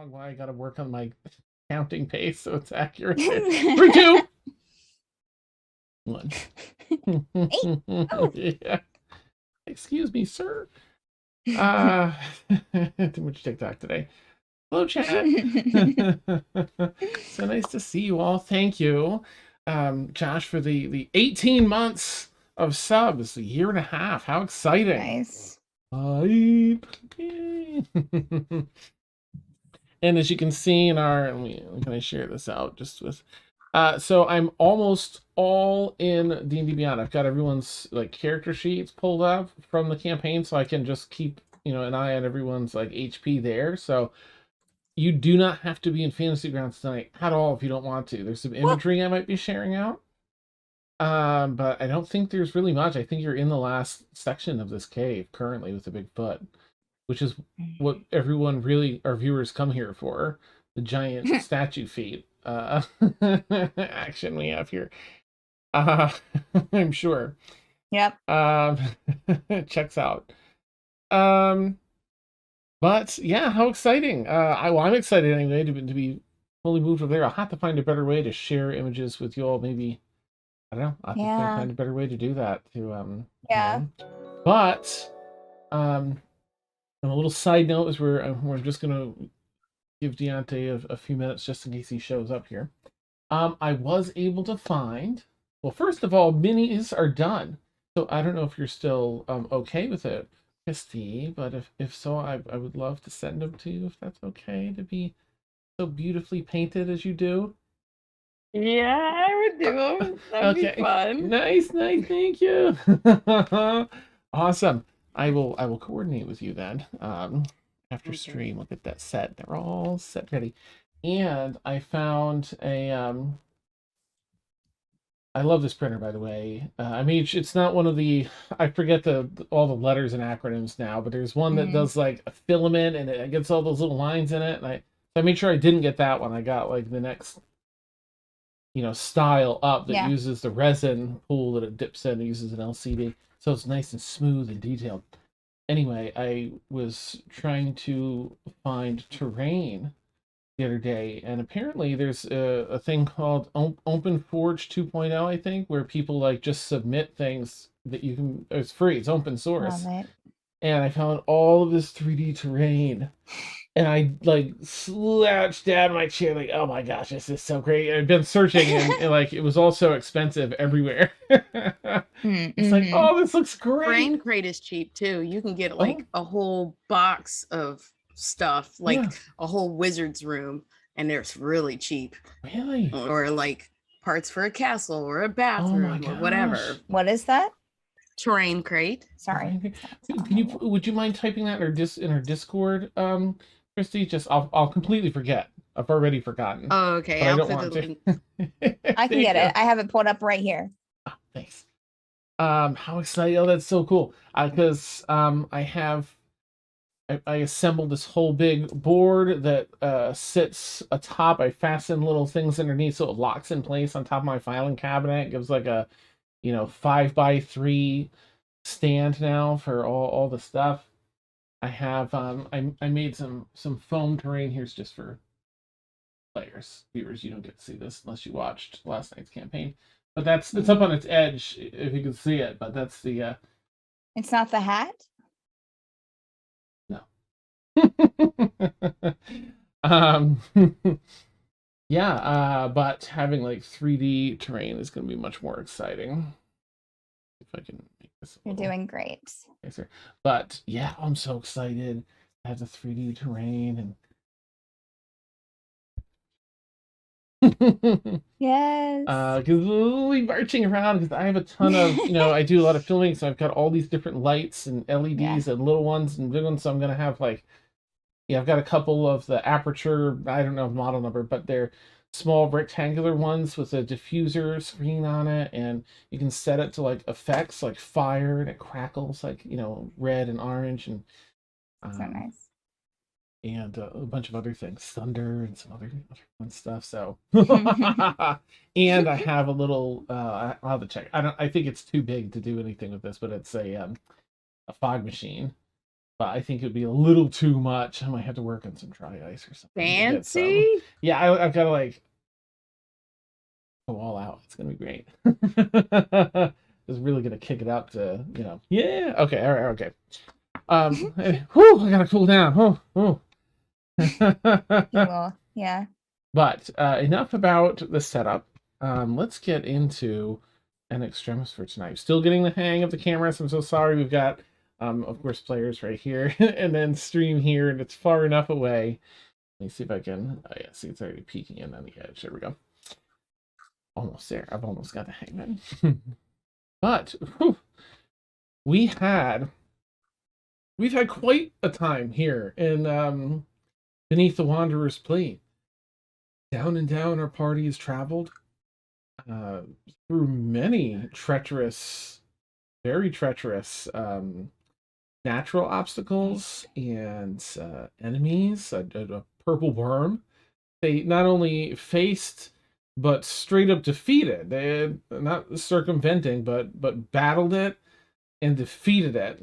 wrong way. I got to work on my counting pace so it's accurate. 3, 2, 1. Hey. Oh. Yeah. Excuse me, sir. Uh, too much TikTok today. Hello, chat. So nice to see you all. Thank you, Josh, for the 18 months of subs, a year and a half. How exciting! Nice. Hype. And as you can see in our, can I share this out just with, so I'm almost all in D&D Beyond. I've got everyone's like character sheets pulled up from the campaign, so I can just keep, an eye on everyone's like HP there. So you do not have to be in Fantasy Grounds tonight at all if you don't want to. There's some imagery I might be sharing out. But I don't think there's really much. I think you're in the last section of this cave currently with the big foot, which is what everyone really, our viewers, come here for. The giant statue feet action we have here. I'm sure. Yep. Checks out. But yeah, how exciting! I'm excited anyway to be fully moved over there. I'll have to find a better way to share images with you all. Maybe I don't know. I think I find a better way to do that. Yeah. But and a little side note is we're just gonna give Deontay a few minutes just in case he shows up here. I was able to find. Well, first of all, minis are done, so I don't know if you're still okay with it, Christy. But if so, I would love to send them to you if that's okay to be so beautifully painted as you do. Yeah, I would do them. That'd Okay. be fun. Nice, thank you. Awesome. I will coordinate with you then. After stream, we'll get that set. They're all set ready. And I found a I love this printer, by the way. I mean, it's not one of the, I forget all the letters and acronyms now, but there's one that does like a filament and it gets all those little lines in it. And I made sure I didn't get that one. I got like the next style up that uses the resin pool that it dips in and uses an LCD. So it's nice and smooth and detailed. Anyway, I was trying to find terrain the other day, and apparently there's a thing called OpenForge 2.0, I think, where people like just submit things that you can, it's free, it's open source. Love it. And I found all of this 3D terrain. And I like slouched down my chair, like, oh my gosh, this is so great. I've been searching, and like it was all so expensive everywhere. It's like, oh, this looks great. Brain Crate is cheap too. You can get like a whole box of stuff, like a whole wizard's room, and it's really cheap. Really? Or like parts for a castle or a bathroom or whatever. What is that? Terrain Crate. Sorry. Would you mind typing that in our Discord, Christy? Just I'll completely forget. I've already forgotten. Oh, okay. I'll put the link. I can get it. I have it pulled up right here. Oh, thanks. How exciting! Oh, that's so cool. Because I assembled this whole big board that sits atop. I fasten little things underneath so it locks in place on top of my filing cabinet. It gives like a 5x3 stand now for all the stuff. I have I made some foam terrain. Here's just for players, viewers. You don't get to see this unless you watched last night's campaign. But it's up on its edge if you can see it. But that's the. It's not the hat. No. Yeah, but having like 3D terrain is going to be much more exciting. If I can make this. You're doing great. Nicer. But yeah, I'm so excited to have the 3D terrain and. Yes. Because we'll be marching around because I have a ton of, I do a lot of filming, so I've got all these different lights and LEDs and little ones and big ones. So I'm gonna have like, I've got a couple of the aperture, I don't know model number, but they're small rectangular ones with a diffuser screen on it, and you can set it to like effects like fire and it crackles like red and orange and so nice. And a bunch of other things, thunder and some other fun stuff. So, and I have a little. I'll have to check. I think it's too big to do anything with this, but it's a fog machine but I think it'd be a little too much. I might have to work on some dry ice or something. To get some. Fancy. Yeah, I've got to like go all out. It's gonna be great. Just really gonna kick it up to, yeah. Okay, all right, okay. Whew, I gotta cool down. Oh. You will. Yeah. But enough about the setup. Let's get into an Extremis for tonight. Still getting the hang of the cameras. I'm so sorry. We've got, of course, players right here, and then stream here, and it's far enough away. Let me see if I can. Oh yeah, see, it's already peeking in on the edge. There we go. Almost there. I've almost got the hang of it. But whew, we've had quite a time here in Beneath the Wanderer's Plea. Down and down our party has traveled through many treacherous, very treacherous natural obstacles and enemies. A purple worm. They not only faced but straight up defeated. They had not circumventing, but battled it and defeated it.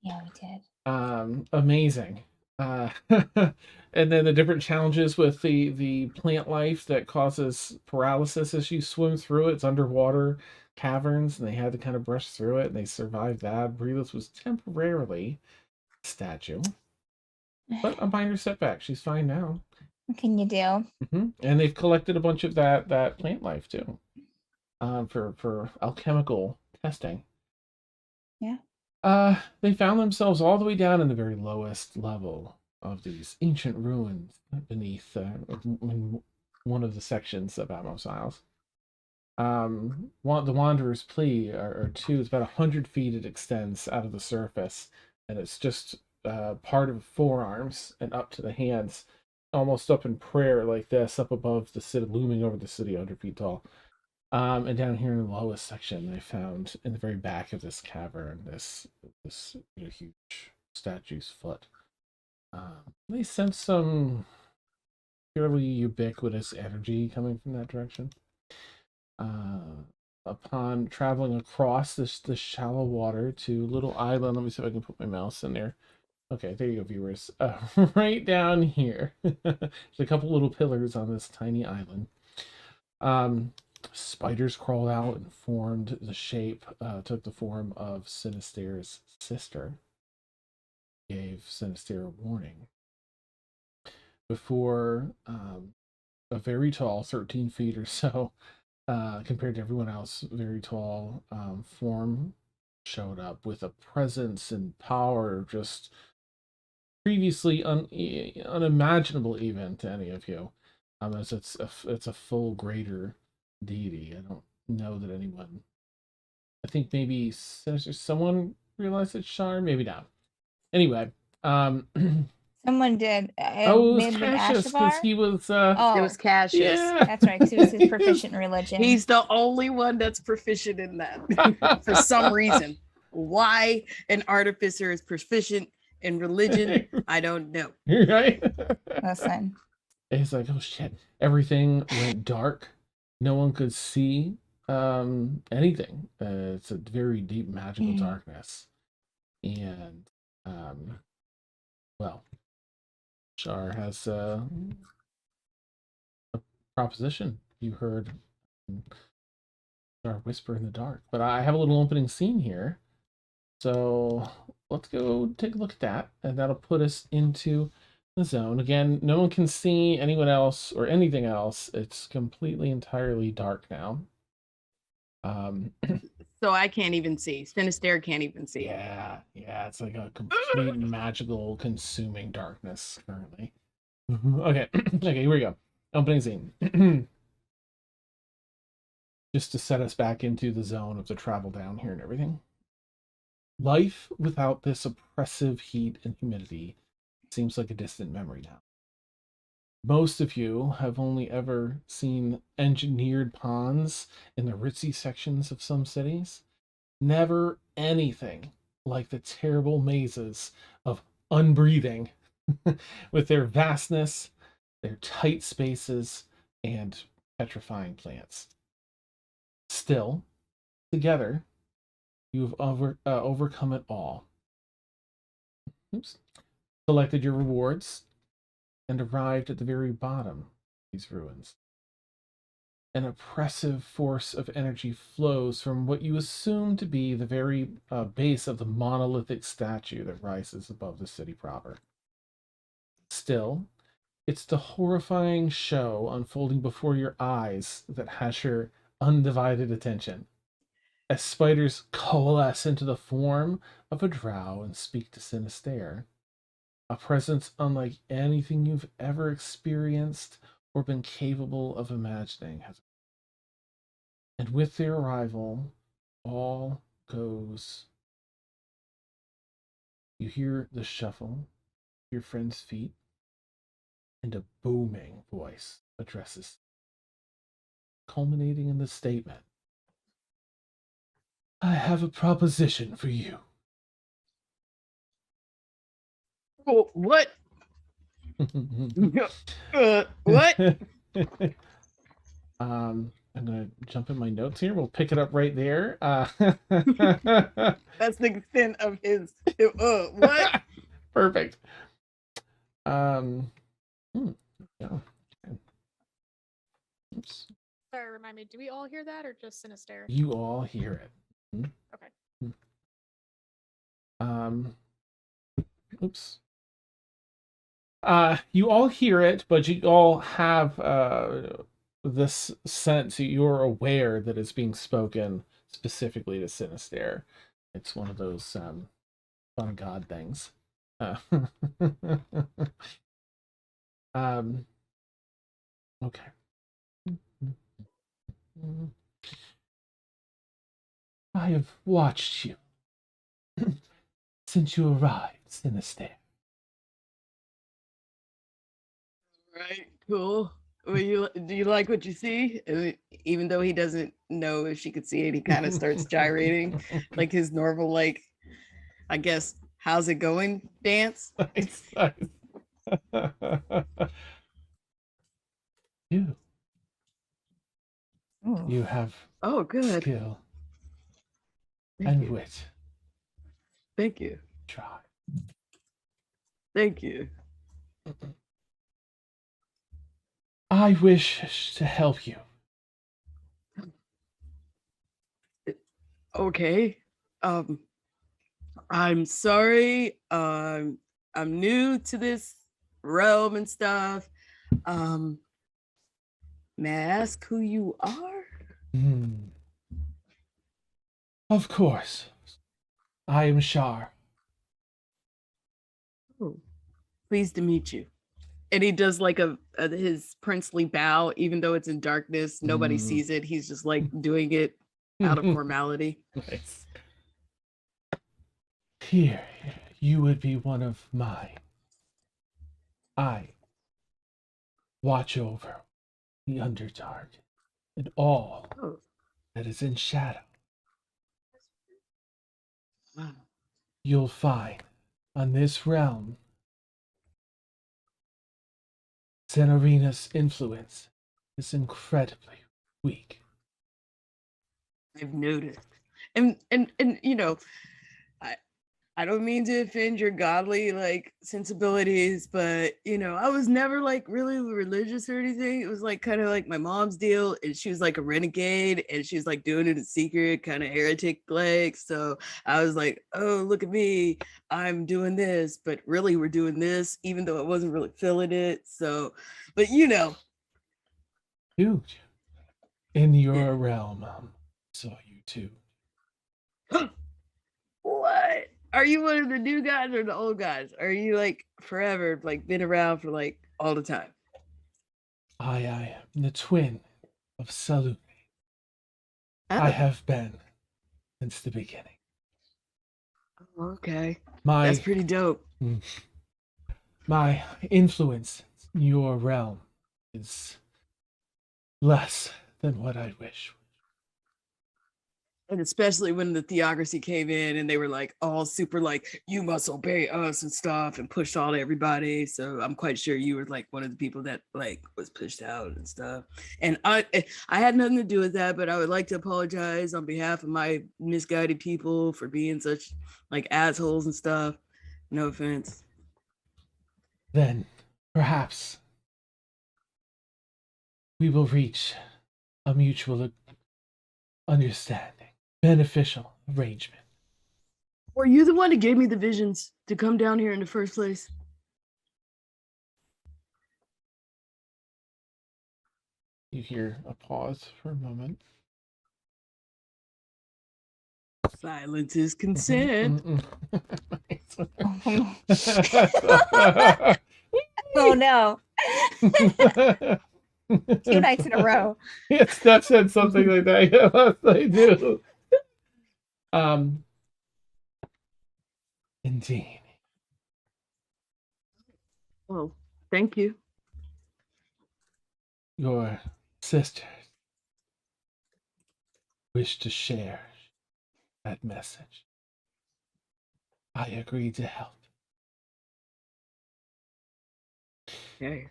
Yeah, we did. Amazing. And then the different challenges with the plant life that causes paralysis as you swim through it. It's underwater caverns, and they had to kind of brush through it, and they survived that. Breeless was temporarily a statue, but a minor setback. She's fine now. What can you do? And they've collected a bunch of that plant life too, for alchemical testing. Yeah. They found themselves all the way down in the very lowest level of these ancient ruins beneath one of the sections of Atmos Isles. The Wanderer's Plea are two. It's about 100 feet it extends out of the surface, and it's just part of forearms and up to the hands, almost up in prayer like this, up above the city, looming over the city, 100 feet tall. And down here in the lowest section, they found in the very back of this cavern this huge statue's foot. They sense some fairly ubiquitous energy coming from that direction. Upon traveling across this shallow water to a little island, let me see if I can put my mouse in there. Okay, there you go, viewers. Right down here, there's a couple little pillars on this tiny island. Spiders crawled out and formed the shape, took the form of Sinister's sister. Gave Sinister a warning. Before a very tall, 13 feet or so, compared to everyone else, very tall form showed up with a presence and power just previously unimaginable even to any of you. As it's a full greater deity. I don't know that anyone. I think maybe Sinister someone realized it's Shar, maybe not. Anyway, Someone did. it was may have been Cassius because Ashavar? he was. It was Cassius. Yeah. That's right, because he was his proficient in religion. He's the only one that's proficient in that for some reason. Why an artificer is proficient in religion, I don't know. You're right. Listen. It's like, oh shit, everything went dark. No one could see anything. It's a very deep magical darkness, and well, Shar has a proposition. You heard Shar whisper in the dark, but I have a little opening scene here, so let's go take a look at that, and that'll put us into the zone. Again, no one can see anyone else or anything else. It's completely entirely dark now. So I can't even see. Sinister can't even see. Yeah, it's like a complete magical consuming darkness currently. Okay, here we go. Opening scene. Just to set us back into the zone of the travel down here and everything. Life without this oppressive heat and humidity seems like a distant memory now. Most of you have only ever seen engineered ponds in the ritzy sections of some cities. Never anything like the terrible mazes of unbreathing with their vastness, their tight spaces, and petrifying plants. Still, together, you've overcome it all. oops, selected your rewards and arrived at the very bottom of these ruins. An oppressive force of energy flows from what you assume to be the very base of the monolithic statue that rises above the city proper. Still, it's the horrifying show unfolding before your eyes that has your undivided attention. As spiders coalesce into the form of a drow and speak to Sinister, a presence unlike anything you've ever experienced or been capable of imagining has. And with their arrival, all goes. You hear the shuffle of your friend's feet, and a booming voice addresses, culminating in the statement, I have a proposition for you. Oh, what? What? I'm gonna jump in my notes here. We'll pick it up right there. That's the extent of his. What? Perfect. Yeah. Okay. Oops. Sorry, remind me. Do we all hear that, or just Sinister? You all hear it. Okay. Oops. You all hear it, but you all have this sense, you're aware that it's being spoken specifically to Sinister. It's one of those fun god things. Okay. I have watched you since you arrived, Sinister. Right, cool. Do you like what you see? Even though he doesn't know if she could see it, he kind of starts gyrating, like his normal, like, I guess, how's it going dance. Nice. You Ooh. have good skill Thank and you. wit. Thank you. Try. Thank you. I wish to help you. Okay. I'm sorry. I'm new to this realm and stuff. May I ask who you are? Of course. I am Shar. Oh, pleased to meet you. And he does like his princely bow, even though it's in darkness, nobody sees it. He's just like doing it out of formality. Nice. Here, you would be one of mine. I watch over the Underdark and all that is in shadow. Wow. You'll find on this realm Xenarina's influence is incredibly weak. I've noticed. And you know, I don't mean to offend your godly like sensibilities, but you know, I was never like really religious or anything. It was like kind of like my mom's deal, and she was like a renegade, and she was like doing it in secret, kind of heretic like. So I was like, oh, look at me, I'm doing this, but really we're doing this, even though I wasn't really feeling it. So, but you know, Huge. In your realm, saw you too. what? Are you one of the new guys or the old guys? Are you like forever, like been around for like all the time? I am the twin of Salune. Oh. I have been since the beginning. Okay. My That's pretty dope. My influence in your realm is less than what I wish. And especially when the theocracy came in and they were like all super like, you must obey us and stuff, and pushed all everybody. So I'm quite sure you were like one of the people that like was pushed out and stuff. And I had nothing to do with that, but I would like to apologize on behalf of my misguided people for being such like assholes and stuff. No offense. Then perhaps we will reach a mutual understanding, beneficial arrangement. Were you the one who gave me the visions to come down here in the first place? You hear a pause for a moment. Silence is consent. Oh no. 2 nights in a row. Yeah, Steph said something like that. Yes, I do. Indeed. Oh, thank you. Your sisters wish to share that message. I agree to help. Okay.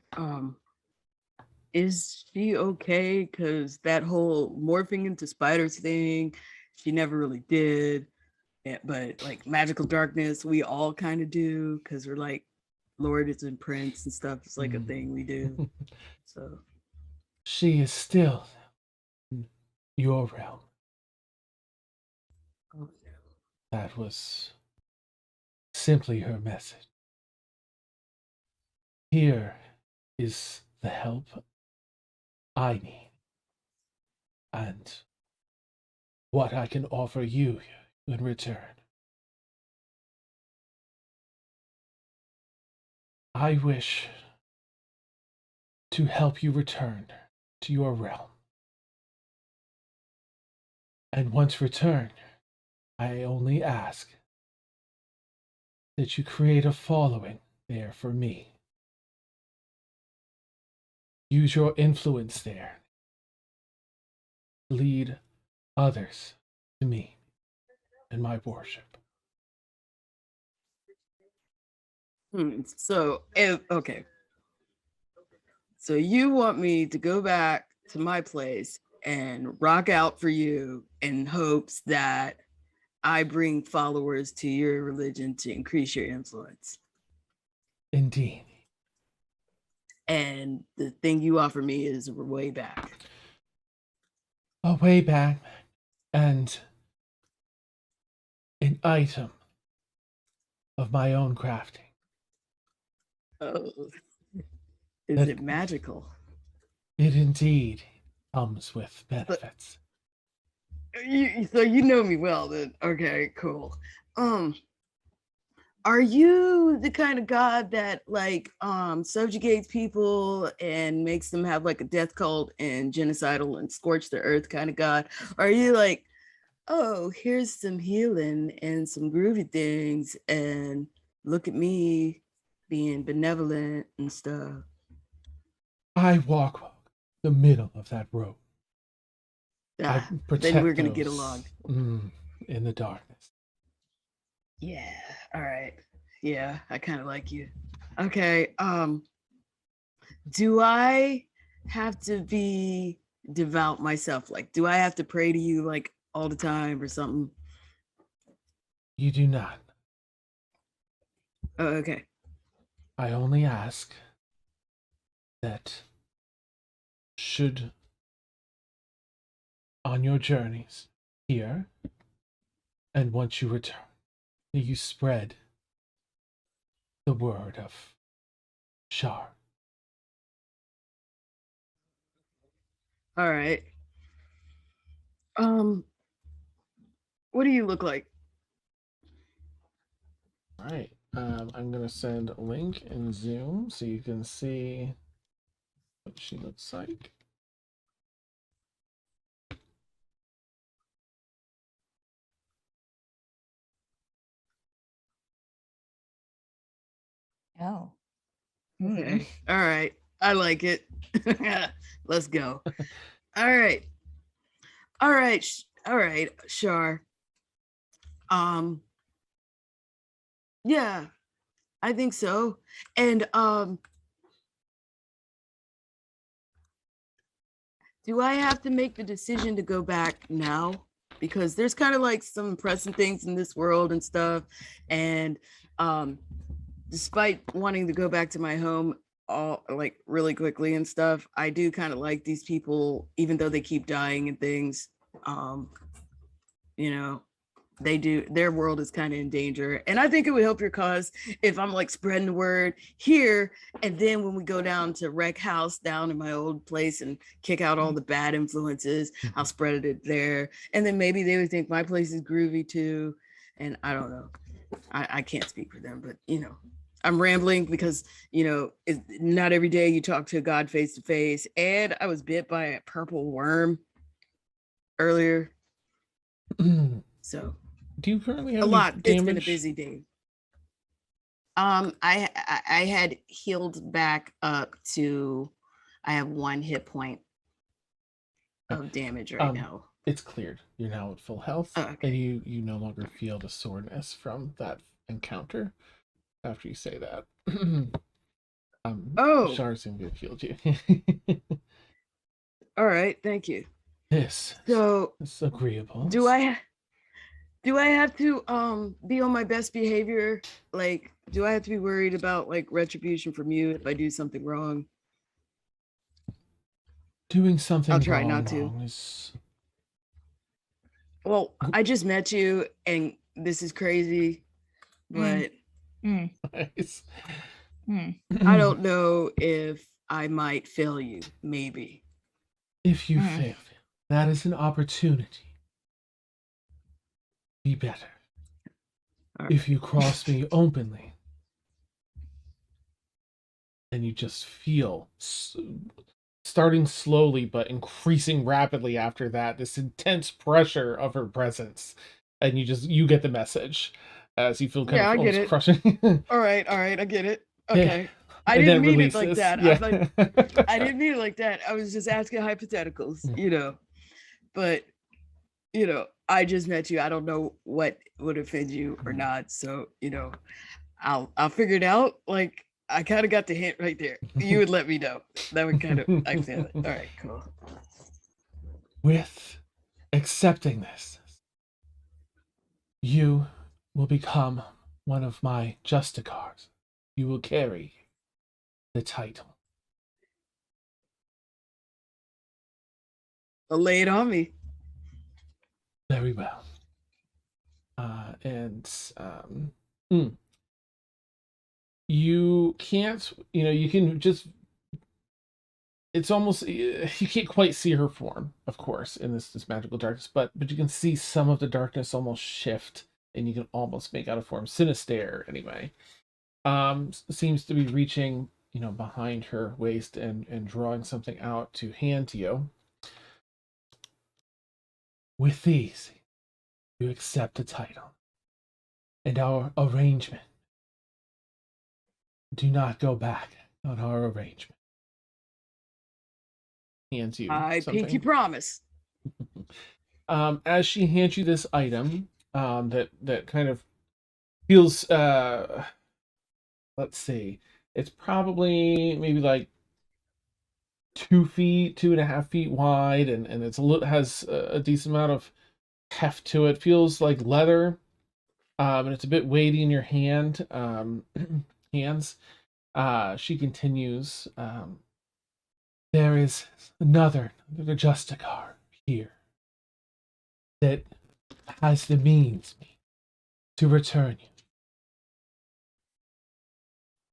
Is she okay? Because that whole morphing into spiders thing, she never really did. Yeah, but like magical darkness, we all kind of do because we're like lords and prince and stuff. It's like a thing we do. So She is still in your realm. oh, That was simply her message. Here is the help I need, and what I can offer you in return. I wish to help you return to your realm. And once returned, I only ask that you create a following there for me. Use your influence there. Lead others to me and my worship. So okay. So you want me to go back to my place and rock out for you in hopes that I bring followers to your religion to increase your influence. Indeed. And the thing you offer me is way back. A way back and an item of my own crafting. Oh, is it magical? It indeed comes with benefits. So you know me well then. Okay, cool. Are you the kind of god that like subjugates people and makes them have like a death cult and genocidal and scorch the earth kind of god? Are you like, oh, here's some healing and some groovy things and look at me being benevolent and stuff? I walk the middle of that road. I protect then we're gonna get those, along. In the darkness. Yeah. All right. Yeah, I kind of like you. Okay. Do I have to be devout myself? Like, do I have to pray to you like all the time or something? You do not. Oh, okay. I only ask that should on your journeys here and once you return, that you spread the word of Shar. All right. What do you look like? All right. I'm gonna send a link in Zoom so you can see what she looks like. Oh. Okay. All right. I like it. Let's go. All right. All right. All right, Shar. Yeah, I think so. And do I have to make the decision to go back now? Because there's kind of like some pressing things in this world and stuff. And despite wanting to go back to my home all like really quickly and stuff, I do kind of like these people, even though they keep dying and things. Um, you know, their world is kind of in danger. And I think it would help your cause if I'm like spreading the word here. And then when we go down to Rec House down in my old place and kick out all the bad influences, I'll spread it there. And then maybe they would think my place is groovy too. And I don't know. I can't speak for them, but I'm rambling because not every day you talk to God face to face. And I was bit by a purple worm earlier. So Do you currently have a any lot. It's been a damage? busy day. I had healed back up to, I have 1 hit point of damage right now. It's cleared. You're now at full health, Oh, okay. and you no longer feel the soreness from that encounter. After you say that, Oh. Shar seemed to have healed you. All right, thank you. This So is agreeable. do I have to be on my best behavior? Like, do I have to be worried about like retribution from you if I do something wrong? Doing something I'll try not to. wrong is Well, I just met you and this is crazy, but nice. I don't know if I might fail you, maybe. If you fail, that is an opportunity. Be better. All If you cross me openly, and you just feel starting slowly but increasing rapidly after that, this intense pressure of her presence, and you get the message as you feel kind Yeah, of I get almost it. crushing. All right, I get it. Okay. I And didn't then mean it like releases. that. Yeah. I didn't mean it like that. I was just asking hypotheticals, But I just met you. I don't know what would offend you or not. So, I'll figure it out. Like, I kind of got the hint right there. You would let me know. That would kind of, I feel it. All right, cool. With accepting this, you will become one of my Justicars. You will carry the title. Lay it on me. Very well. You can't, you can just, it's almost, you can't quite see her form, of course, in this magical darkness, but you can see some of the darkness almost shift, and you can almost make out a form. Sinister, anyway. Seems to be reaching, behind her waist and drawing something out to hand to you. With these, you accept the title and our arrangement. Do not go back on our arrangement. Hands you I something. pinky promise. As she hands you this item, that kind of feels, let's see, it's probably maybe like 2.5 feet wide, and has a decent amount of heft to it. Feels like leather, and it's a bit weighty in your hands. She continues, there is another Justicar here that has the means to return you.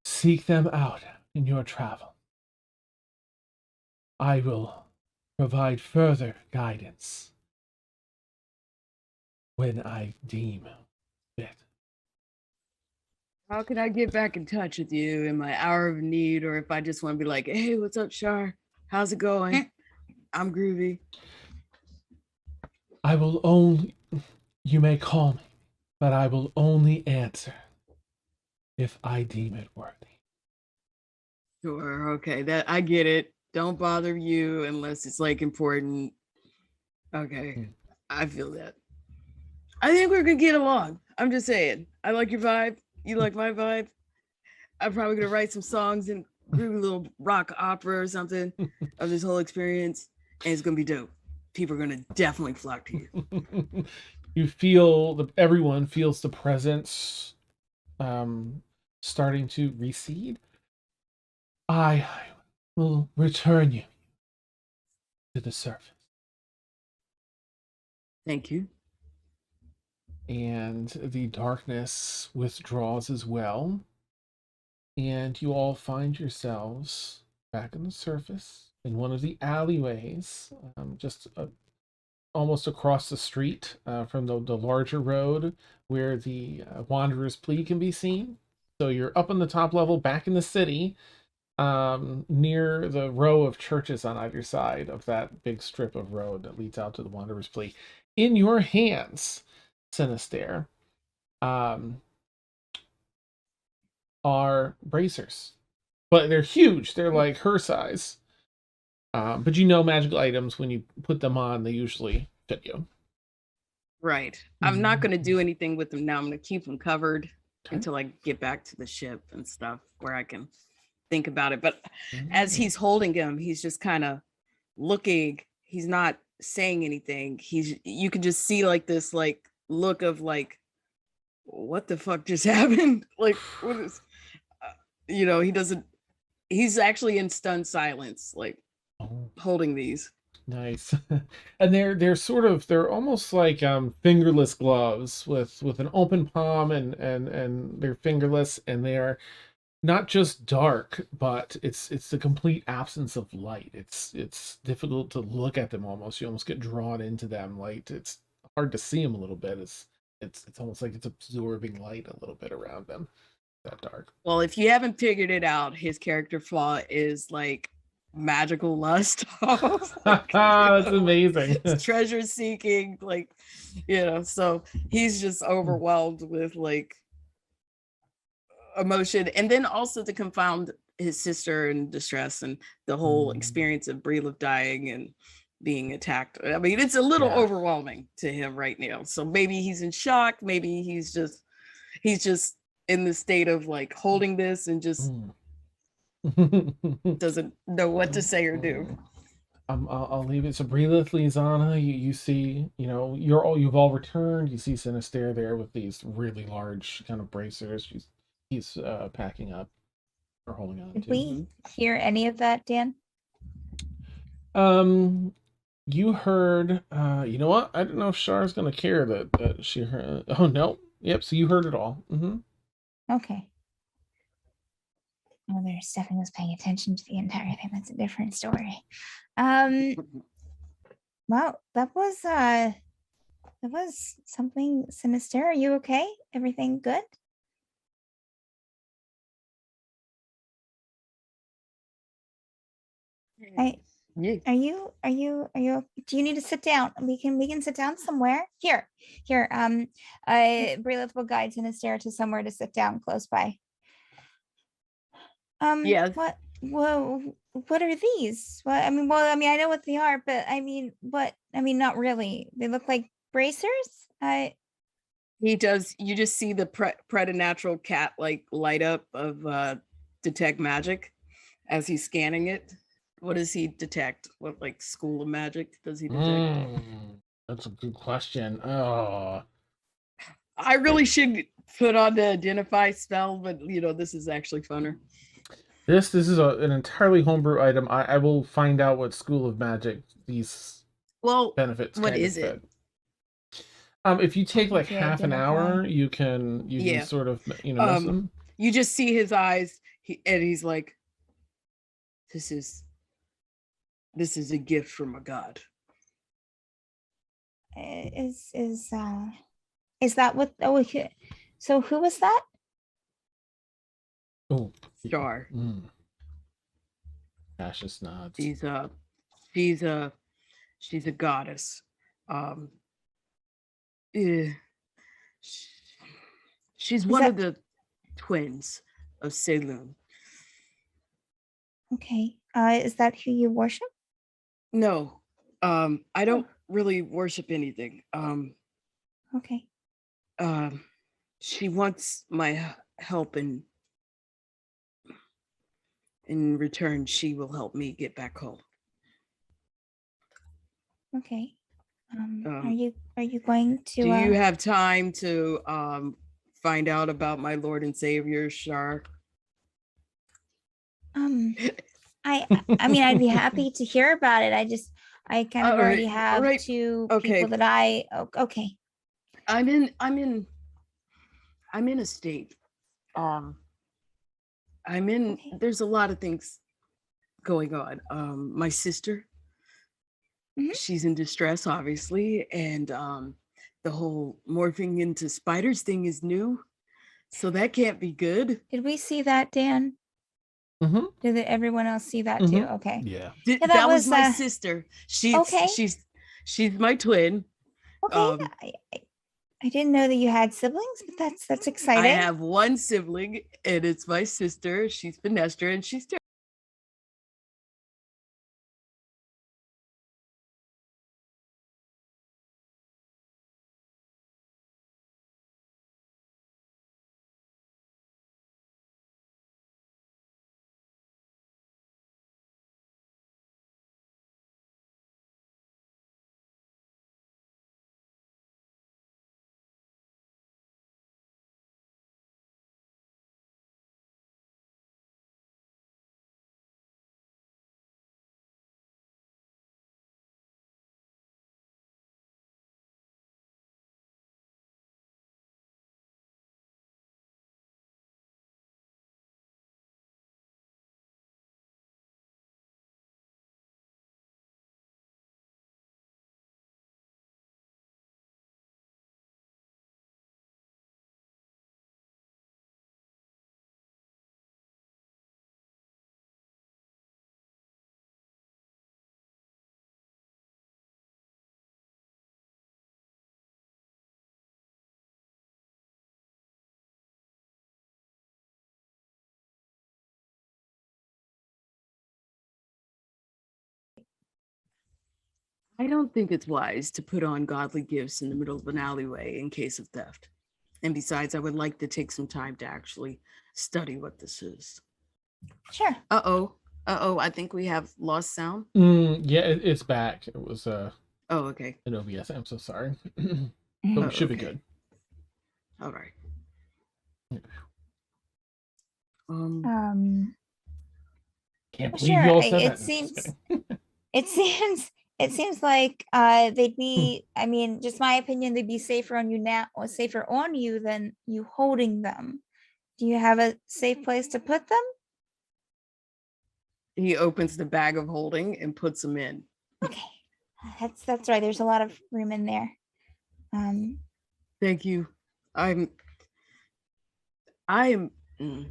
Seek them out in your travel. I will provide further guidance when I deem fit. How can I get back in touch with you in my hour of need, or if I just want to be like, hey, what's up, Shar? How's it going? I'm groovy. I will you may call me, but I will only answer if I deem it worthy. Sure, okay, that I get it. Don't bother you unless it's like important. Okay, I feel that. I think we're gonna get along. I'm just saying. I like your vibe. You like my vibe. I'm probably gonna write some songs and groovy little rock opera or something of this whole experience, and it's gonna be dope. People are gonna definitely flock to you. You feel everyone feels the presence starting to recede, I will return you to the surface. Thank you. And the darkness withdraws as well. And you all find yourselves back on the surface in one of the alleyways, just almost across the street from the larger road where the Wanderer's Plea can be seen. So you're up on the top level, back in the city, near the row of churches on either side of that big strip of road that leads out to the Wanderer's Plea. In your hands, Sinister, um, are bracers, but they're huge. They're like her size. But you know, magical items, when you put them on, they usually fit you. Right. I'm not going to do anything with them now. I'm going to keep them covered until I get back to the ship and stuff where I can think about it. But as he's holding him, he's just kind of looking. He's not saying anything. You can just see like this like look of like, what the fuck just happened? Like, what is, he's actually in stunned silence, like holding these. Nice. And they're almost like fingerless gloves with an open palm, and they're fingerless, and they are not just dark, but it's the complete absence of light. It's difficult to look at them almost. You almost get drawn into them. Like it's hard to see them a little bit. It's almost like it's absorbing light a little bit around them. That dark. Well, if you haven't figured it out, his character flaw is like magical lust. Like, That's amazing. Treasure seeking, like, so he's just overwhelmed with like emotion, and then also to confound his sister in distress and the whole experience of Breelith dying and being attacked. I mean, it's a little overwhelming to him right now. So maybe he's in shock. Maybe he's just in the state of like holding this and just doesn't know what to say or do. I'll leave it. So Breelith, Lizana, you see, you've all returned. You see Sinister there with these really large kind of bracers. He's packing up or holding on. Did we hear any of that, Dan? You heard. You know what? I don't know if Char's gonna care that she heard. Oh no. Yep. So you heard it all. Okay. Oh, there's Stefan was paying attention to the entire thing. That's a different story. Wow, that was something sinister. Are you okay? Everything good? Are you do you need to sit down? We can sit down somewhere. Here. Breelith will guide Sinister to somewhere to sit down close by. Yeah. What are these? I know what they are, but not really. They look like bracers. He does. You just see the preternatural cat like light up of detect magic as he's scanning it. What does he detect? What like school of magic does he detect? That's a good question. Oh, I really should put on the identify spell, but this is actually funner. This is an entirely homebrew item. I will find out what school of magic these benefits. What is it? If you take like half an hour, you can sort of miss them. You just see his eyes, and he's like, "This is a gift from a god." Is that what? Oh, so who was that? Oh, Char. Cassius nods. She's a goddess. She's one of the twins of Selûne. Okay. Is that who you worship? No. I don't really worship anything. Okay. She wants my help, and in return, she will help me get back home. Okay. Are you going to? Do you have time to find out about my Lord and Savior, Shar. I mean, I'd be happy to hear about it. I kind of All already right, have right. two Okay. people that okay. I'm in a state. Okay. There's a lot of things going on. My sister, Mhm. she's in distress, obviously, and the whole morphing into spiders thing is new, so that can't be good. Did we see that, Dan? Mm-hmm. Did everyone else see that too? Okay. Yeah. Yeah, that That was was, my sister. okay. She's my twin. Okay. I didn't know that you had siblings, but that's I exciting. have one sibling, and it's my sister. She's Finestra, and she's I don't think it's wise to put on godly gifts in the middle of an alleyway in case of theft. And besides, I would like to take some time to actually study what this is. Sure. Uh-oh. I think we have lost sound. Yeah, it's back. It was Oh, okay. an OBS. I'm so sorry. But we should be Okay. good. All right. Can't believe Sure. you all said It that. seems it seems like they'd be, I mean, just my opinion, they'd be safer on you now, or safer on you than you holding them. Do you have a safe place to put them? He opens the bag of holding and puts them in. Okay. That's right. There's a lot of room in there. Thank you. I'm mm, Do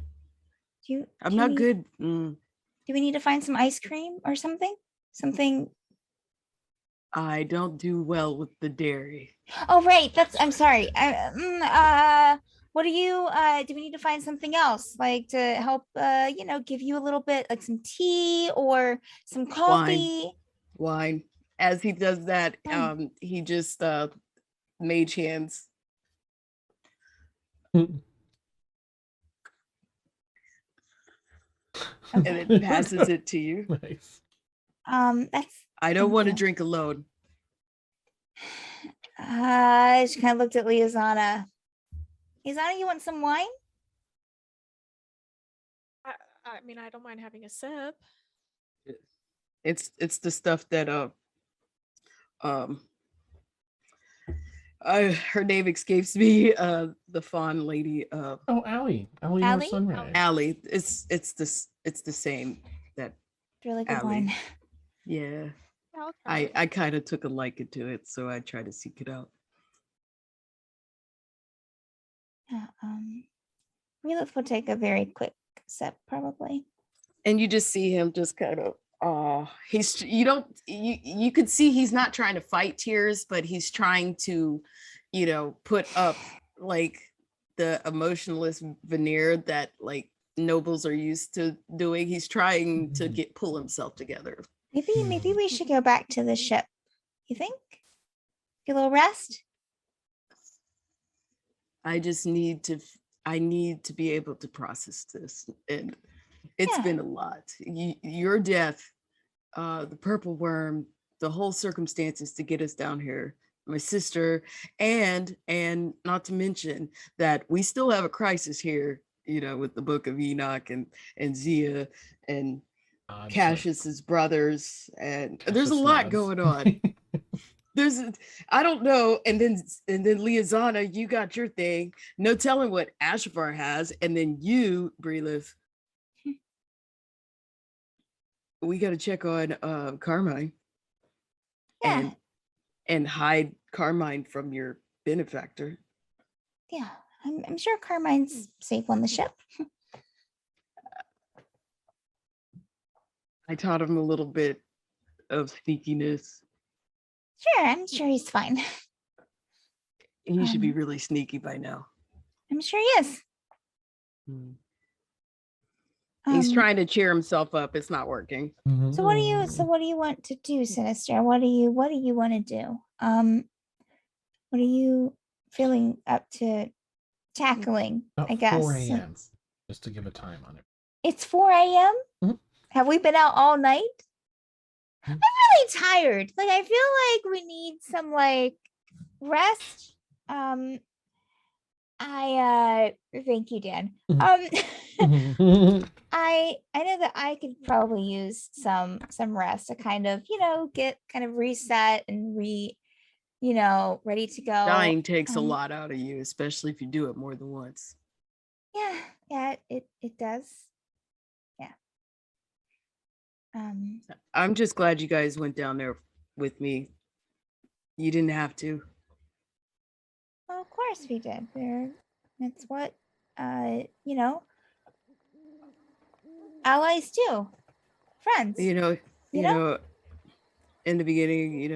you I'm do you not need- good. Do we need to find some ice cream or something? Something. I don't do well with the dairy. Oh, right. I'm sorry. What do you do we need to find something else like to help give you a little bit, like some tea or some coffee? Wine. As he does that, Wine. he just mage hands. And then passes it to you. Nice. That's I don't Thank want to you. drink alone. I just kind of looked at Liazana. Liazana, you want some wine? I mean, I don't mind having a sip. It's the stuff that her name escapes me. The fawn lady. Oh, Allie. Allie Allie? Sunrise. Allie. It's the same. That It's really good Allie. wine. Yeah. Yeah, I'll try it. I kind of took a liking to it, so I try to seek it out. Yeah, Relith will take a very quick sip, probably. And you just see him just kind of you could see he's not trying to fight tears, but he's trying to put up like the emotionless veneer that like nobles are used to doing. He's trying to pull himself together. Maybe we should go back to the ship. You think? Get a little rest? I just need to be able to process this, and it's Yeah. been a lot. Your death, the purple worm, the whole circumstances to get us down here. my sister, and not to mention that we still have a crisis here, with the Book of Enoch and Zia and I'm sorry. Cassius's brothers, and there's a Cassius lot nods. going on. I don't know, and then Liazana, you got your thing. No telling what Ashvar has, and then you, Breelith, we got to check on Carmine. Yeah. And hide Carmine from your benefactor. Yeah. I'm sure Carmine's safe on the ship. I taught him a little bit of sneakiness. Sure, I'm sure he's fine. He should be really sneaky by now. I'm sure he is. He's trying to cheer himself up. It's not working. So what do you want to do, Sinister? What do you want to do? What are you feeling up to tackling? About I guess 4 a.m. Just to give a time on it. It's 4 a.m. Mhm. Have we been out all night? Mhm. I'm really tired. Like, I feel like we need some rest. Thank you, Dan. I know that I could probably use some rest to kind of, get kind of reset and ready to go. Dying takes a lot out of you, especially if you do it more than once. Yeah, it does. Yeah. I'm just glad you guys went down there with me. You didn't have to. Well, of course we did. That's what allies do. Friends. You know, in the beginning,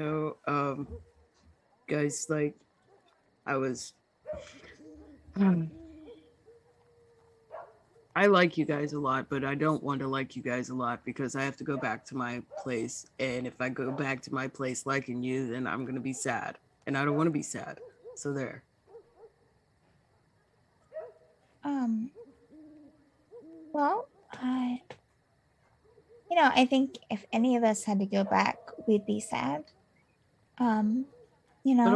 guys, like, I was I like you guys a lot, but I don't want to like you guys a lot because I have to go back to my place. And if I go back to my place liking you, then I'm going to be sad. And I don't want to be sad. So there. Well, I think if any of us had to go back, we'd be sad. But I'm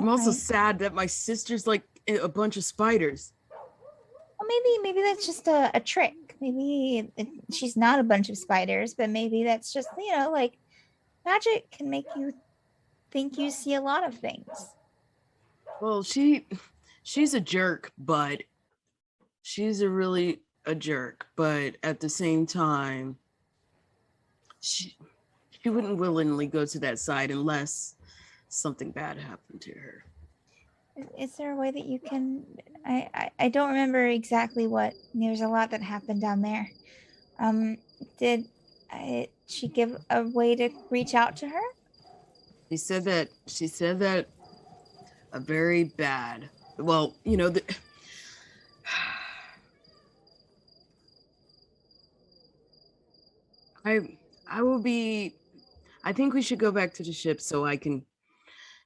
also sad that my sister's like a bunch of spiders. Well, maybe that's just a trick. Maybe she's not a bunch of spiders, but maybe that's just, magic can make you think you see a lot of things. Well, she's a jerk, but she's a jerk. But at the same time, she wouldn't willingly go to that side unless something bad happened to her. Is there a way that you can? I don't remember exactly what. There's a lot that happened down there. Did she give a way to reach out to her? She said that a very bad. Well, I will be. I think we should go back to the ship so I can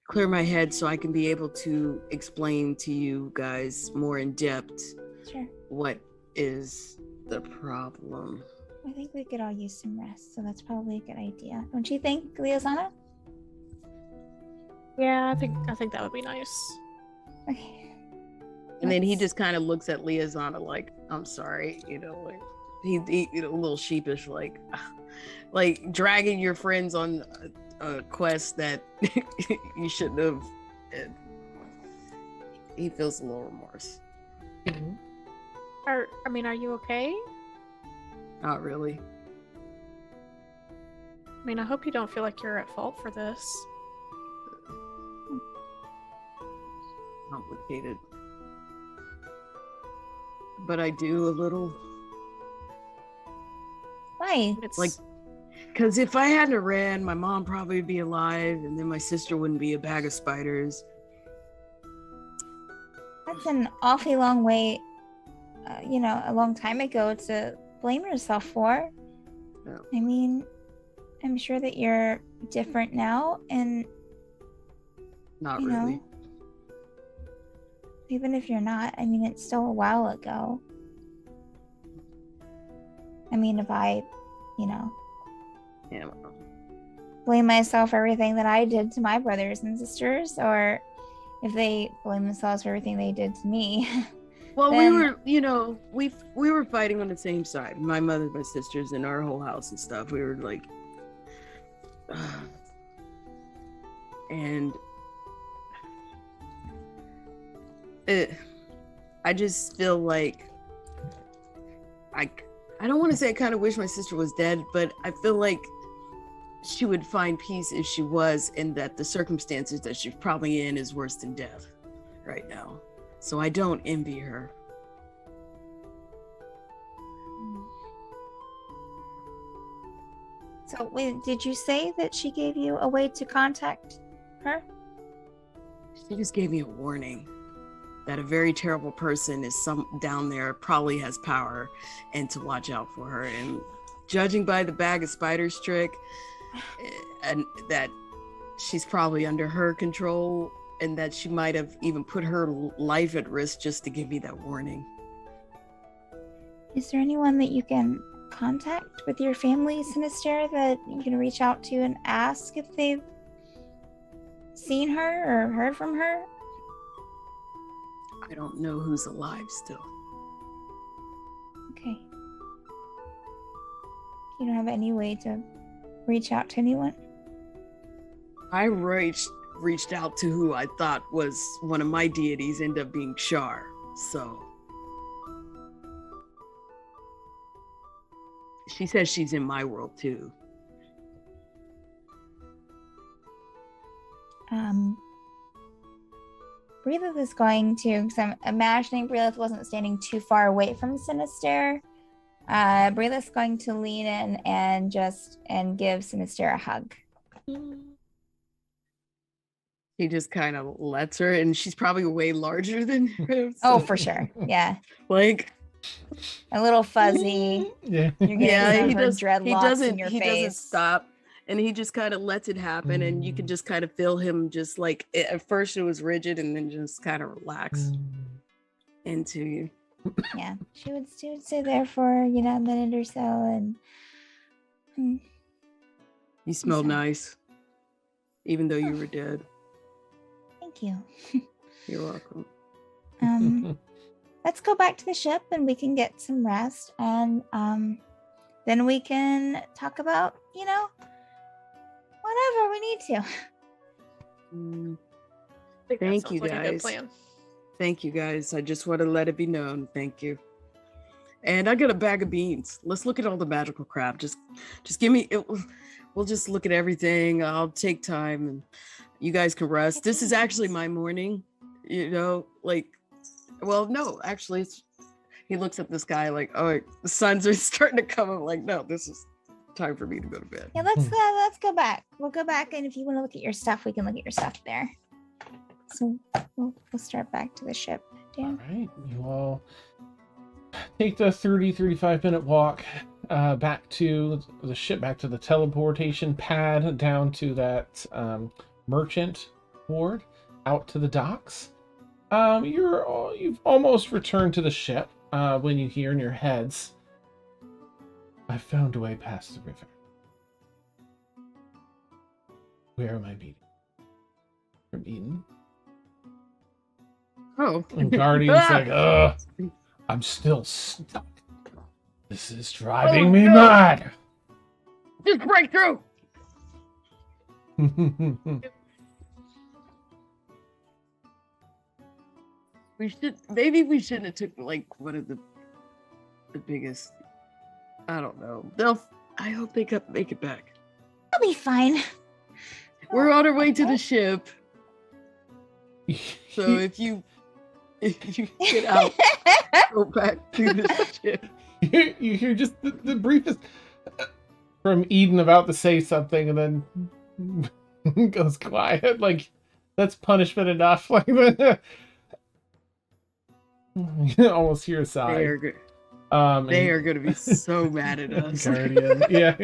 clear my head, so I can be able to explain to you guys more in depth. Sure. What is the problem? I think we could all use some rest, so that's probably a good idea. Don't you think, Liazana? Yeah, I think that would be nice. Okay. And then he just kind of looks at Liazana like, I'm sorry, like he a little sheepish, like dragging your friends on a quest that you shouldn't have. And he feels a little remorse. Are you okay? Not really. I hope you don't feel like you're at fault for this. Complicated. But I do a little. Why? It's because if I hadn't ran, my mom probably would be alive, and then my sister wouldn't be a bag of spiders. That's an awfully long way, a long time ago to blame yourself for. No. I'm sure that you're different now, and not really. Even if you're not, it's still a while ago. If I, Yeah. blame myself for everything that I did to my brothers and sisters, or if they blame themselves for everything they did to me. Well, we Then- were, you know, we were fighting on the same side. My mother, my sisters, and our whole house and stuff. We were like, and I just feel like I don't want to say I kind of wish my sister was dead, but I feel like she would find peace if she was, and that the circumstances that she's probably in is worse than death right now. So I don't envy her. So wait, did you say that she gave you a way to contact her? She just gave me a warning that a very terrible person is down there, probably has power, and to watch out for her. And judging by the bag of spiders trick, and that she's probably under her control, and that she might have even put her life at risk just to give me that warning. Is there anyone that you can contact with your family, Sinister, that you can reach out to and ask if they've seen her or heard from her? I don't know who's alive still. Okay. You don't have any way to reach out to anyone? I reached out to who I thought was one of my deities, ended up being Shar. So she says she's in my world too. Breathless is going to, because I'm imagining Breathless wasn't standing too far away from Sinister. Breathless is going to lean in and give Sinister a hug. He just kind of lets her, and she's probably way larger than him. Oh, so, for sure. Yeah. Like, A little fuzzy. Yeah. You're getting yeah, some he of her does. dreadlocks in your He face. doesn't stop, and he just kind of lets it happen, and you can just kind of feel him just like at first it was rigid, and then just kind of relax into you. Yeah. She would stay there for, a minute or so, and You smell sorry. nice, even though you were dead. thank you. You're welcome. Let's go back to the ship and we can get some rest, and then we can talk about, whatever we need to. Mm, I think that Thank sounds you, like a good guys. plan. Thank you, guys. I just want to let it be known. Thank you. And I got a bag of beans. Let's look at all the magical crap. Just give me it. We'll just look at everything. I'll take time, and you guys can rest. This is actually my morning. Well, no, actually, he looks at the sky like, oh, the sun's starting to come. I'm like, no, this is time for me to go to bed. Yeah, let's go back. We'll go back, and if you want to look at your stuff, we can look at your stuff there. So we'll start back to the ship. All Dan. right, you all take the 35 minute walk back to the ship, back to the teleportation pad, down to that merchant ward, out to the docks. You've almost returned to the ship when you hear in your heads, I found a way past the river. Where am I meeting? From Eden. Oh, And Guardian's like, ugh, I'm still stuck. This is driving me no. mad. just break through. Maybe we shouldn't have took like one of the biggest. I don't know. I hope they could make it back. I'll be fine. We're on our way to the ship. So if you get out, go back to the ship. you hear just the briefest from Eden about to say something, and then goes quiet. Like, that's punishment enough. Like, you can almost hear a sigh. They are going to be so mad at us. Guardian, yeah.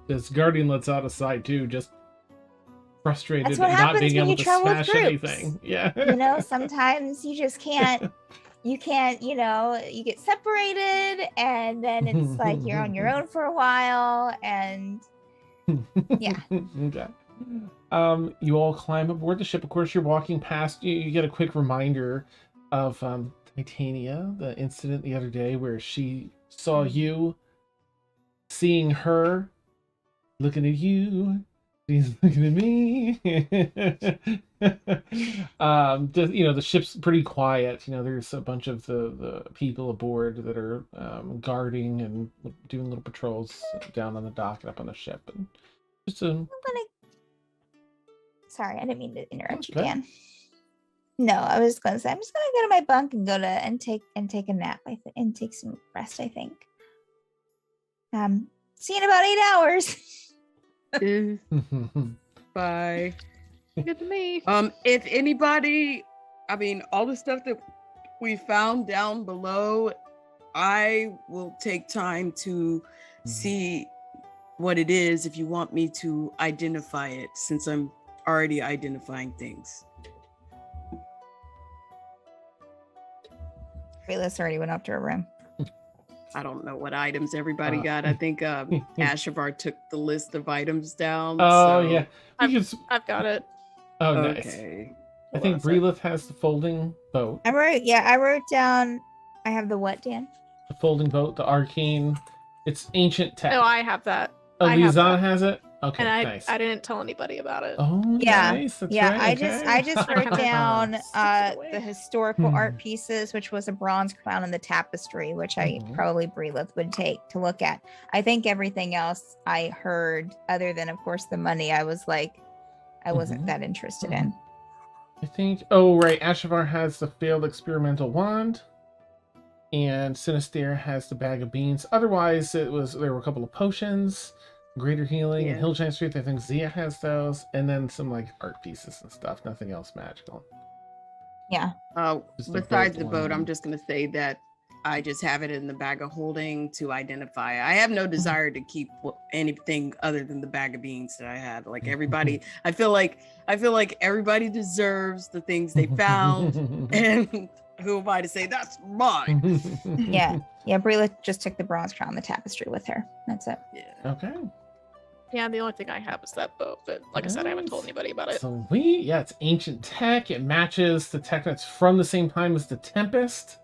This Guardian lets out a sigh too, just frustrated That's what at not happens being when able you to travel with smash groups. anything. Yeah. Sometimes you just can't. You can't. You get separated, and then it's like you're on your own for a while, and yeah. Okay. You all climb aboard the ship. Of course, you're walking past. You get a quick reminder of Titania, the incident the other day where she saw you, seeing her, looking at you. She's looking at me. The ship's pretty quiet. There's a bunch of the people aboard that are guarding and doing little patrols down on the dock and up on the ship. And just Sorry, I didn't mean to interrupt you, good. Dan. No, I was gonna say I'm just gonna go to my bunk and take a nap. And take some rest. I think. See you in about 8 hours. Bye. Good to me. If anybody, all the stuff that we found down below, I will take time to see what it is if you want me to identify it, since I'm already identifying things. Raylis already went up to her room. I don't know what items everybody got. I think Ashavar took the list of items down. Oh, so. yeah. I've got it. Oh, nice. Okay. I think Breelith has the folding boat. I wrote down. I have the what, Dan? The folding boat, the arcane. It's ancient tech. Oh, I have that. Oh, I have Lizan that. has it? Okay, And nice. I didn't tell anybody about it. Oh, Yeah, nice. That's yeah. right. I just wrote down away. the historical art pieces, which was a bronze crown and the tapestry, which I probably Breelith would take to look at. I think everything else I heard, other than of course the money, I was like, I wasn't that interested in. I think. Oh, right. Ashavar has the failed experimental wand, and Sinister has the bag of beans. Otherwise, there were a couple of potions. Greater healing and Hillshine Strength. I think Zia has those, and then some like art pieces and stuff. Nothing else magical. Yeah. Besides the boat, I'm just gonna say that I just have it in the bag of holding to identify. I have no desire to keep anything other than the bag of beans that I had. Like everybody, I feel like everybody deserves the things they found, and who am I to say that's mine? Yeah. Breelith just took the bronze crown, and the tapestry with her. That's it. Yeah. Okay. Yeah, the only thing I have is that boat, but like I said, I haven't told anybody about it. Sweet. Yeah, it's ancient tech. It matches the tech that's from the same time as the Tempest.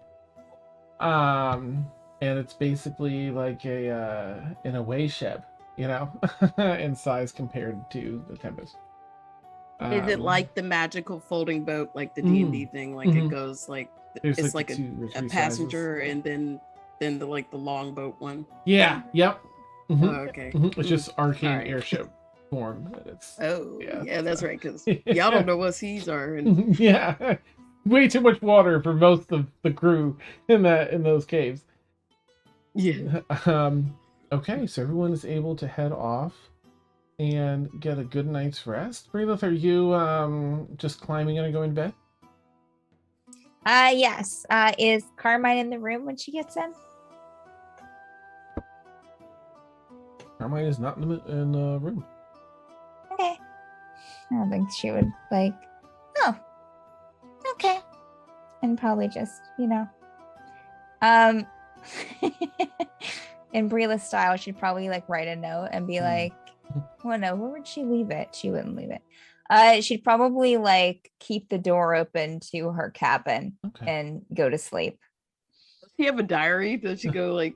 And it's basically like an away ship, in size compared to the Tempest. Is it like the magical folding boat, like the D&D thing? Like it goes like it's like a passenger, and then the long boat one. Yeah. Yep. Oh, okay. It's just arcane airship form. That's right. Because y'all don't know what seas are. And... yeah, way too much water for most of the crew in those caves. Yeah. Okay, so everyone is able to head off and get a good night's rest. Breelith, are you just climbing in and going to bed? Yes. Is Carmine in the room when she gets in? Carmine is not in the room. Okay. I don't think she would okay. And probably just, in Breelith style, she'd probably write a note and be like, well, no, where would she leave it? She wouldn't leave it. She'd probably keep the door open to her cabin and go to sleep. Does she have a diary? Does she go has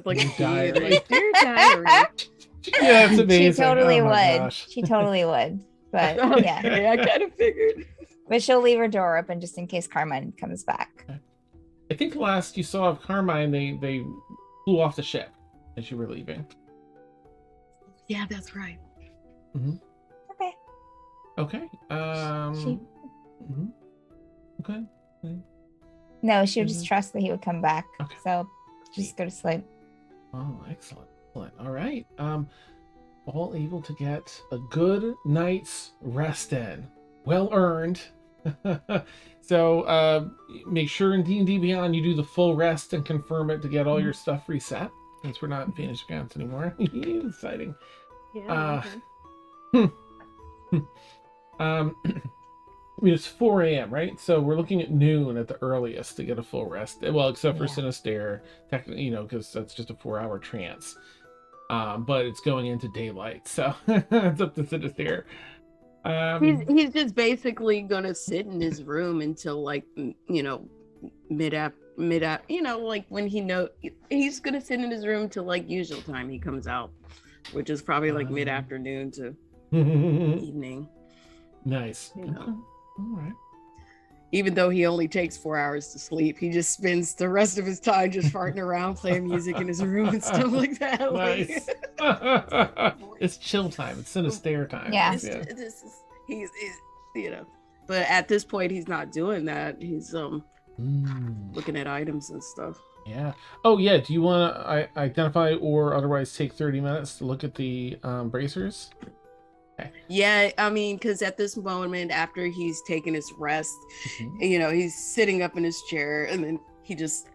a diary? Dear diary. Yeah, it's amazing. She totally would. Gosh. She totally would. But yeah, I kind of figured. But she'll leave her door open just in case Carmine comes back. I think the last you saw of Carmine, they flew off the ship as you were leaving. Yeah, that's right. Okay. Okay. Okay. No, she would just trust that he would come back. Okay. So just go to sleep. Oh, excellent. All right. All able to get a good night's rest in. Well earned. So make sure in D&D Beyond you do the full rest and confirm it to get all your stuff reset, since we're not in Phoenix accounts anymore. Exciting. Yeah. It's 4 a.m., right? So we're looking at noon at the earliest to get a full rest. Well, except for Sinister, technically, because that's just a 4-hour trance. but it's going into daylight, so it's up to Sinister. He's just basically gonna sit in his room until like mid like when he's gonna sit in his room till like usual time he comes out, which is probably like mid-afternoon to evening. Nice. You know. Okay. All right. Even though he only takes 4 hours to sleep, he just spends the rest of his time just farting around, playing music in his room and stuff like that. Nice. It's chill time. It's Sinister time. Yeah. He's but at this point he's not doing that. He's looking at items and stuff. Yeah. Oh yeah. Do you want to identify or otherwise take 30 minutes to look at the bracers? Okay. Yeah, I mean, because at this moment, after he's taken his rest, he's sitting up in his chair, and then he just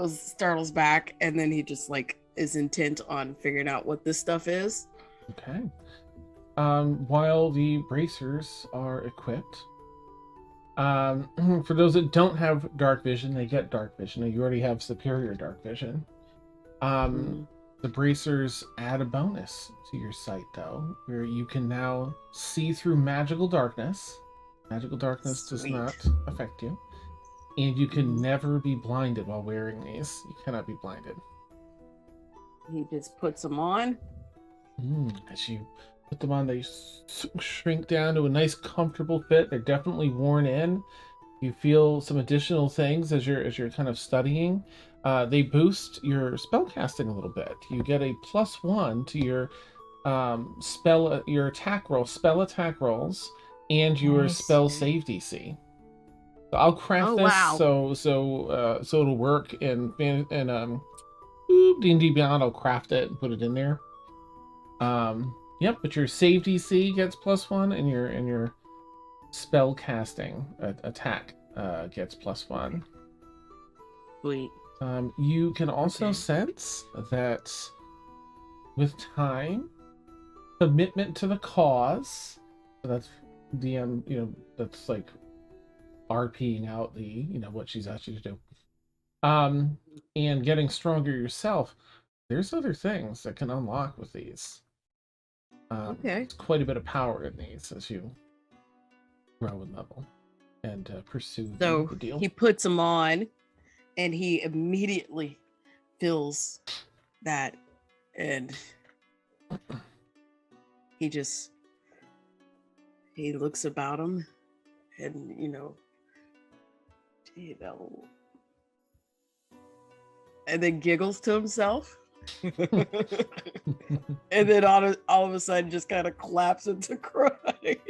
startles back, and then he just like is intent on figuring out what this stuff is. Okay. While the bracers are equipped, for those that don't have dark vision, they get dark vision. You already have superior dark vision. The bracers add a bonus to your sight, though, where you can now see through magical darkness. Magical darkness does not affect you. And you can never be blinded while wearing these. You cannot be blinded. He just puts them on. As you put them on, they shrink down to a nice, comfortable fit. They're definitely worn in. You feel some additional things as you're kind of studying. They boost your spell casting a little bit. You get a +1 to your your attack roll, spell attack rolls, and your spell save DC. So I'll craft this so it'll work in D&D Beyond. I'll craft it and put it in there. Yep, but your save DC gets +1, and your spell casting attack gets +1. Sweet. You can also sense that with time, commitment to the cause, so that's DM, that's like RPing out the, what she's asked you to do. And getting stronger yourself, there's other things that can unlock with these. Okay. There's quite a bit of power in these as you grow in level and pursue the deal. He puts them on, and he immediately feels that, and he looks about him, and and then giggles to himself. And then all of a sudden just kind of collapse into crying.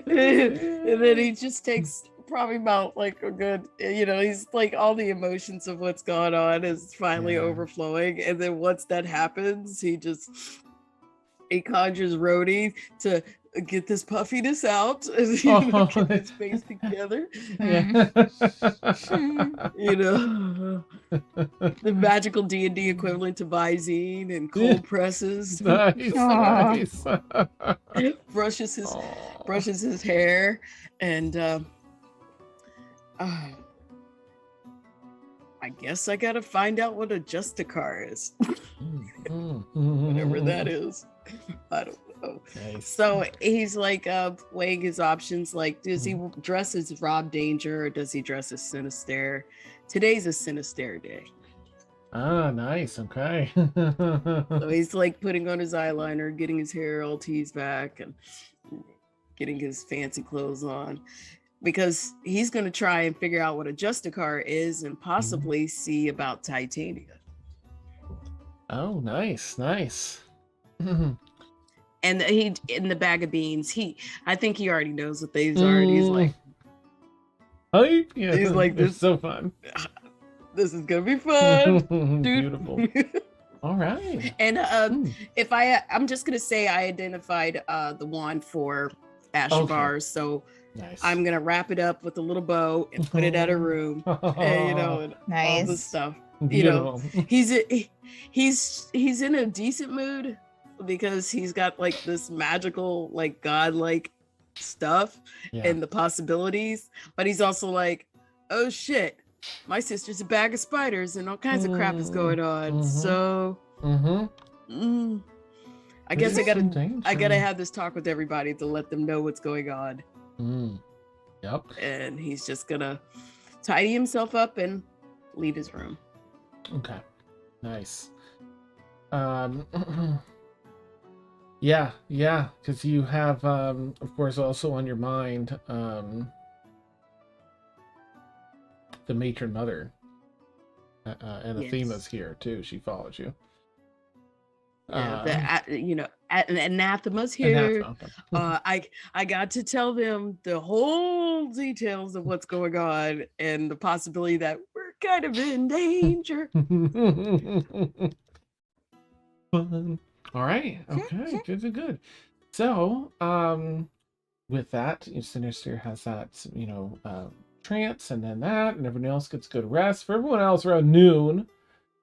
And then he just takes probably about like a good, he's like, all the emotions of what's going on is finally overflowing, and then once that happens, he conjures Rhodey to get this puffiness out, and get his face together. The magical D&D equivalent to Visine and cold presses. Nice. brushes his hair, and I guess I gotta find out what a Justicar is. Whatever that is. I don't know. Nice. So he's like weighing his options, like, does he dress as Rob Danger or does he dress as Sinister? Today's a Sinister day. Ah, nice. Okay. So he's like putting on his eyeliner, getting his hair all teased back, and getting his fancy clothes on, because he's going to try and figure out what a Justicar is and possibly see about Titania. Oh, nice. And he, in the bag of beans, I think he already knows what these are, and he's like, hype. Yeah, he's like, this is so fun. This is gonna be fun, dude. Beautiful. All right. And I'm just gonna say I identified the wand for Ashavar, so nice. I'm gonna wrap it up with a little bow and put it at her room, and, and Nice. all this stuff. Beautiful. He's in a decent mood because he's got like this magical, like godlike stuff Yeah. and the possibilities, but he's also like, oh shit, my sister's a bag of spiders and all kinds of crap is going on. So I guess I gotta have this talk with everybody to let them know what's going on. Yep. And he's just gonna tidy himself up and leave his room. Okay. Nice. Yeah, because you have, of course, also on your mind, the matron mother, and Athena's here too. She follows you. Yeah, anathema's here. Anathema. I got to tell them the whole details of what's going on and the possibility that we're kind of in danger. Fun. All right. Okay. Good. So, with that, Sinister has that, trance, and then that, and everyone else gets good rest. For everyone else, around noon,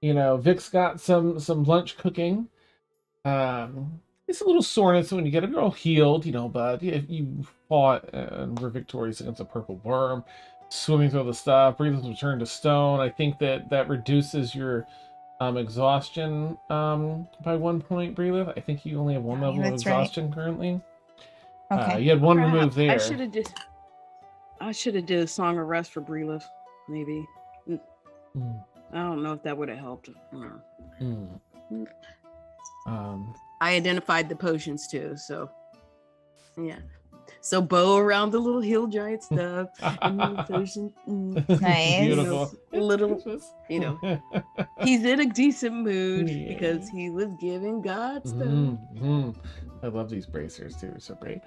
Vic's got some lunch cooking. It's a little soreness when you get it. You're all healed, but if you fought and were victorious against a purple worm, swimming through the stuff, breathing return to stone, I think that reduces your exhaustion by 1 point, Breelith. I think you only have one level of exhaustion currently. Okay. You had one remove there. I should have did a song of rest for Breelith, maybe. I don't know if that would have helped. I identified the potions too, so yeah. So bow around the little hill giant stuff and the potion. Nice. Beautiful. He's in a decent mood because he was giving God stuff. I love these bracers too. They're so great.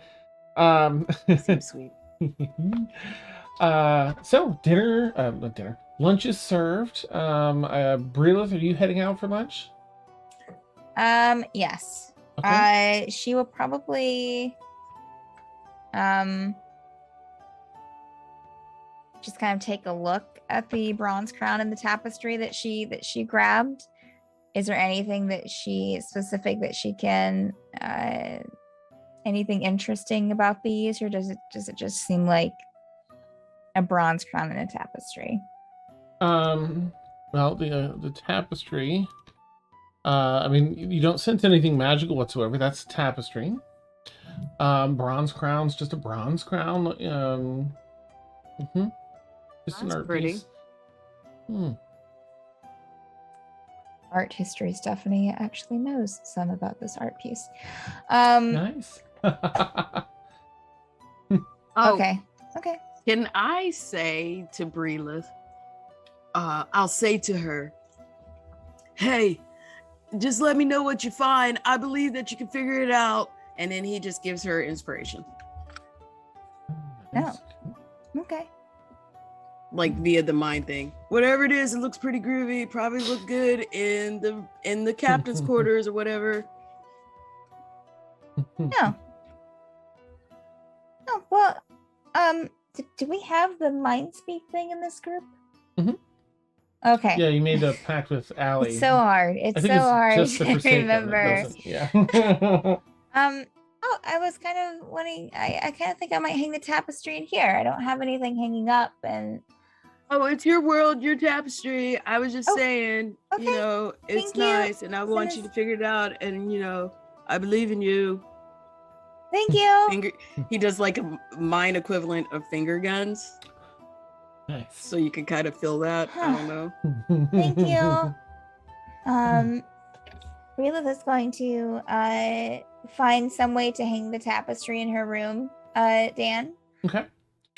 Seems sweet. So dinner. Lunch is served. Breelith, are you heading out for lunch? Yes. Okay. She will probably just kind of take a look at the bronze crown and the tapestry that she grabbed. Is there anything that she can anything interesting about these, or does it just seem like a bronze crown and a tapestry? Well, the tapestry, you don't sense anything magical whatsoever. That's tapestry. Bronze crown's just a bronze crown. Just an art pretty. piece. Art history. Stephanie actually knows some about this art piece. Nice. Okay. Can I say to Breelith, I'll say to her, hey, just let me know what you find. I believe that you can figure it out. And then he just gives her inspiration. Nice. Okay. Like via the mind thing. Whatever it is, it looks pretty groovy. Probably look good in the captain's quarters or whatever. No. Oh, well, do we have the mind speak thing in this group? Okay. Yeah, you made a pact with Allie. It's so hard. It's so hard just the to Forsaken that remember. doesn't- Yeah. I was kind of wanting. I kind of think I might hang the tapestry in here. I don't have anything hanging up, and oh, it's your world, your tapestry. I was just saying, okay. it's Thank nice, you. and I want you to figure it out, and I believe in you. Thank you. He does like a mind equivalent of finger guns. Nice. So you can kind of feel that. I don't know. Thank you. Breelith is going to find some way to hang the tapestry in her room, Dan. Okay.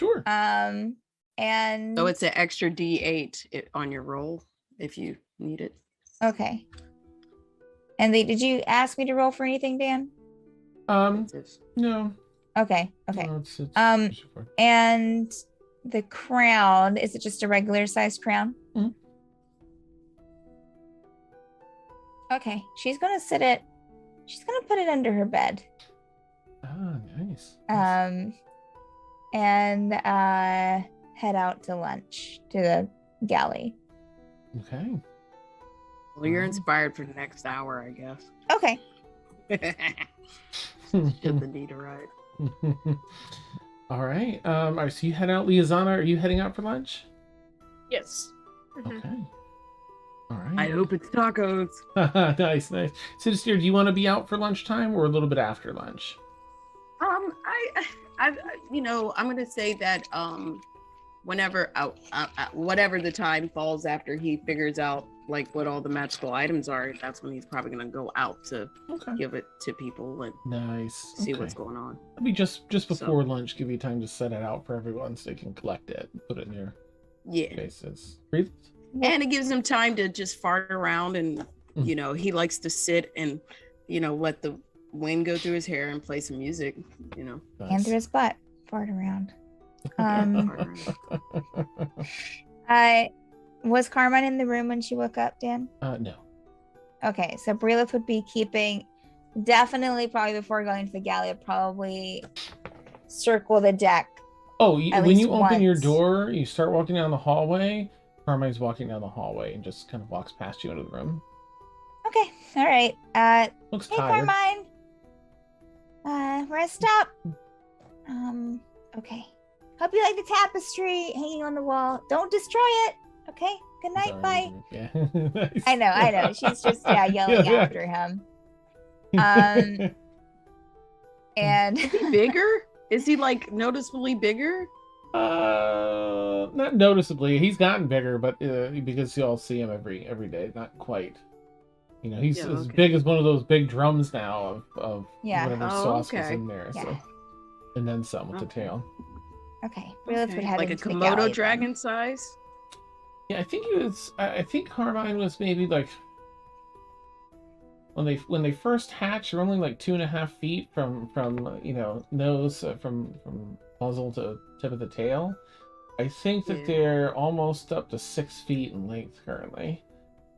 Sure. And so it's an extra D8 on your roll if you need it. Okay. And did you ask me to roll for anything, Dan? No. Okay. No, it's and the crown, is it just a regular sized crown? Mm-hmm. Okay. She's gonna put it under her bed. Ah, nice. And head out to lunch to the galley. Okay. Well, you're inspired for the next hour, I guess. Okay. Should the need arrive. All right. All right. So you head out, Liazana. Are you heading out for lunch? Yes. Mhm. Okay. All I right. hope it's tacos. Nice, nice. So, Sister, do you want to be out for lunchtime or a little bit after lunch? I'm gonna say that whenever whatever the time falls after he figures out like what all the magical items are, that's when he's probably gonna go out to Okay. give it to people and Nice. see Okay. what's going on. It'll be just before So, lunch. Give you time to set it out for everyone so they can collect it and put it in your yeah. faces. Breathe. And it gives him time to just fart around and Mm. he likes to sit and let the wind go through his hair and play some music. And Nice. through his butt, fart around. Fart around. Was Carmine in the room when she woke up, Dan? No. Okay, so Breelith would be keeping, definitely probably before going to the galley, would probably circle the deck. Oh, At when least you open your once. door, you start walking down the hallway. Carmine's walking down the hallway and just kind of walks past you into the room. Okay, all right. Looks Hey, tired. Carmine. Rest up. Okay. Hope you like the tapestry hanging on the wall. Don't destroy it. Okay. Good night. Sorry. Bye. Yeah. Nice. I know. She's just yelling Yeah. after him. And Is he bigger? Is he like noticeably bigger? Not noticeably. He's gotten bigger, but because you all see him every day, not quite. He's Yeah, as okay. big as one of those big drums now of Yeah. whatever Oh, sauce was okay. in there. Yeah. So, and then some with the Okay. tail. okay, Breelith would Okay. head Like a into the Komodo galley then. dragon size? Yeah, I think he was. I think Carmine was maybe like when they first hatch, they're only like 2.5 feet from nose from muzzle to tip of the tail. I think that Yeah. they're almost up to 6 feet in length currently.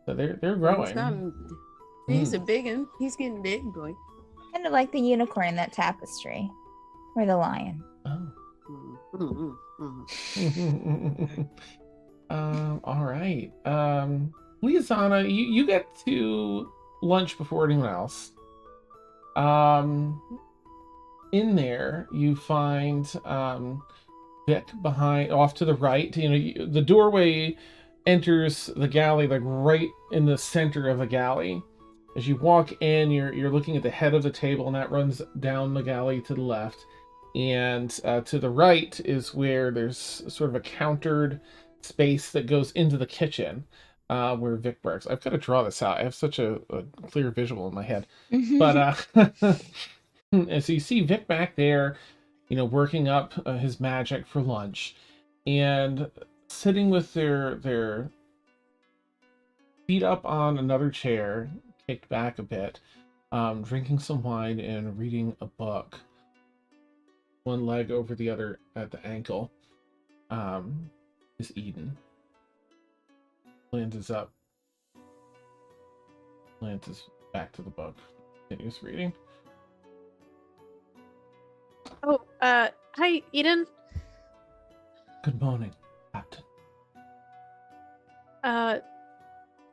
So they're He's growing. gotten, he's a big one. He's getting big, boy. Kind of like the unicorn in that tapestry, or the lion. Oh. Mm-hmm. All right. Liazana, you get to lunch before anyone else. In there you find Vic behind, off to the right. The doorway enters the galley like right in the center of the galley. As you walk in, you're looking at the head of the table, and that runs down the galley to the left. And to the right is where there's sort of a countered space that goes into the kitchen, where Vic works. I've got to draw this out. I have such a clear visual in my head. But and so you see Vic back there, working up his magic for lunch, and sitting with their feet up on another chair, kicked back a bit, drinking some wine and reading a book. One leg over the other at the ankle, is Eden. Lance is up. Lance is back to the book. Continues reading. Oh, hi, Eden. Good morning, Captain.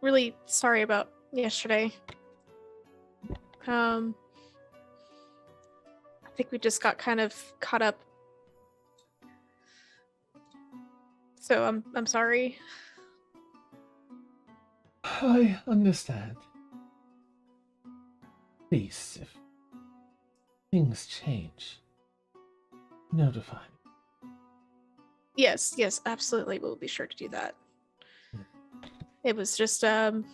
Really sorry about yesterday. I think we just got kind of caught up. So I'm sorry. I understand. Please, if things change, notify me. Yes, absolutely. We'll be sure to do that. It was just kind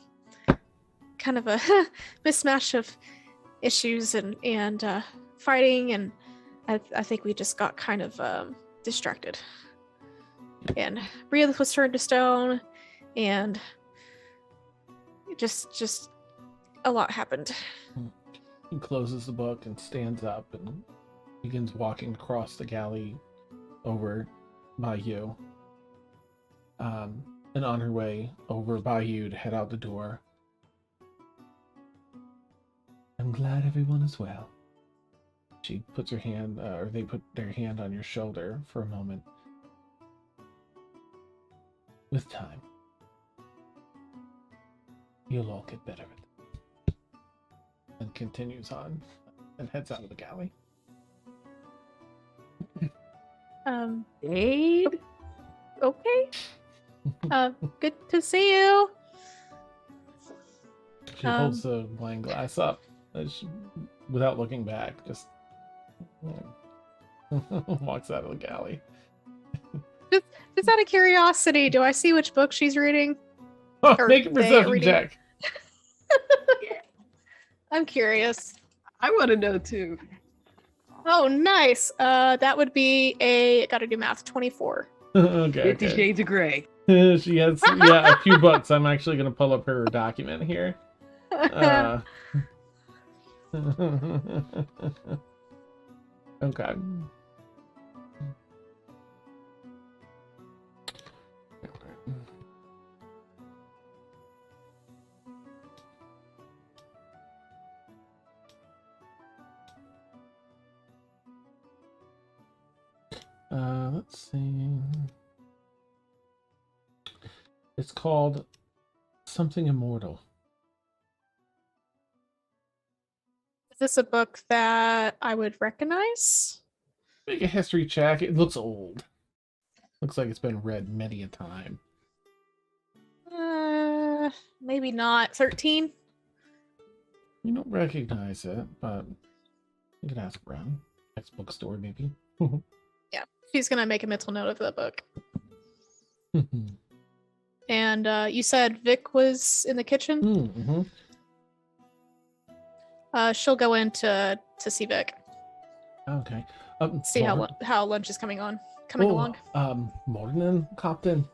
of a mismatch of issues and fighting, and I think we just got kind of distracted. And Breelith was turned to stone, and just a lot happened. He closes the book and stands up and begins walking across the galley over by you. And on her way over by you to head out the door. I'm glad everyone is well. She puts her hand, or they put their hand on your shoulder for a moment. With time, you'll all get better at it. And continues on and heads out of the galley. Jade? Okay. Good to see you. She holds the wine glass up without looking back. Just walks out of the galley. Just out of curiosity, do I see which book she's reading? Or Make a they perception reading- check. I'm curious. I want to know too. Oh, nice. That would be gotta do math, 24. Okay. 50 Shades of Grey. She has a few books. I'm actually gonna pull up her document here. Okay. Let's see. It's called Something Immortal. Is this a book that I would recognize? Make a history check. It looks old. Looks like it's been read many a time. Maybe not. 13? You don't recognize it, but you can ask around. Next bookstore, maybe. Yeah, she's gonna make a mental note of the book. And you said Vic was in the kitchen? She'll go in to see Vic. Okay. See how lunch is coming along. Morning, Captain.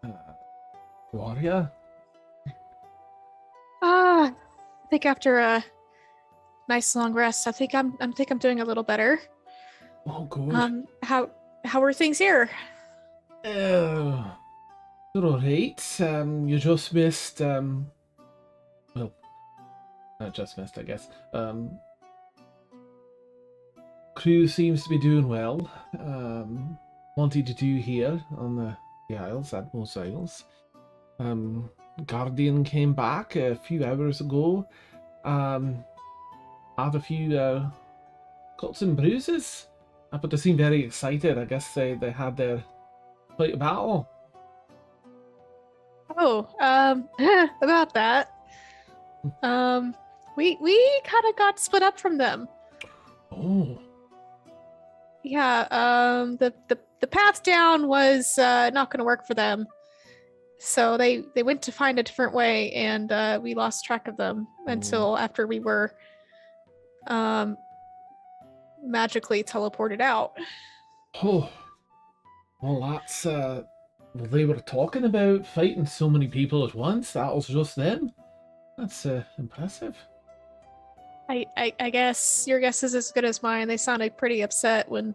How are ya? I think after a nice long rest, I think I'm doing a little better. Oh, good. How are things here? You're alright. You just missed, well, not just missed, I guess. Crew seems to be doing well. Wanted to do here on the Isles, Admiral's Isles. Guardian came back a few hours ago. Had a few cuts and bruises. But they seem very excited. I guess they had their quite a battle. Oh, about that. We kind of got split up from them. Oh. Yeah, the path down was not going to work for them. So they went to find a different way, and we lost track of them until after we were magically teleported out. Oh. Well, that's they were talking about fighting so many people at once. That was just them. That's impressive. I guess your guess is as good as mine. They sounded pretty upset when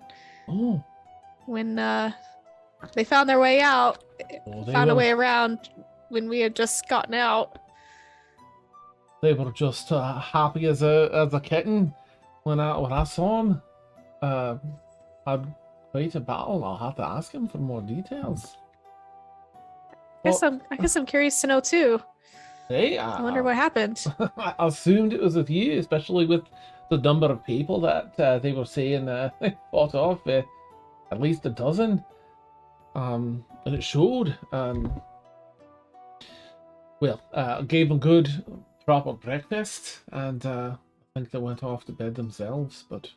they found their way out. Found a way around when we had just gotten out. They were just happy as a kitten when I saw him. Had quite a battle. I'll have to ask him for more details. I guess I'm curious to know too. Hey, I wonder what happened. I assumed it was with you, especially with the number of people that they were saying they fought off. At least a dozen. And it showed. Gave them good, proper breakfast, and I think they went off to bed themselves. But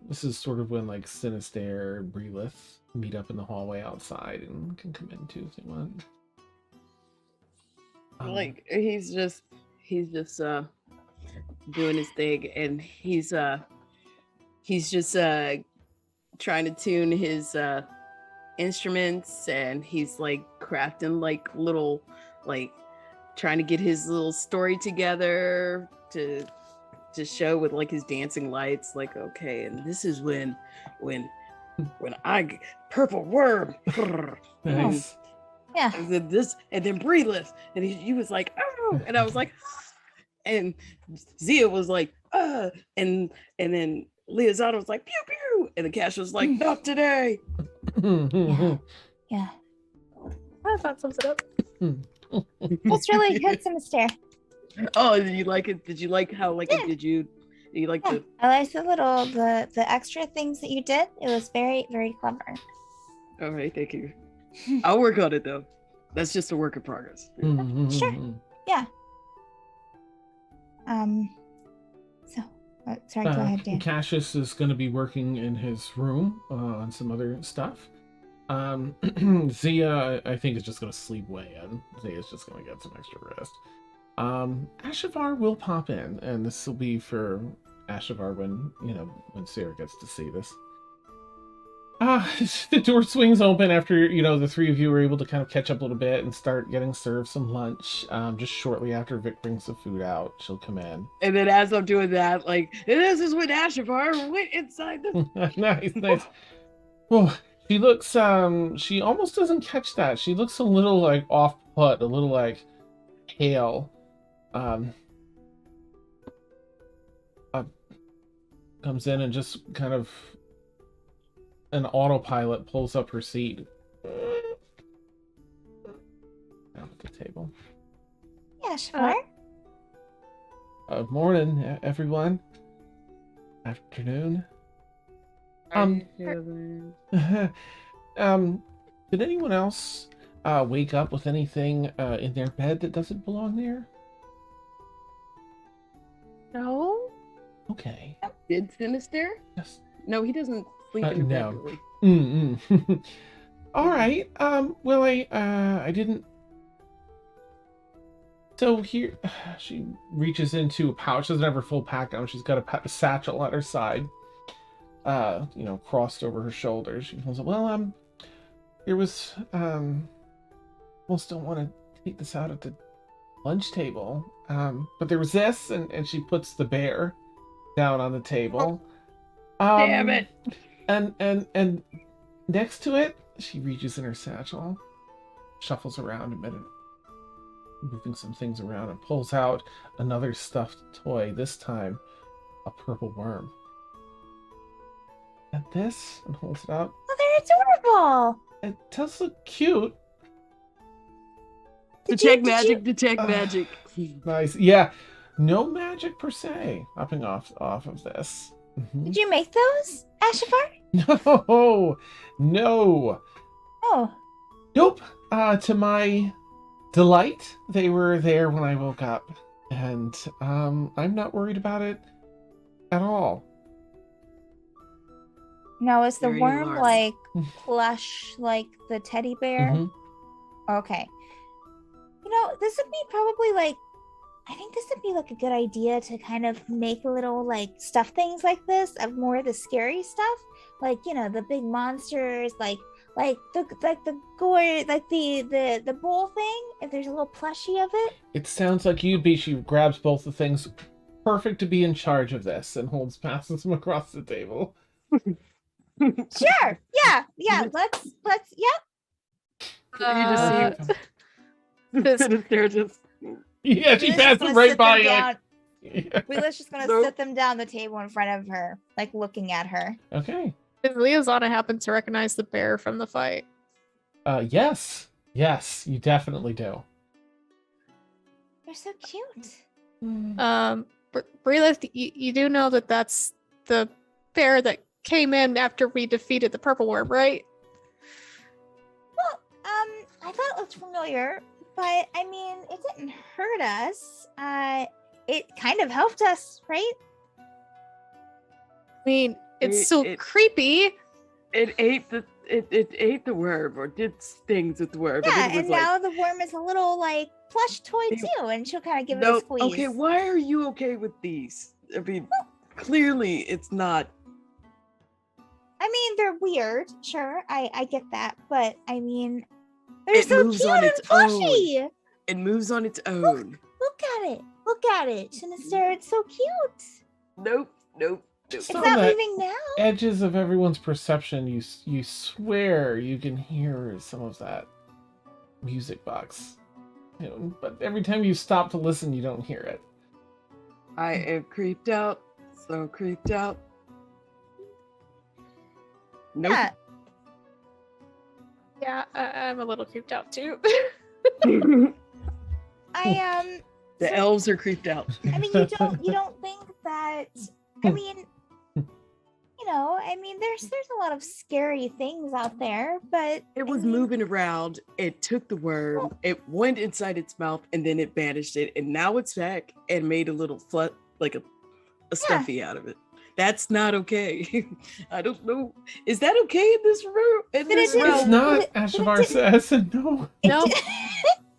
this is sort of when like Sinister, Breelith meet up in the hallway outside and can come in too if they want. Like he's just doing his thing, and he's just trying to tune his instruments, and he's like crafting like little, like trying to get his little story together to show with like his dancing lights, like, okay, and this is when I purple worm. Nice. Yeah. And then this, and then Breelith, and he was like, oh, and I was like, and Zia was like, and then Leozado was like, pew pew, and the Cash was like, not today. Yeah. I thought sums it up. That's really good, Sinister. Oh, did you like it? Did you like how like Yeah. did you You like Yeah, to? I liked the extra things that you did. It was very, very clever. All right, thank you. I'll work on it though. That's just a work in progress. Sure. Yeah. So, sorry, go ahead, Dan. Cassius is going to be working in his room on some other stuff. Zia, I think, is just going to sleep way in. Zia's just going to get some extra rest. Ashavar will pop in, and this will be for Ashavar when Sarah gets to see this. The door swings open after, the three of you are able to kind of catch up a little bit and start getting served some lunch. Just shortly after Vic brings the food out, she'll come in. And then as I'm doing that, like, this is when Ashavar went inside the... Nice. Well, she looks, she almost doesn't catch that. She looks a little, like, off-put, a little, like, pale. Comes in and just kind of an autopilot pulls up her seat. Down at the table. Yeah, sure. Morning, everyone. Afternoon. Did anyone else wake up with anything in their bed that doesn't belong there? No. Okay. Did Sinister? Yes. No, he doesn't sleep in your no. bed, really. Mm-mm. All right. Well, I didn't. So here, she reaches into a pouch. Doesn't have her full pack on. She's got a satchel at her side. Crossed over her shoulders. She goes, well, there was, almost don't want to take this out at the lunch table. But there was this, and she puts the bear down on the table. Damn it! And next to it, she reaches in her satchel, shuffles around a minute, moving some things around, and pulls out another stuffed toy, this time a purple worm. And this, and holds it up. Oh, they're adorable. It does look cute. Detect magic. Nice. Yeah. No magic per se hopping off of this. Mhm. Did you make those, Ashavar? No. Oh. Nope. To my delight, they were there when I woke up. And I'm not worried about it at all. No, is the Very worm large. like plush like the teddy bear? Mhm. Okay. This would be probably I think this would be like a good idea to kind of make little stuff things like this of more of the scary stuff. The big monsters, the gore, the bull thing, if there's a little plushie of it. It sounds like you'd be. She grabs both the things. Perfect to be in charge of this, and passes them across the table. Sure. Yeah. Let's You just This- Sinister just... Yeah, she Lila's passed gonna them right sit by them you. down. Yeah. Lila's just gonna Nope. sit them down the table in front of her, looking at her. Okay. Does Liazana happen to recognize the bear from the fight? Yes, you definitely do. They're so cute. Brelith, you do know that that's the bear that came in after we defeated the purple worm, right? Well, I thought it looked familiar, but I mean, it didn't hurt us. It kind of helped us, right? I mean, it's It- so it- creepy. It ate the worm, or did things with the worm. Yeah, think it and was now the worm is a little plush toy They- too, and she'll kind of give it no, a squeeze. okay, why are you okay with these? I mean, clearly it's not. I mean, they're weird, sure, I get that, but I mean, they're It so moves cute on and its own. plushy. It moves on its own. Look at it, Sinister. It's so cute. Nope. It's So not that- leaving now. Edges of everyone's perception, you swear you can hear some of that music box. But every time you stop to listen, you don't hear it. I am creeped out. So creeped out. Nope. Yeah. Yeah, I'm a little creeped out too. I The so- elves are creeped out. I mean, you don't think that I mean, there's a lot of scary things out there, but It was moving around. It took the worm. It went inside its mouth, and then it banished it. And now it's back and made a little like a stuffy out of it. That's not okay. I don't know. Is that okay in this room? In this it It's realm? not, but it Ashavar didn't- says. No. No.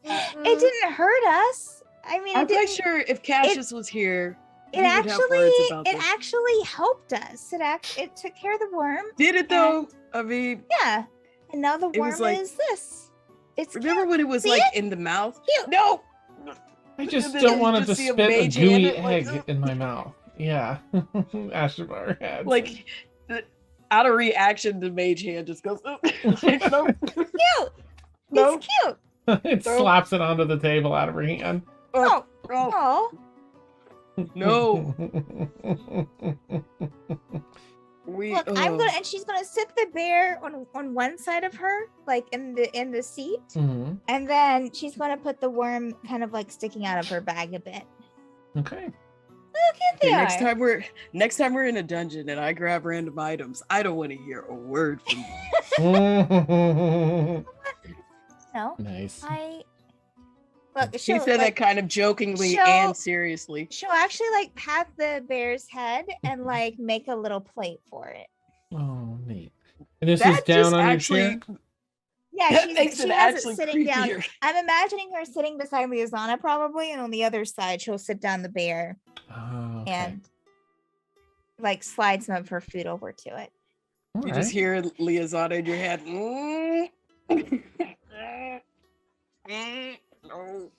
It didn't hurt us. I mean, I'm it didn't. quite sure if Cassius was here, It he would have actually, words about it this. actually helped us. It took care of the worm. Did it though? I mean, Yeah, and now the It was worm like- is this. It's remember cute. when it was See like it? in the mouth? Cute. No. I just And then don't you want it to just see a spit a mage hand gooey it, like, egg in my mouth. Yeah. Ashavar had. Like out of reaction, the mage hand just goes. Nope. Cute. Nope. It's cute. It No. slaps it onto the table out of her hand. Oh, Oh, no. We. look, and she's gonna sit the bear on one side of her, like in the seat, Mhm. and then she's gonna put the worm kind of like sticking out of her bag a bit. Okay. Look at Okay, there. next time we're in a dungeon and I grab random items, I don't want to hear a word from you. No, Nice. look. She She'll, said that like, kind of jokingly she'll- and seriously. she'll actually like pat the bear's head and like make a little plate for it. Oh, neat. And this is That down just on actually your chair? Yeah, that makes she it has actually it sitting down. creepier. I'm imagining her sitting beside Liazana probably, and on the other side, she'll sit down the bear Oh, okay. and like slide some of her food over to it. All You just right. hear Liazana in your head. No.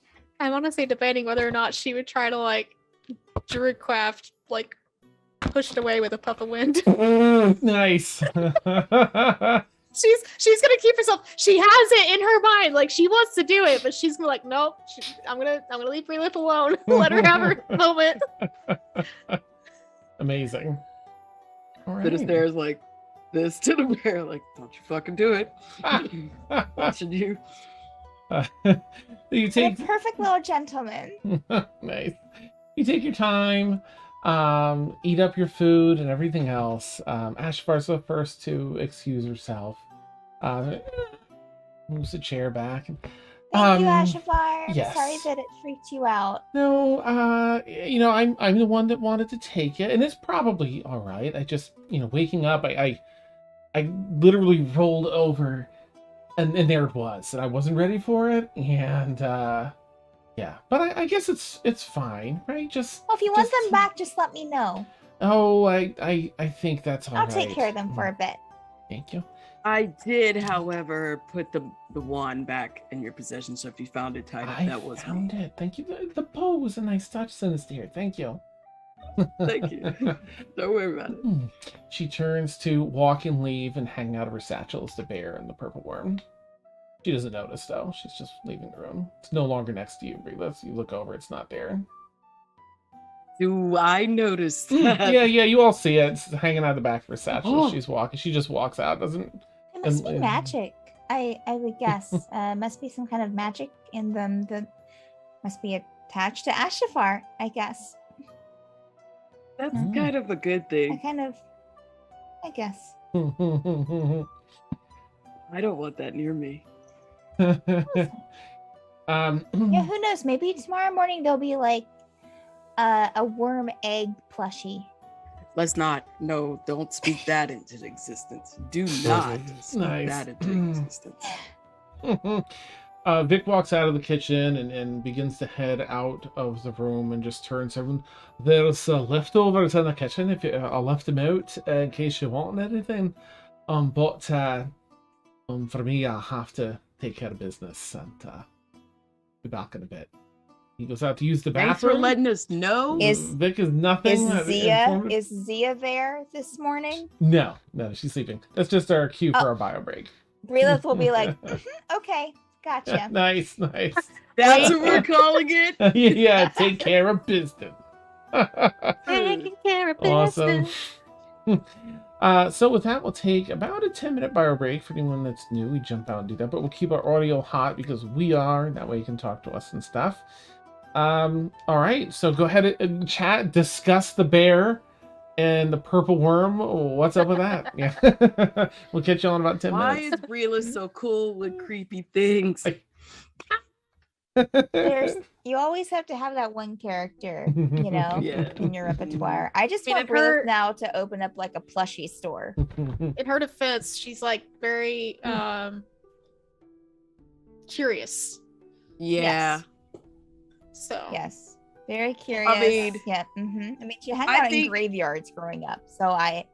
I'm honestly debating whether or not she would try to like druidcraft, like push it away with a puff of wind. Nice. she's gonna keep herself. She has it in her mind, like she wants to do it, but she's gonna like, nope. I'm gonna leave Relip alone. Let her have her moment. Amazing. All But right. there's like this to the bear, like, don't you fucking do it. Watching you. You And take a perfect little gentleman. nice. You take your time, eat up your food and everything else. Ashfar's the first to excuse herself. Moves the chair back. Thank you, Ashafar. yes. Sorry that it freaked you out. No, I'm the one that wanted to take it, and it's probably all right. I just, waking up, I literally rolled over, and there it was, and I wasn't ready for it, and yeah. But I guess it's fine, right? Just Well, if you want just- them back, just let me know. Oh, I think that's all I'll right. take care of them for a bit. Thank you. I did, however, put the wand back in your possession, so if you found it tied up, I that was found me. it. Thank you. The bow was a nice touch, Sinister. Thank you. Thank you. Don't worry about it. She turns to walk and leave and hang out of her satchels the bear and the purple worm. She doesn't notice though. She's just leaving the room. It's no longer next to you, Relith. You look over, it's not there. Do I notice that? Yeah, you all see it. It's hanging out of the back of her satchel. Oh. She's walking. She just walks out. Doesn't. It must be And- magic. I would guess. Must be some kind of magic in them that must be attached to Ashafar, I guess. That's Mm. kind of a good I thing. guess. I don't want that near me. um. Yeah, who knows? Maybe tomorrow morning there'll be like a worm egg plushie. Let's not. No, don't speak that into existence. Do not speak Nice. that into existence. Vic walks out of the kitchen and begins to head out of the room and just turns to everyone. There's leftovers in the kitchen. If I left them out in case you want anything. But for me, I have to take care of business and be back in a bit. He goes out to use the Thanks for bathroom. letting us know. Is- Vic is nothing. Is Zia there this morning? No, she's sleeping. That's just our cue for our bio break. Relith will be like, okay, gotcha. Nice. That's what we're calling it. Yeah, take care of business. Taking care of Awesome. business. So with that, we'll take about a 10-minute bio break for anyone that's new. We jump out and do that, but we'll keep our audio hot because we are. That way you can talk to us and stuff. All right, so go ahead and chat, discuss the bear. And the purple worm, what's up with that? Yeah. We'll catch you all in about 10 Why minutes. is Breela so cool with creepy things? You always have to have that one character, you know, Yeah. in your repertoire. I just I mean, want in her- Brilith now to open up like a plushie store. In her defense, she's like very curious. Yeah. So Yes. Very curious. mean- yeah. I mean, she hung I out in think- graveyards growing up. So I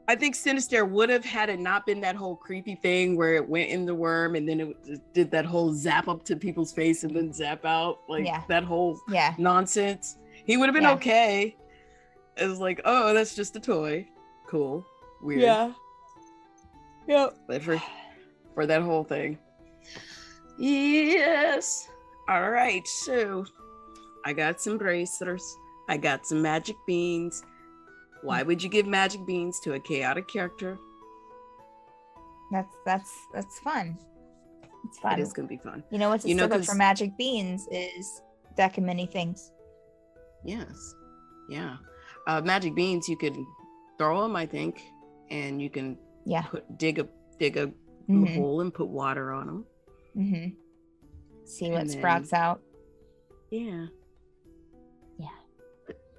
I think Sinister would have had it not been that whole creepy thing where it went in the worm and then it did that whole zap up to people's face and then zap out. Like Yeah. that whole yeah. nonsense. He would have been Yeah. okay. It was like, oh, that's just a toy. Cool. Weird. Yep. But for that whole thing. Yes. All right. So I got some bracers. I got some magic beans. Why would you give magic beans to a chaotic character? That's fun. It's fun. It is gonna be fun. You know what's a You know, step up for 'cause- magic beans is deck of many things. Yes. Yeah. Magic beans, you could throw them, I think, and you can Yeah. dig a Mhm. hole and put water on them. See what And sprouts out. Yeah. Yeah.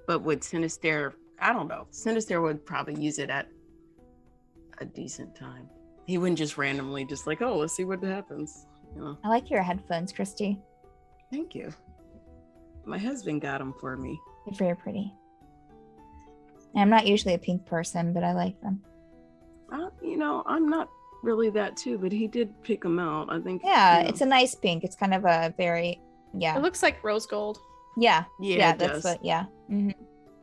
But with Sinister, I don't know. Sinister would probably use it at a decent time. He wouldn't just randomly just like, oh, let's see what happens. You know. I like your headphones, Christy. Thank you. My husband got them for me. They're very pretty. I'm not usually a pink person, but I like them. I'm not really that too, but he did pick them out. I think. Yeah, you know. it's a nice pink. It's kind of a very it looks like rose gold. yeah. Yeah, it that's does. what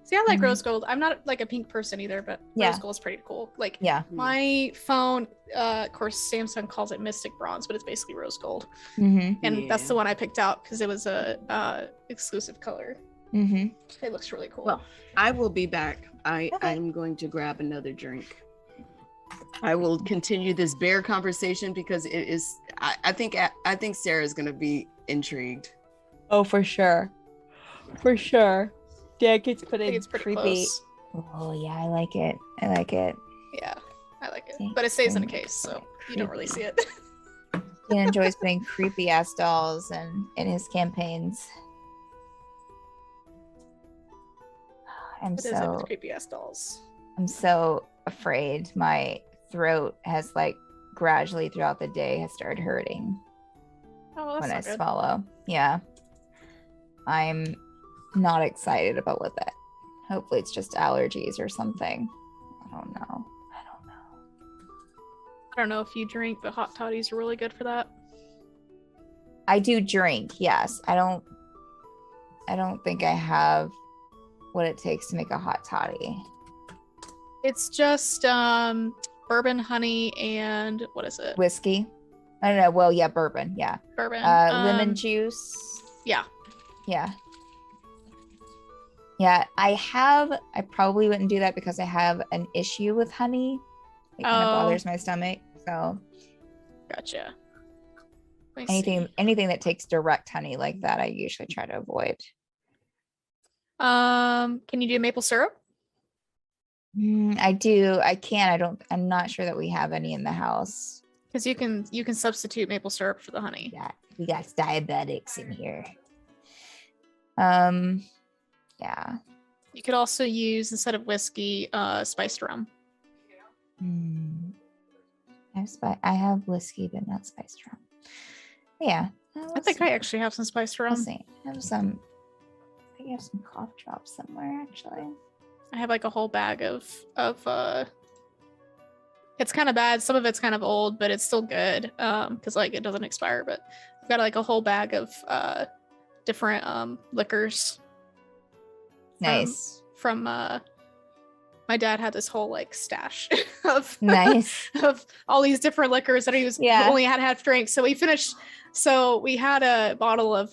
See, I like Mhm. rose gold. I'm not like a pink person either, but Yeah. rose gold's pretty cool. Like yeah. my phone, of course, Samsung calls it Mystic Bronze, but it's basically rose gold, Mm-hmm. and that's Yeah. the one I picked out because it was a exclusive color. Mm-hmm. It looks really cool. Well, I will be back. Okay. I'm going to grab another drink. I will continue this bear conversation because it is. I think Sarah's going to be intrigued. Oh, for sure. For sure. Yeah, it gets I think it's pretty close. Oh yeah, I like it. I like it. Yeah, I like it, See? but it stays in a case, so you don't really see it. He enjoys putting creepy ass dolls in his campaigns. I'm It is like with so creepy ass dolls. I'm so afraid. My throat has like gradually throughout the day has started hurting Oh, that's when I not good. swallow. Yeah. I'm not excited about what that. Hopefully it's just allergies or something. I don't know. I don't know if you drink, but hot toddies are really good for that. I do drink, yes. I don't think I have what it takes to make a hot toddy. It's just bourbon, honey, and what is it? Whiskey. I don't know. Well, yeah, bourbon. Yeah. Bourbon. Lemon juice. Yeah. Yeah. Yeah. I probably wouldn't do that because I have an issue with honey. It kind of Oh. bothers my stomach. So Gotcha. Let me see. anything that takes direct honey like that, I usually try to avoid. Can you do maple syrup? I do. I can. I'm not sure that we have any in the house. Because you can substitute maple syrup for the honey. Yeah, we got diabetics in here. Yeah. You could also use, instead of whiskey, spiced rum. I have whiskey, but not spiced rum. Yeah. I think I actually have some spiced rum. Let's see. I have some cough drops somewhere actually. I have like a whole bag of it's kind of bad. Some of it's kind of old, but it's still good. Because like it doesn't expire, but I've got like a whole bag of different liquors. Nice. From my dad had this whole like stash of Nice. of all these different liquors that he was Yeah. only had half drinks. So we finished. So we had a bottle of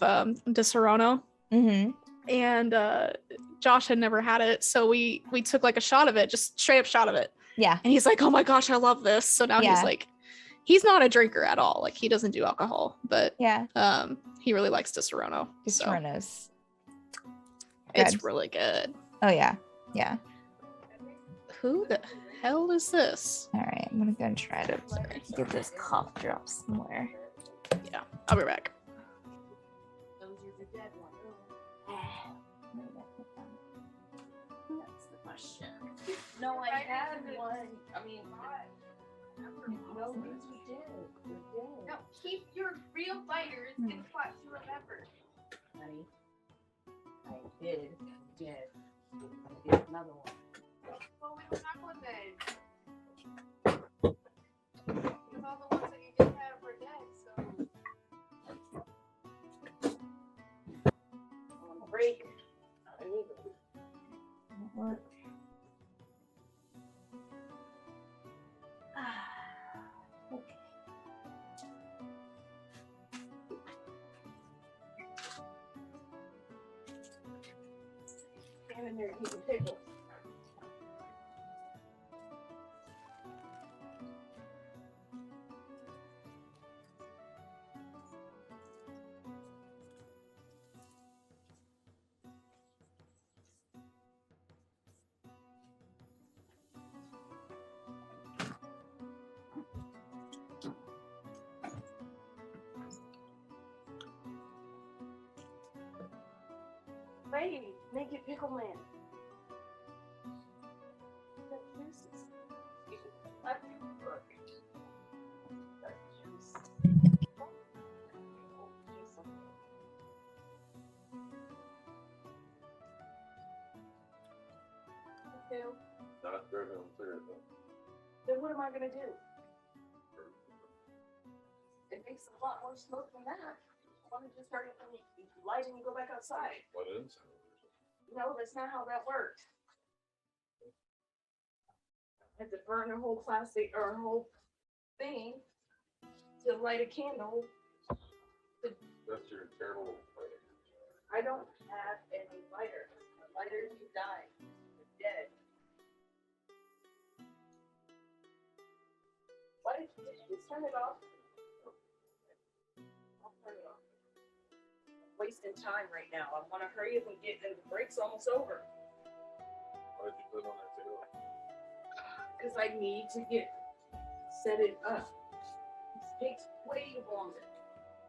De Serrano, Mm-hmm. and Josh had never had it, so we took like a shot of it, just straight up shot of it. Yeah. And he's like, "Oh my gosh, I love this!" So now Yeah. he's like, he's not a drinker at all. Like he doesn't do alcohol, but Yeah. he really likes De Serrano. Just So Serranos. it's Good. really good. Oh yeah. Yeah. Who the hell is this? All right. I'm gonna go and try to get this cough drop somewhere. Yeah, I'll be back. That's the question. No, I had one. I mean, no, you did. No, keep your real fighters in spots you remember. Honey, I did. I did another one. Well, we don't have one then. Because all the ones that you didn't have were dead, so. On break. I need them. What? Okay. Stand in there and eat the pickles. Lady, make it pickle man. That juice is. That's juice. Okay. Not very clear though. Then what am I gonna do? It makes a lot more smoke than that. Why don't you just start lighting and go back outside? What is? No, that's not how that works. I had to burn a whole plastic or a whole thing to light a candle. That's your terrible. I don't have any lighter. The lighters you died. You're dead. Why did you just turn it off? I'll turn it off. I'm wasting time right now. I want to hurry up and get the break's almost over. Why did you put it on that table? Because I need to set it up. It takes way longer.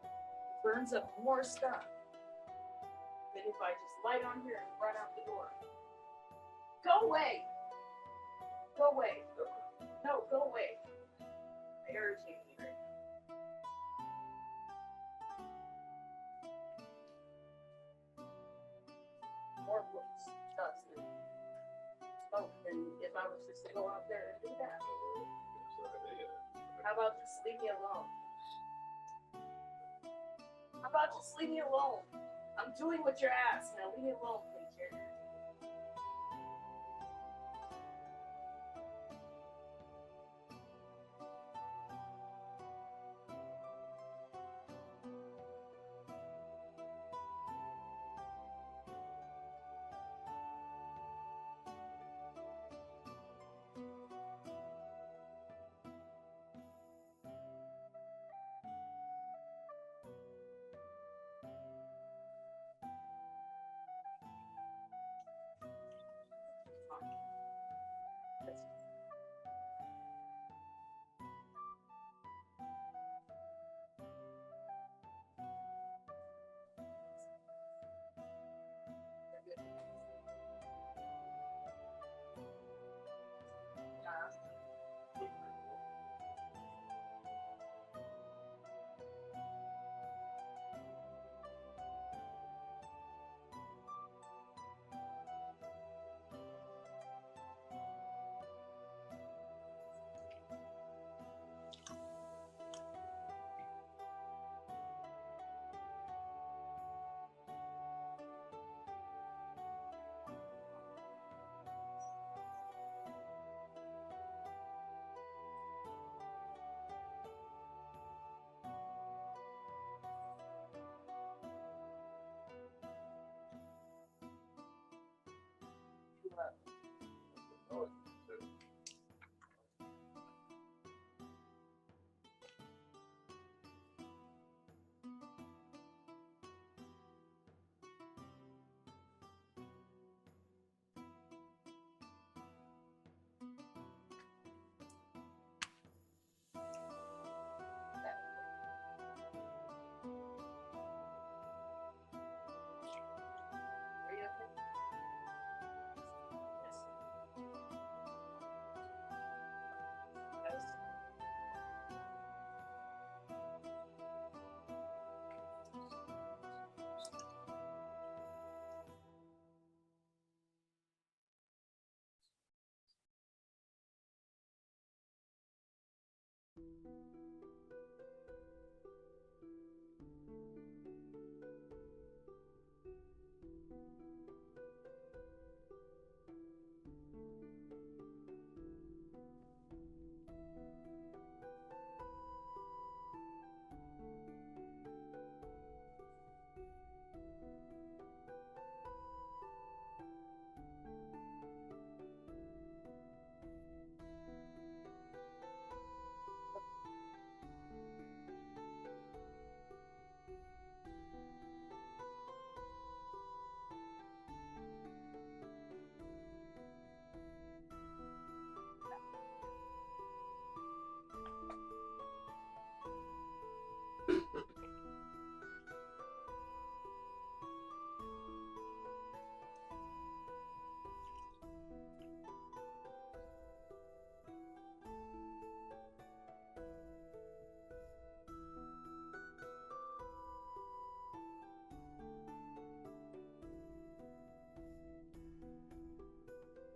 It burns up more stuff than if I just light on here and run out the door. Go away! Go away! No, go away! They irritate me right now. More books, dust, and smoke than if I was just to go out there and do that. How about just leave me alone? How about just leave me alone? I'm doing what you're asked. Now leave me alone, please. You're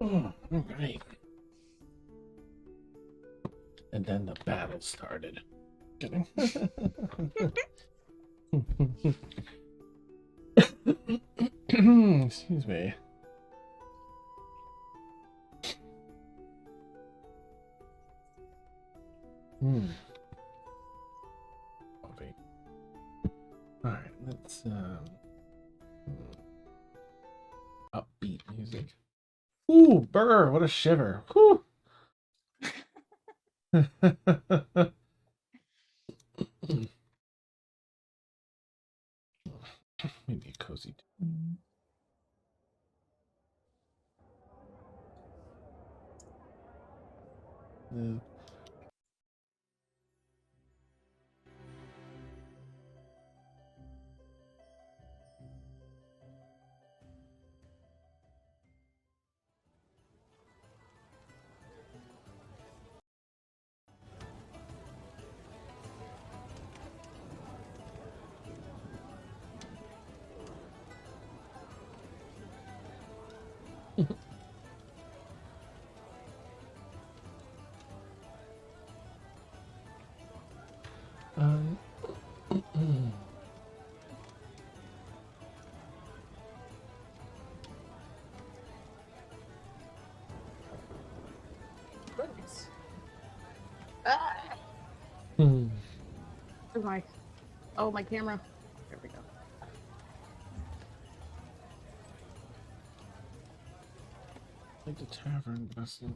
Oh, all right. And then the battle started. Kidding. Excuse me. Coffee. All right, let's upbeat music. Ooh, burr! What a shiver! Whew. Maybe a cozy. Um, Goodness. hmm. My camera. There we go. Like the tavern, but that's not.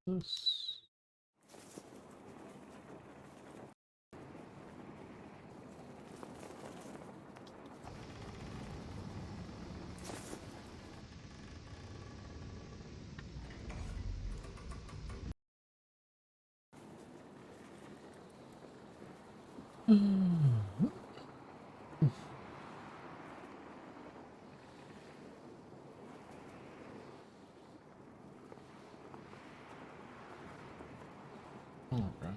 This. All right.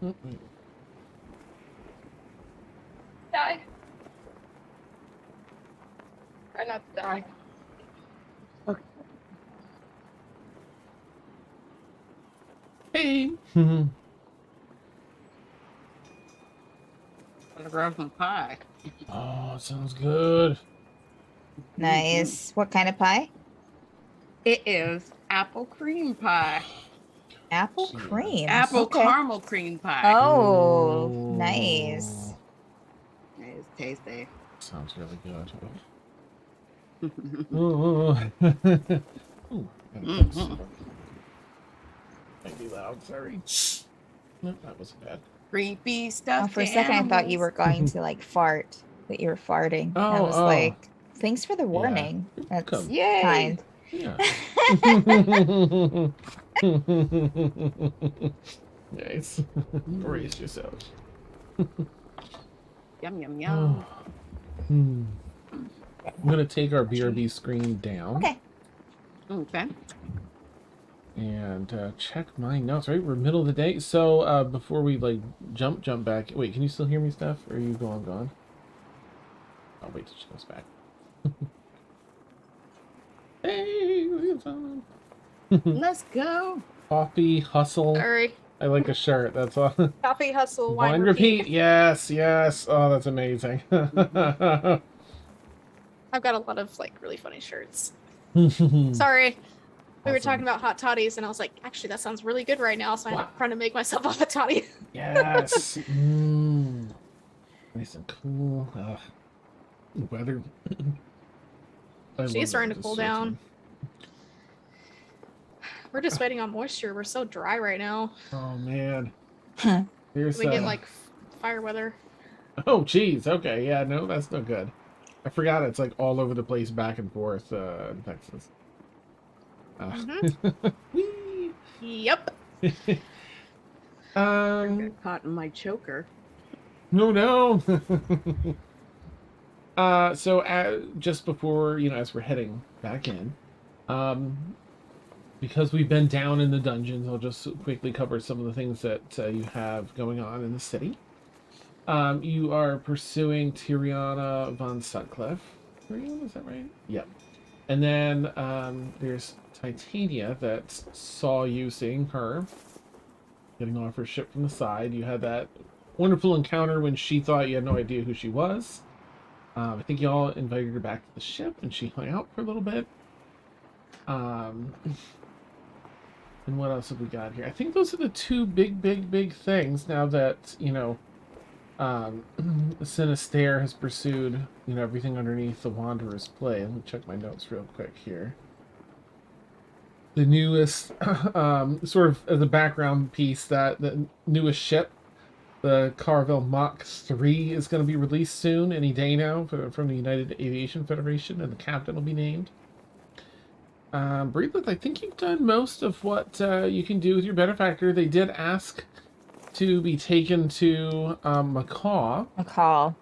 Oh, wait. Die. Try not to die. Okay. Hey. I'm gonna grab some pie. Oh, sounds good. Nice. What kind of pie? It is apple cream pie. Apple Yeah. cream. Apple Okay. caramel cream pie. Oh, Ooh. nice. It's tasty. Sounds really good. Oh. Ooh, Mhm. might be loud. Sorry. No, that wasn't bad. Creepy Oh, stuff. for a second, I thought you were going to like fart, that you were farting. I Oh, was oh. like, thanks for the warning. That's welcome. Yay! kind. Yeah. Nice. Brace yourselves. Yum yum yum. I'm gonna take our BRB screen down. Okay. Okay. And check my notes. Right, we're middle of the day. So before we like jump back. Wait, can you still hear me, Steph? Or are you gone? I'll wait till she comes back. Hey, what's on? Let's go. Coffee hustle. Sorry. I like a shirt. That's all. Coffee hustle, Wine repeat. Yes. Oh, that's amazing. I've got a lot of like really funny shirts. Sorry. We were Awesome. talking about hot toddies, and I was like, actually, that sounds really good right now, so I'm trying to make myself a hot toddy. Yes. Nice and cool. Weather. She's starting to cool down. We're just waiting on moisture. We're so dry right now. Oh man. Huh. Here's We get like fire weather. Oh geez. Okay. Yeah. No, that's no good. I forgot it's like all over the place, back and forth in Texas. Whee! Yep. um, Got caught in my choker. no. So just before, as we're heading back in, because we've been down in the dungeons, I'll just quickly cover some of the things that you have going on in the city. You are pursuing Tiriana von Sutcliffe. Tiriana, is that right? Yep. And then there's Titania that saw you seeing her, getting off her ship from the side. You had that wonderful encounter when she thought you had no idea who she was. I think y'all invited her back to the ship, and she hung out for a little bit. And what else have we got here? I think those are the two big things. Now that Sinister has pursued everything underneath the Wanderer's play. Let me check my notes real quick here. The newest, sort of as a background piece, that the newest ship, the Carvel Mach 3, is going to be released soon, any day now, from the United Aviation Federation, and the captain will be named. Breedlith, I think you've done most of what you can do with your benefactor. They did ask to be taken to Macaw. Macaw.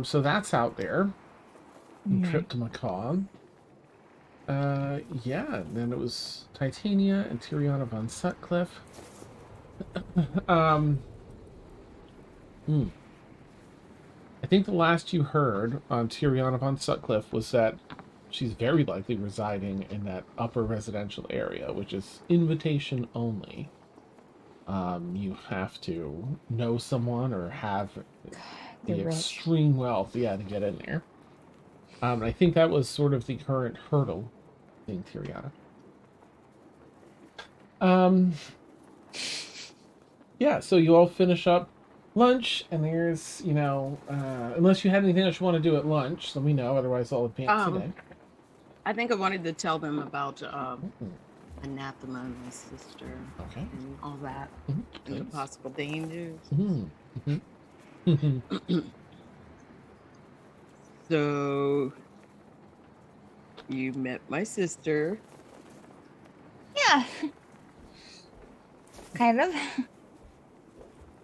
So that's out there. Trip to Macaw. Yeah, and then it was Titania and Tiriana von Sutcliffe. I think the last you heard on Tiriana von Sutcliffe was that she's very likely residing in that upper residential area, which is invitation only. You have to know someone or have the extreme wealth, to get in there. I think that was sort of the current hurdle in Tiriana. Yeah, so you all finish up lunch, and there's, unless you had anything else you want to do at lunch, let me know, otherwise I'll advance today. I think I wanted to tell them about Anathema and my sister, and all that, and the possible dangers. So, you met my sister. Yeah. Kind of.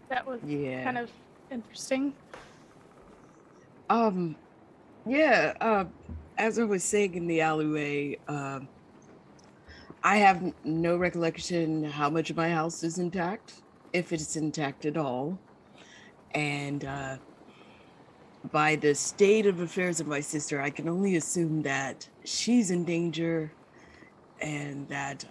That was Yeah. kind of interesting. Yeah. As I was saying in the alleyway, I have no recollection how much of my house is intact, if it's intact at all. And by the state of affairs of my sister, I can only assume that she's in danger, and that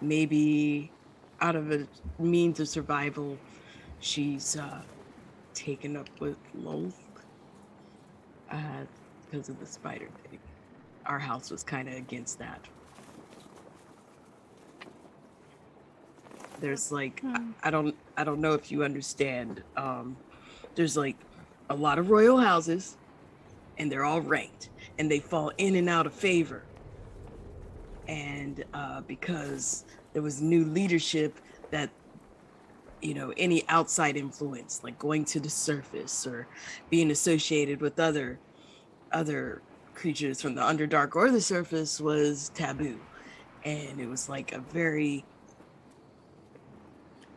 maybe out of a means of survival, she's taken up with Lolth because of the spider thing. Our house was kind of against that. There's like, I don't know if you understand. There's like a lot of royal houses, and they're all ranked, and they fall in and out of favor. And because there was new leadership, that any outside influence, like going to the surface or being associated with other creatures from the Underdark or the surface, was taboo. And it was like a very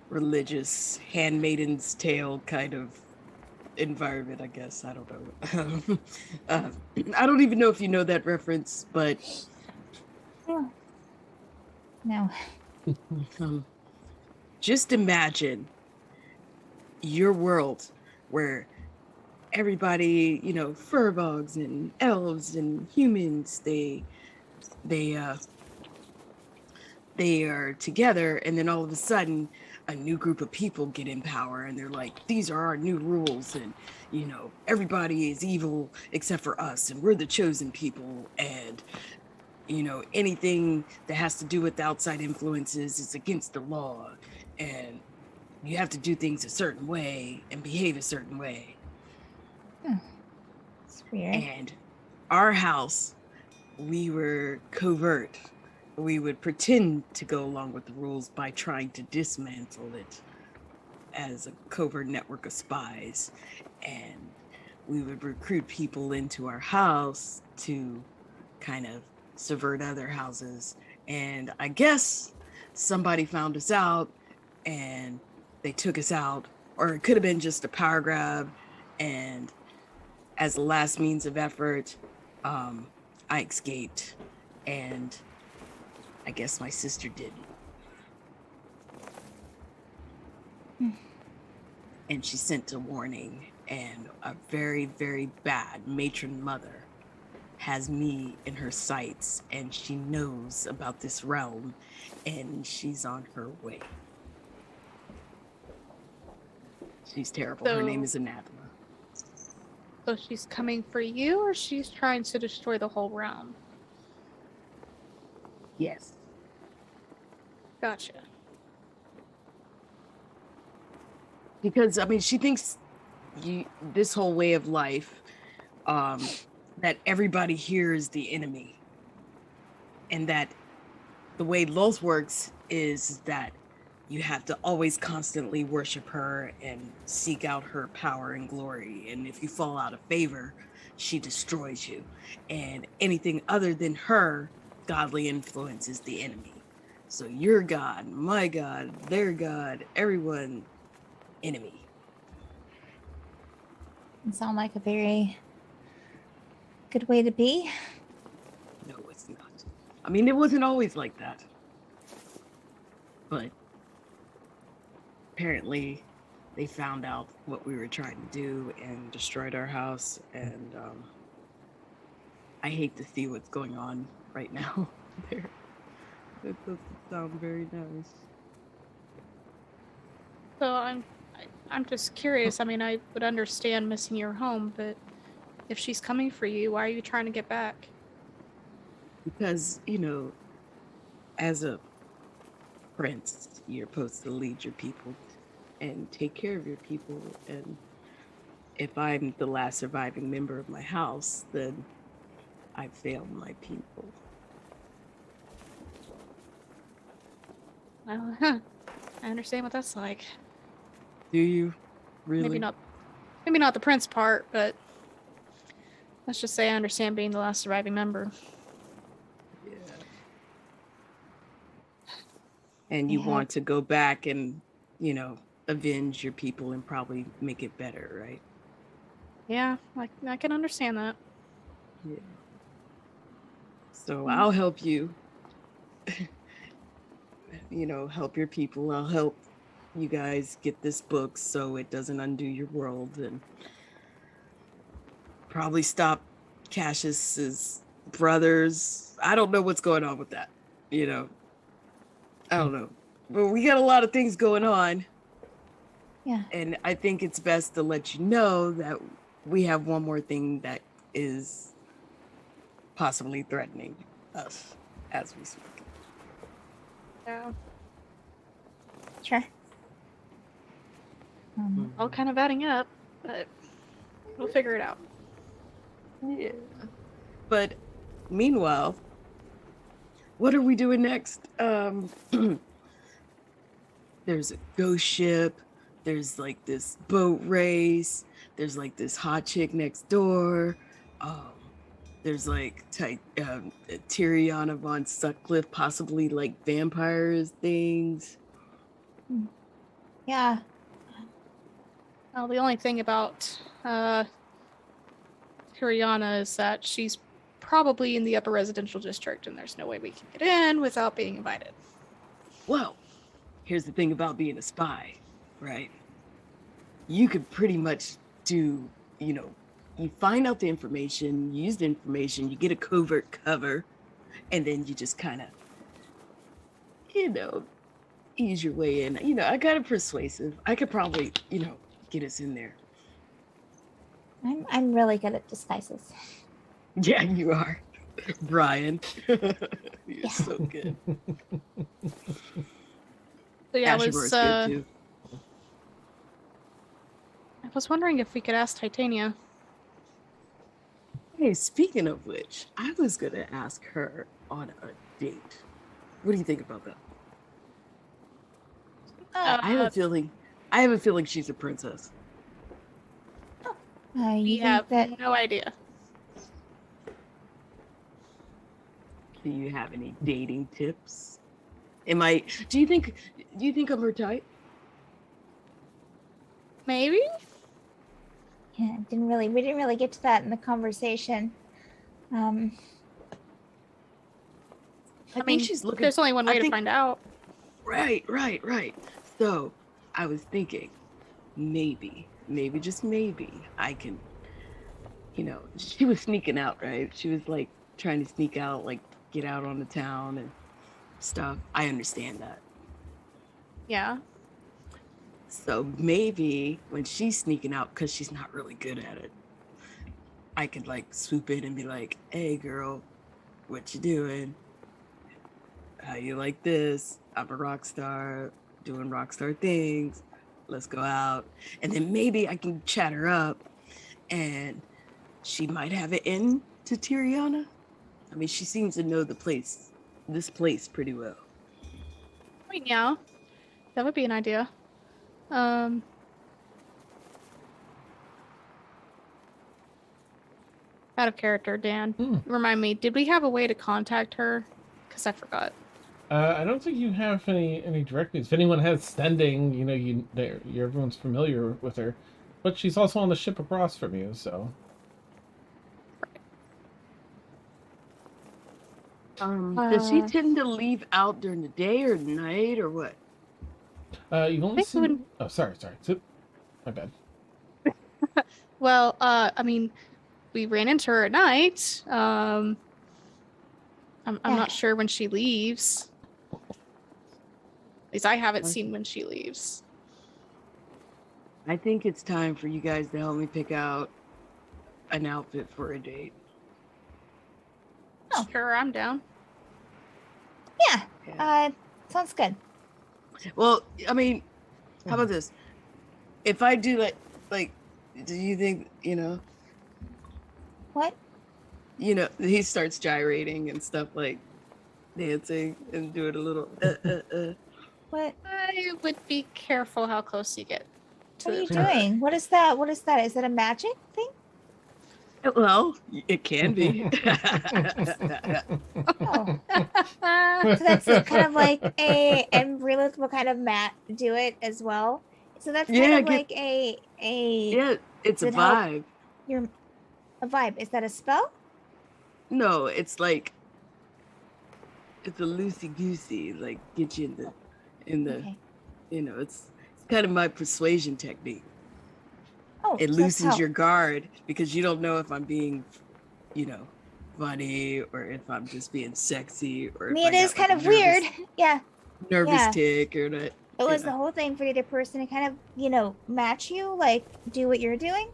religious Handmaiden's Tale kind of environment, I guess. I don't know. I don't even know if you know that reference, but No. Just imagine your world where everybody, furbogs and elves and humans, they are together, and then all of a sudden a new group of people get in power, and they're like, these are our new rules, and everybody is evil except for us, and we're the chosen people, and anything that has to do with outside influences is against the law, and you have to do things a certain way and behave a certain way. It's weird. And our house, we were covert. We would pretend to go along with the rules by trying to dismantle it as a covert network of spies. And we would recruit people into our house to kind of subvert other houses. And I guess somebody found us out and they took us out, or it could have been just a power grab. And as a last means of effort, I escaped, and I guess my sister didn't. And she sent a warning, and a very, very bad matron mother has me in her sights, and she knows about this realm, and she's on her way. She's terrible. Her name is Anathema. So she's coming for you, or she's trying to destroy the whole realm? Yes. Gotcha. Because I mean, she thinks this whole way of life, that everybody here is the enemy, and that the way Loth works is that you have to always constantly worship her and seek out her power and glory. And if you fall out of favor, she destroys you. And anything other than her godly influence is the enemy. So your God, my God, their God, everyone, enemy. It sounds like a very good way to be. No, it's not. I mean, it wasn't always like that. But apparently they found out what we were trying to do and destroyed our house. And I hate to see what's going on right now there. It doesn't sound very nice. So I'm just curious. I mean, I would understand missing your home, but if she's coming for you, why are you trying to get back? Because, you know, as a prince, you're supposed to lead your people and take care of your people. And if I'm the last surviving member of my house, then I failed my people. Well, I understand what that's like. Do you really? Maybe not the prince part, but let's just say I understand being the last surviving member. Yeah. And you Yeah. want to go back and, you know, avenge your people and probably make it better, right? Yeah, I can understand that. Yeah. So I'll help you. You know, help your people. I'll help you guys get this book so it doesn't undo your world, and probably stop Cassius's brothers. I don't know what's going on with that. You know, I don't know. But we got a lot of things going on. Yeah. And I think it's best to let you know that we have one more thing that is possibly threatening us as we speak. Yeah, Sure. all kind of adding up, but we'll figure it out. Yeah. But meanwhile, what are we doing next? There's a ghost ship. There's like this boat race. There's like this hot chick next door. There's like Tyriana von Sutcliffe, possibly like vampires things. Yeah. Well, the only thing about Tyriana is that she's probably in the upper residential district, and there's no way we can get in without being invited. Well, here's the thing about being a spy, right? You could pretty much do, you know, you find out the information, you use the information, you get a covert cover, and then you just kind of, you know, ease your way in. You know, I got it persuasive. I could probably, you know, get us in there. I'm really good at disguises. Yeah, you are, Brian. You're Yeah. so good. So yeah, Asher's good too. I was wondering if we could ask Titania. Hey, speaking of which, I was gonna ask her on a date. What do you think about that? I have a feeling. I have a feeling she's a princess. You We think have that no idea. Do you have any dating tips? Do you think I'm her type? Maybe. yeah, we didn't really get to that in the conversation. I I think mean, she's looking. there's only one I way to think- find out. Right. So I was thinking, maybe, just maybe, I can. She was sneaking out, right? She was like trying to sneak out, like get out on the town and stuff. I understand that. Yeah. So maybe when she's sneaking out, because she's not really good at it, I could like swoop in and be like, "Hey, girl, what you doing? How you like this? I'm a rock star, doing rock star things. Let's go out." And then maybe I can chat her up, and she might have it in to Tiriana. I mean, she seems to know this place pretty well. I mean, yeah. That would be an idea. Out of character, Dan. Remind me, did we have a way to contact her? Because I forgot. I don't think you have any direct news. If anyone has sending, everyone's familiar with her, but she's also on the ship across from you, so. Does she tend to leave out during the day or night or what? You've only think seen. when- Oh, sorry. My bad. Well, I mean, we ran into her at night. I'm not sure when she leaves. At least I haven't seen when she leaves. I think it's time for you guys to help me pick out an outfit for a date. Oh. Sure, I'm down. yeah, sounds good. Well, I mean, how about this? If I do like, do you think, What? he starts gyrating and stuff, like dancing and doing a little What? I would be careful how close you get to What are you the doing? What is that? What is that? Is that a magic thing? Well, it can be. Oh, so that's kind of like and Relith will kind of do it as well. So that's kind of like a Yeah, it's a Does it help? vibe. a vibe. Is that a spell? No, it's like it's a loosey goosey, like get you in the Okay. it's kind of my persuasion technique. Oh, It so that's loosens how- your guard because you don't know if I'm being, funny or if I'm just being sexy or I if mean, it I is got, kind like, of a weird. Yeah, nervous yeah. tick or not. it was Yeah. the whole thing for the other person to kind of, match you, like do what you're doing.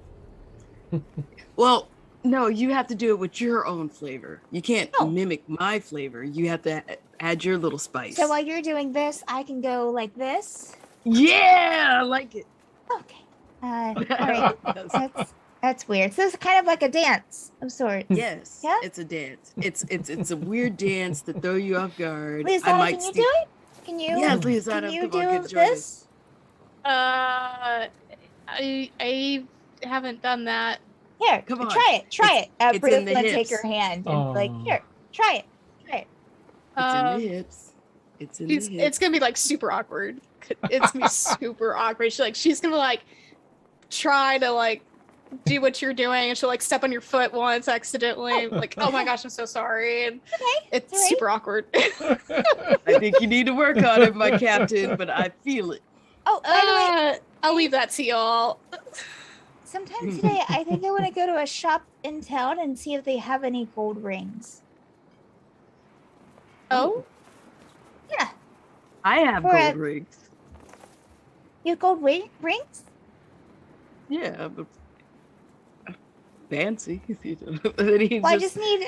Well, no, you have to do it with your own flavor. You can't Oh. mimic my flavor. You have to add your little spice. So while you're doing this, I can go like this. Yeah, I like it. Okay. All right. That's weird. So it's kind of like a dance of sorts. Yes, Yeah? it's a dance. It's a weird dance to throw you off guard. Lisa, I might can you sneak- do it? Can you? Yes, Lisa, Can you come on, do get join us. this? I haven't done that. Here, Come on. try it. Try it. it's in Bridget's the gonna take hips. your hand and like, Aw. here, try it. Try it. It's in Um, the hips. It's in the hips. it's gonna be like super awkward. It's gonna be super awkward. She's gonna like try to like do what you're doing, and she'll like step on your foot once accidentally. Like, oh my gosh, I'm so sorry. And Okay. it's all right. super awkward. I think you need to work on it, my captain, but I feel it. Oh, by the way, I'll leave that to y'all. sometime today, I think I want to go to a shop in town and see if they have any gold rings. Oh, Yeah, I have For gold a- rings. you have gold rings? Yeah, but fancy. Then he Well, I just need,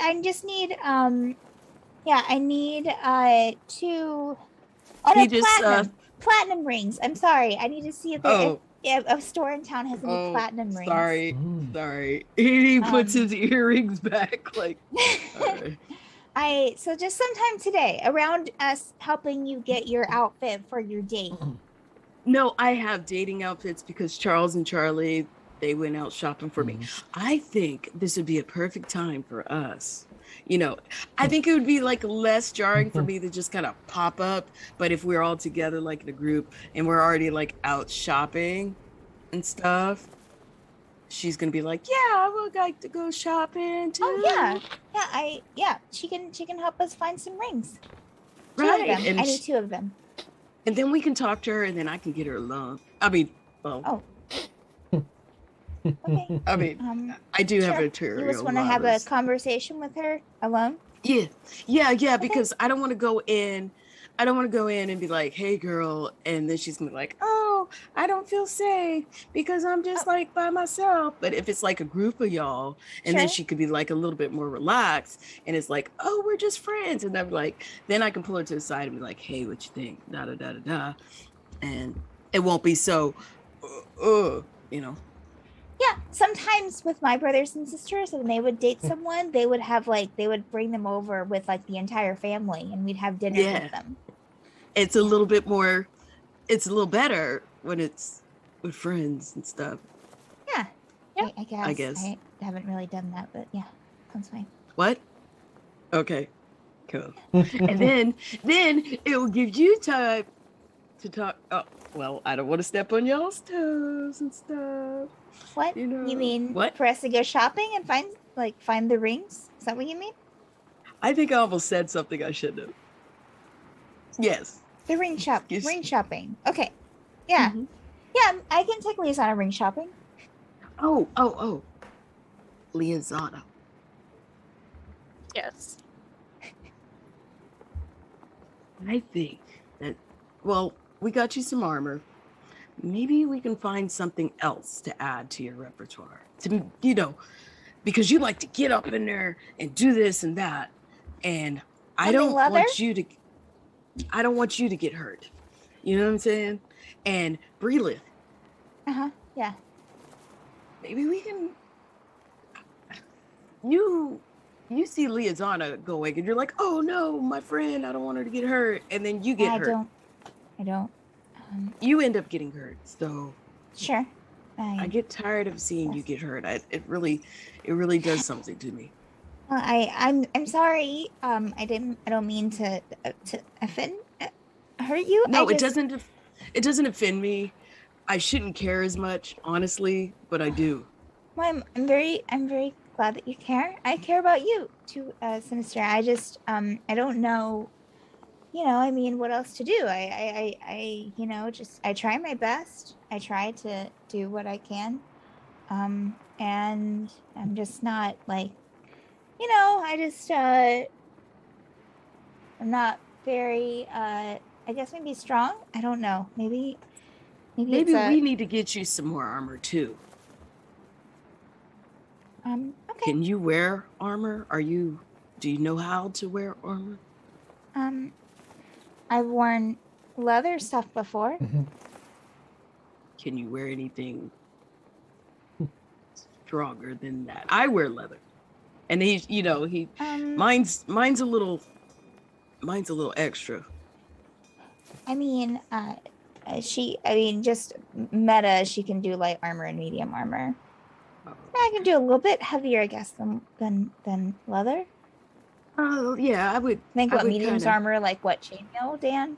yeah, I need 2. Oh no, He just, platinum rings. I'm sorry. I need to see if they, oh, if a store in town has any oh, platinum rings. sorry, Mm. sorry. He puts Um, his earrings back like. Alright. So just sometime today, around us helping you get your outfit for your date. No, I have dating outfits because Charles and Charlie, They went out shopping for me. I think this would be a perfect time for us. You know, I think it would be like less jarring for me to just kind of pop up. But if we're all together, like in a group, and we're already like out shopping and stuff, she's gonna be like, "Yeah, I would like to go shopping too." Oh yeah. She can help us find some rings. Two of Right. them. And I need two of them. and then we can talk to her, and then I can get her alone. I mean, well, Oh. Okay. I mean, I do have Sure. a tutorial. You just want to have a conversation with her alone? Yeah, because I don't want to go in. I don't want to go in and be like, "Hey, girl," and then she's gonna be like, "Oh, I don't feel safe because I'm just like by myself." But if it's like a group of y'all, and then Sure. she could be like a little bit more relaxed, and it's like, "Oh, we're just friends," and I'm like, then I can pull her to the side and be like, "Hey, what you think?" Da da da da da, and it won't be so, you know. Yeah, sometimes with my brothers and sisters, when they would date someone, they would have they would bring them over with like the entire family, and we'd have dinner with them. It's a little bit more. It's a little better when it's with friends and stuff. Yeah. Yeah. I guess. I haven't really done that, but yeah, sounds fine. What? Okay, cool. And then it will give you time to talk. Oh, well, I don't want to step on y'all's toes and stuff. What? You know, You mean what? for us to go shopping and find the rings? Is that what you mean? I think I almost said something I shouldn't have. Yes. The ring shopping. Okay. Yeah. Mhm. Yeah, I can take Lisa on a ring shopping. Oh. Liazana. Yes. I think that, well, we got you some armor. Maybe we can find something else to add to your repertoire. To, you know, because you like to get up in there and do this and that. And I Something don't leather? want you to get hurt. You know what I'm saying? And Breelith, Yeah. maybe we can, you see Liazana going and you're like, "Oh no, my friend, I don't want her to get hurt." And then you get hurt. I don't. You end up getting hurt. So Sure. I get tired of seeing you get hurt. It really does something to me. Well, I'm sorry. I don't mean to offend, hurt you. No, it doesn't offend me. I shouldn't care as much, honestly, but I do. Well, I'm very glad that you care. I care about you too, Sinister. I just I don't know. I mean, what else to do? I just I try my best. I try to do what I can. And I'm just not I just I'm not very I guess maybe strong. I don't know. Maybe we need to get you some more armor too. Okay. Can you wear armor? Do you know how to wear armor? I've worn leather stuff before. Can you wear anything stronger than that? I wear leather. And mine's a little extra. I mean, just meta, she can do light armor and medium armor. I can do a little bit heavier, I guess, than leather. Oh yeah, I would Think what medium's kinda... armor, like what chainmail, Dan?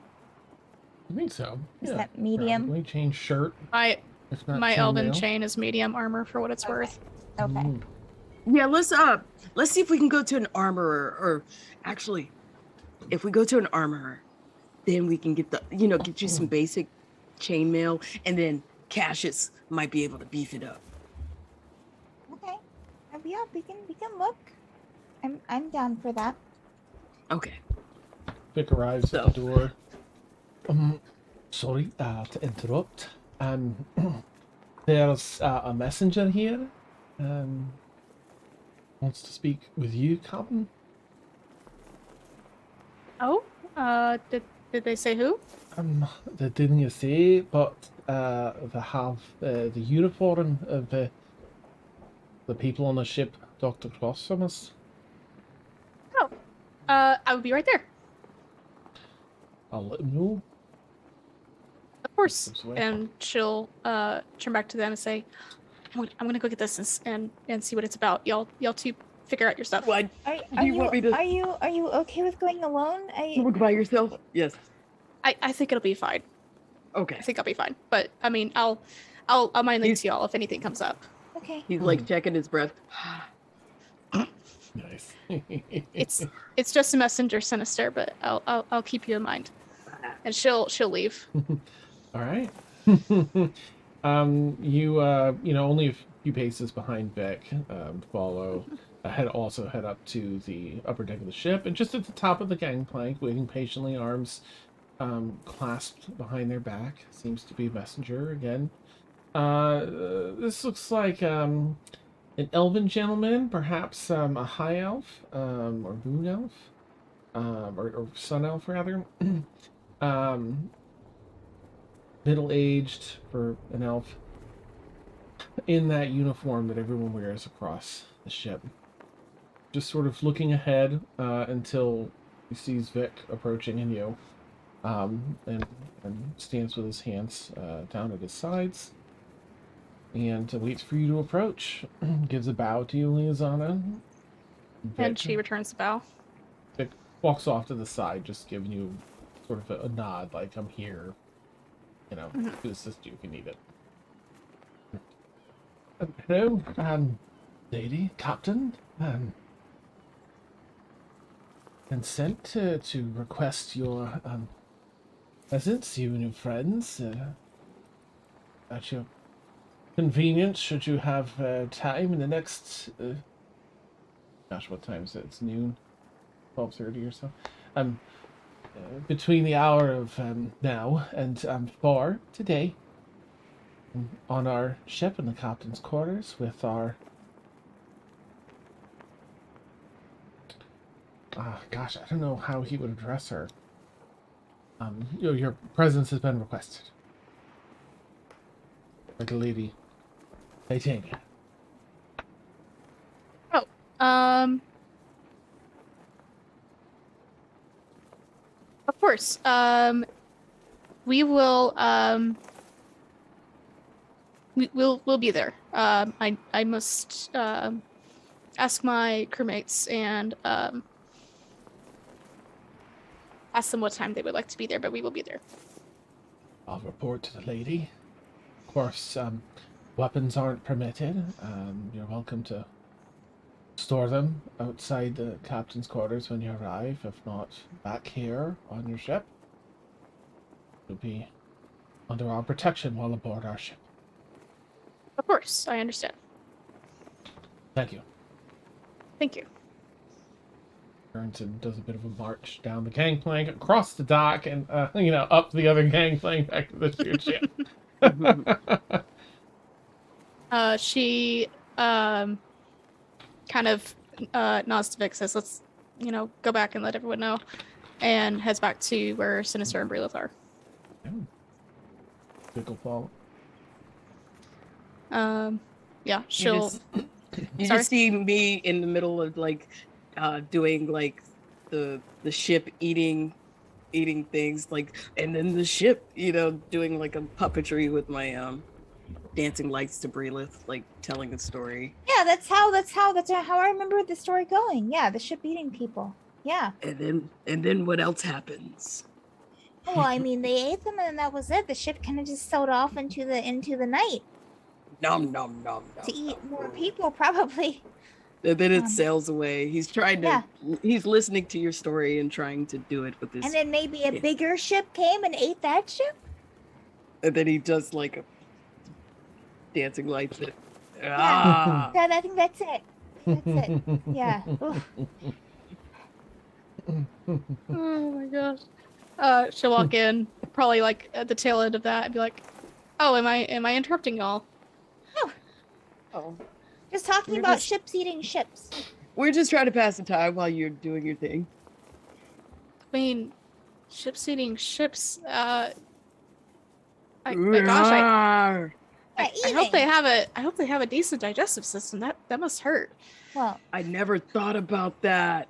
I think so. Is that medium? Probably change shirt. My elven chainmail. chain is medium armor for what it's worth. Okay. Yeah, let's see if we can go to an armorer, or actually, if we go to an armorer, then we can get get you some basic chainmail, and then Cassius might be able to beef it up. Okay. Yeah, we can look. I'm down for that. Okay. Vic arrives at the door. Sorry to interrupt. There's a messenger here. Wants to speak with you, Captain. Oh, did they say who? They didn't say, but they have the uniform of the people on the ship Dr. Cross from us. Oh, I will be right there. I'll let him know. Of course. This way. And she'll turn back to them and say, I'm gonna go get this and see what it's about. Y'all two figure out your stuff. What? Are Do you want me to- are you okay with going alone? Look by yourself? Yes. I think it'll be fine. Okay. I think I'll be fine. But I mean, I'll mind links to y'all if anything comes up. Okay. He's like checking his breath. Nice. It's just a messenger, Sinister, but I'll keep you in mind. And she'll leave. All right. You know, only a few paces behind Vic, follow. Head up to the upper deck of the ship, and just at the top of the gangplank, waiting patiently, arms clasped behind their back, seems to be a messenger again. This looks like an elven gentleman, perhaps a high elf, or moon elf, or sun elf rather. Middle-aged for an elf, in that uniform that everyone wears across the ship. Just sort of looking ahead until he sees Vic approaching and you, and stands with his hands down at his sides, and waits for you to approach. Gives a bow to you, Liazana. And she returns the bow. Vic walks off to the side, just giving you sort of a nod, like, I'm here, you know, to assist you if you need it. Hello, lady, captain. Been sent to request your presence, you and your friends, at your convenience, should you have time in the next gosh, what time is it? It's noon, 12:30 or so. Between the hour of now and 4 today, on our ship in the captain's quarters with our gosh, I don't know how he would address her. Your presence has been requested. Like a lady, Titania. Oh, of course. We will. We'll be there. I must ask my crewmates and ask them what time they would like to be there, but we will be there. I'll report to the lady. Of course, weapons aren't permitted. You're welcome to store them outside the captain's quarters when you arrive, if not back here on your ship. You'll be under our protection while aboard our ship. Of course, I understand. Thank you. Thank you. Turns and does a bit of a march down the gangplank, across the dock, and up the other gangplank back to the ship. She kind of nods to Vic, says, "Let's go back and let everyone know," and heads back to where Sinister and Breelith are. Vic will follow. Yeah, she'll. You Sorry? just see me in the middle of doing like the ship eating things, like, and then the ship, doing like a puppetry with my dancing lights to Breelith, like telling the story. Yeah, that's how I remember the story going. Yeah, the ship eating people. Yeah. And then what else happens? Well, I mean, they ate them, and that was it. The ship kind of just sailed off into the night Nom nom nom nom. to eat more people, probably. And then it sails away. He's trying to. Yeah. He's listening to your story and trying to do it with his. And then maybe a bigger ship came and ate that ship. And then he does like a dancing lights. It. Yeah. Ah. Yeah, I think that's it. That's it. Yeah. Oof. Oh my gosh. She'll walk in, probably like at the tail end of that, and be like, "Oh, am I interrupting y'all?" Oh. Just talking We're about just- ships eating ships. We're just trying to pass the time while you're doing your thing. I mean, ships eating ships. Gosh, I Yeah, hope they eating. have a. I hope they have a decent digestive system. That must hurt. Well, I never thought about that.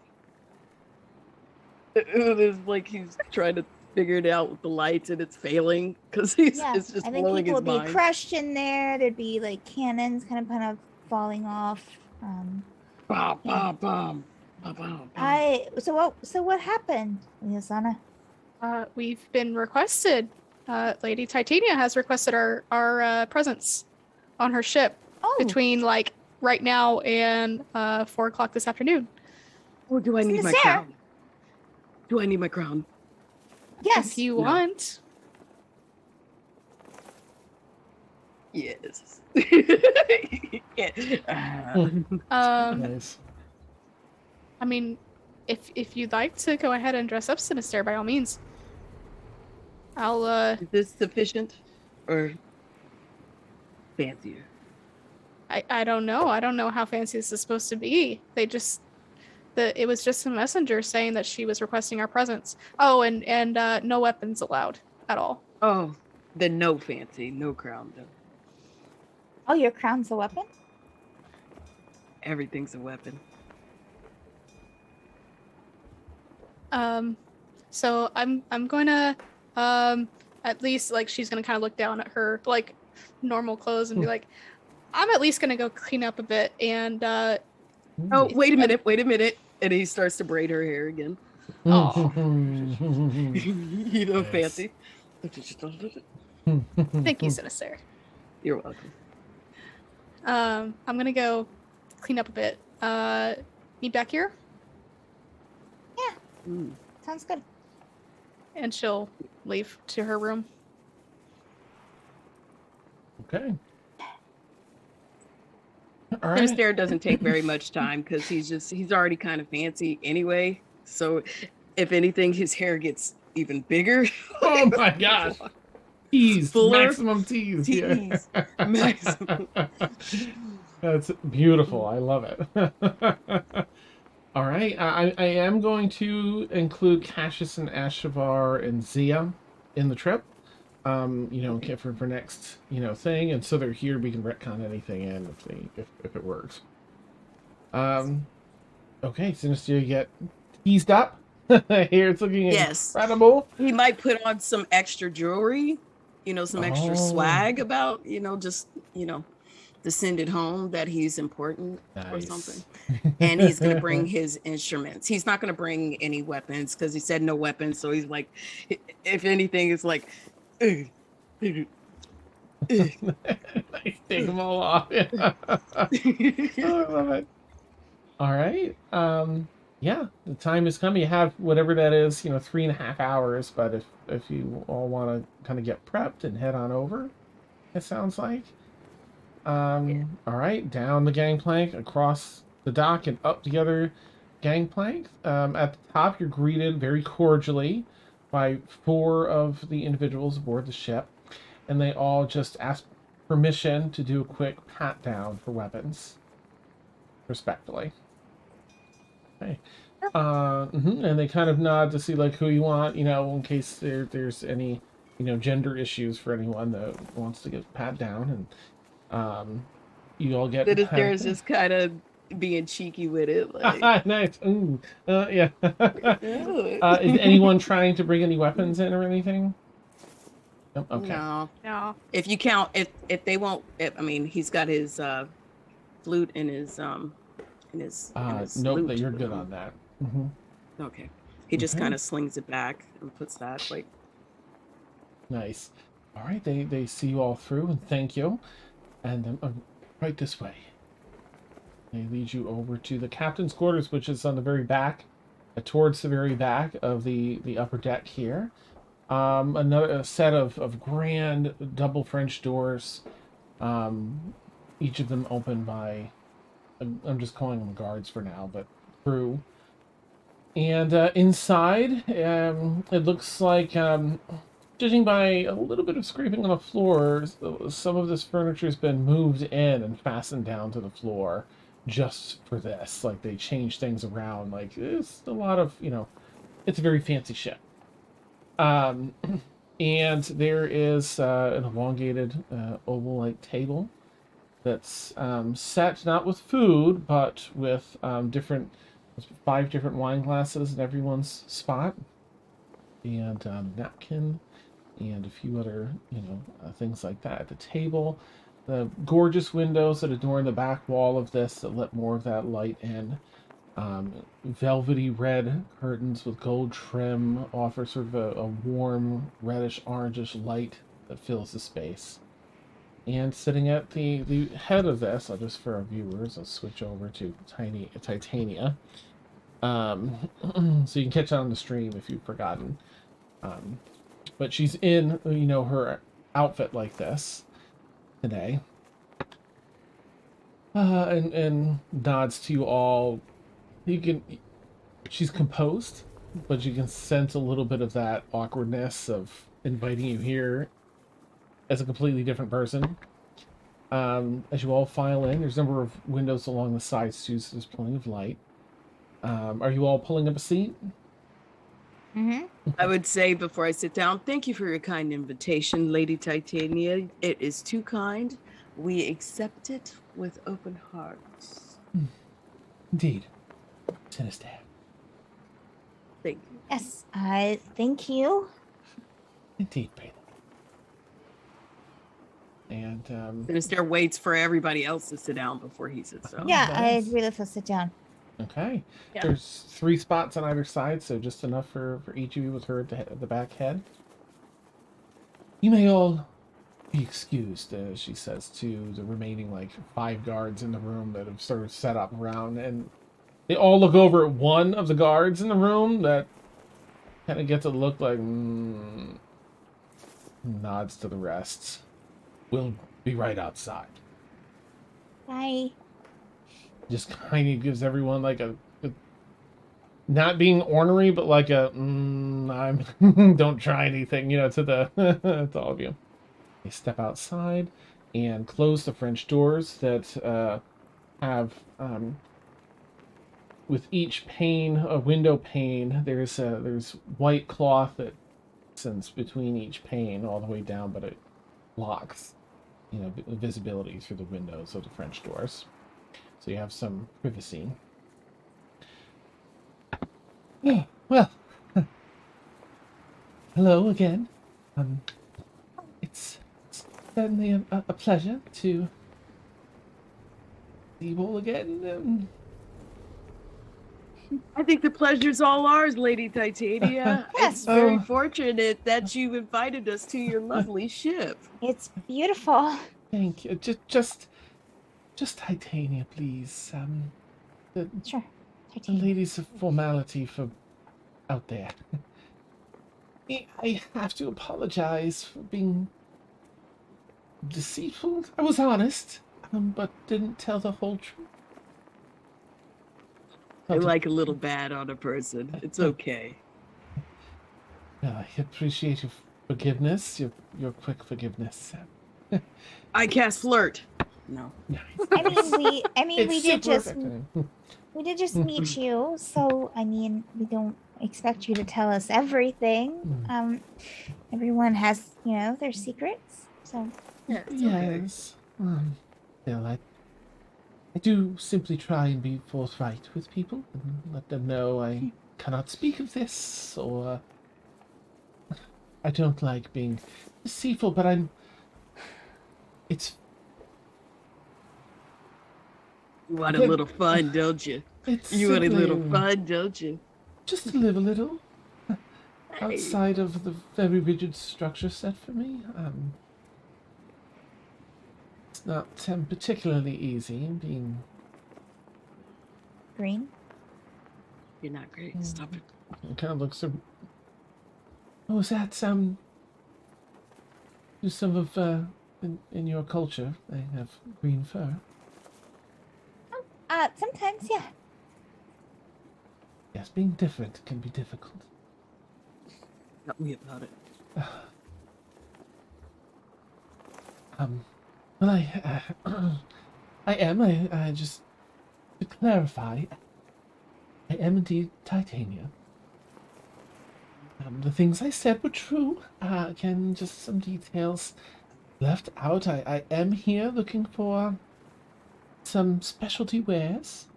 It was like he's trying to figured out with the lights and it's failing because it's just I think blowing people his would be mind. crushed in there. There'd be like cannons kind of falling off. Bom, Yeah. bom, bom, bom, bom, bom. So what happened, Liasana? We've been requested. Lady Titania has requested our presence on her ship Oh, between like right now and 4 o'clock this afternoon. Oh, do I Isn't need this my fair? crown? Do I need my crown? yes. If you No. want. Yes. Yeah. Nice. I mean, if you'd like to go ahead and dress up Sinister, by all means. I'll Is this sufficient or fancier? I don't know. I don't know how fancy this is supposed to be. It was just a messenger saying that she was requesting our presence. Oh, and no weapons allowed at all. Oh, then no fancy, no crown though. Oh, your crown's a weapon? Everything's a weapon. So I'm gonna at least like she's gonna kind of look down at her like normal clothes and be like, I'm at least gonna go clean up a bit and Oh, wait a minute. And he starts to braid her hair again. Aw. You know, Yes. fancy. Thank you, Sinister. You're welcome. I'm gonna go clean up a bit. Meet back here, Mm. Sounds good. and she'll leave to her room. Okay. All right. Sinister doesn't take very much time because he's already kind of fancy anyway. So if anything, his hair gets even bigger. Oh my gosh. Tease. Fuller Maximum tease. Yeah. tease. Maximum. That's beautiful. I love it. All right. I am going to include Cassius and Ashavar and Zia in the trip. For next, thing. And so they're here. We can retcon anything in if it works. Okay. Sinister, you get teased up. Here it's looking Yes. incredible. He might put on some extra jewelry, some extra Oh. swag about, to send it home that he's important or Nice. something. And he's going to bring his instruments. He's not going to bring any weapons because he said no weapons. So he's like, if anything, it's like, ugh, ugh, ugh. Nice. Take them all off. Yeah. Oh, I love it. All right. Yeah, the time has come. You have whatever that is, 3.5 hours. But if you all want to kind of get prepped and head on over, it sounds like. All right, down the gangplank, across the dock, and up the other gangplank. At the top, you're greeted very cordially by 4 of the individuals aboard the ship, and they all just ask permission to do a quick pat down for weapons, respectfully. Okay. And they kind of nod to see like who you want, in case there's any, gender issues for anyone that wants to get pat down, and you all get. Sinister is just kind of being cheeky with it. Like, Nice. Ooh. Yeah. "Ooh." Is anyone trying to bring any weapons in or anything? Nope. Okay. No. No. If you count, if they won't, he's got his flute in his Nope. lute You're with good him. on that. Hmm. Okay. He just Okay. kind of slings it back and puts that like. Nice. All right. They see you all through and thank you, and right this way. They lead you over to the captain's quarters, which is on the very back, towards the very back of the upper deck here. Another set of grand double French doors. Each of them open by, I'm just calling them guards for now, but crew. And inside, it looks like, judging by a little bit of scraping on the floor, some of this furniture has been moved in and fastened down to the floor just for this. Like, they changed things around. Like, it's a lot of, it's a very fancy ship. And there is an elongated oval-like table that's set not with food, but with 5 different wine glasses in everyone's spot. and napkin, and a few other, things like that at the table. The gorgeous windows that adorn the back wall of this that let more of that light in. Velvety red curtains with gold trim offer sort of a warm reddish orangish light that fills the space. And sitting at the head of this, I'll just for our viewers, I'll switch over to Titania. So you can catch it on the stream if you've forgotten. But she's in, her outfit like this today. And nods to you all. She's composed, but you can sense a little bit of that awkwardness of inviting you here as a completely different person. As you all file in, there's a number of windows along the sides too, so there's plenty of light. Are you all pulling up a seat? Mm-hmm. I would say before I sit down, thank you for your kind invitation, Lady Titania. It is too kind. We accept it with open hearts. Indeed. Sinister. Thank you. Yes, thank you. Indeed, Braylon. And Sinister waits for everybody else to sit down before he sits down. Yeah, nice. I'd really love to sit down. okay. Yeah. There's 3 spots on either side, so just enough for each of you with her at the back head. You may all be excused, she says to the remaining 5 guards in the room that have sort of set up around, and they all look over at one of the guards in the room that kind of gets a look like nods to the rest. We'll be right outside. Bye. Just kind of gives everyone a not being ornery, but I'm don't try anything, to the to all of you. They step outside and close the French doors that have with each pane, a window pane, there's white cloth that extends between each pane all the way down, but it blocks, visibility through the windows of the French doors. So you have some privacy. Yeah, well, hello again. It's certainly a pleasure to see you all again. I think the pleasure's all ours, Lady Titania. Yes. It's very Oh. fortunate that you invited us to your lovely ship. It's beautiful. Thank you. Just Titania, please. Sure. The ladies of formality for out there. I have to apologize for being deceitful. I was honest, but didn't tell the whole truth. I like a little bad on a person. It's okay. I appreciate your forgiveness, your quick forgiveness. I cast flirt. No. Nice. We did just perfect. we did just meet you, so we don't expect you to tell us everything. Everyone has, their secrets. So Yeah, it's okay. Yes. Still, I do simply try and be forthright with people and let them know I cannot speak of this, or I don't like being deceitful, but it's You want a little fun, don't you? You want a little simply fun, don't you? just to live a little Hey. outside of the very rigid structure set for me. It's not particularly easy being. green. You're not great. Stop it. It kind of looks. Oh, is that do some of in your culture they have green fur? Sometimes, yeah. Yes, being different can be difficult. Tell me about it. Well, I am. I just to clarify, I am indeed Titania. The things I said were true. Again, just some details left out. I am here looking for some specialty wares.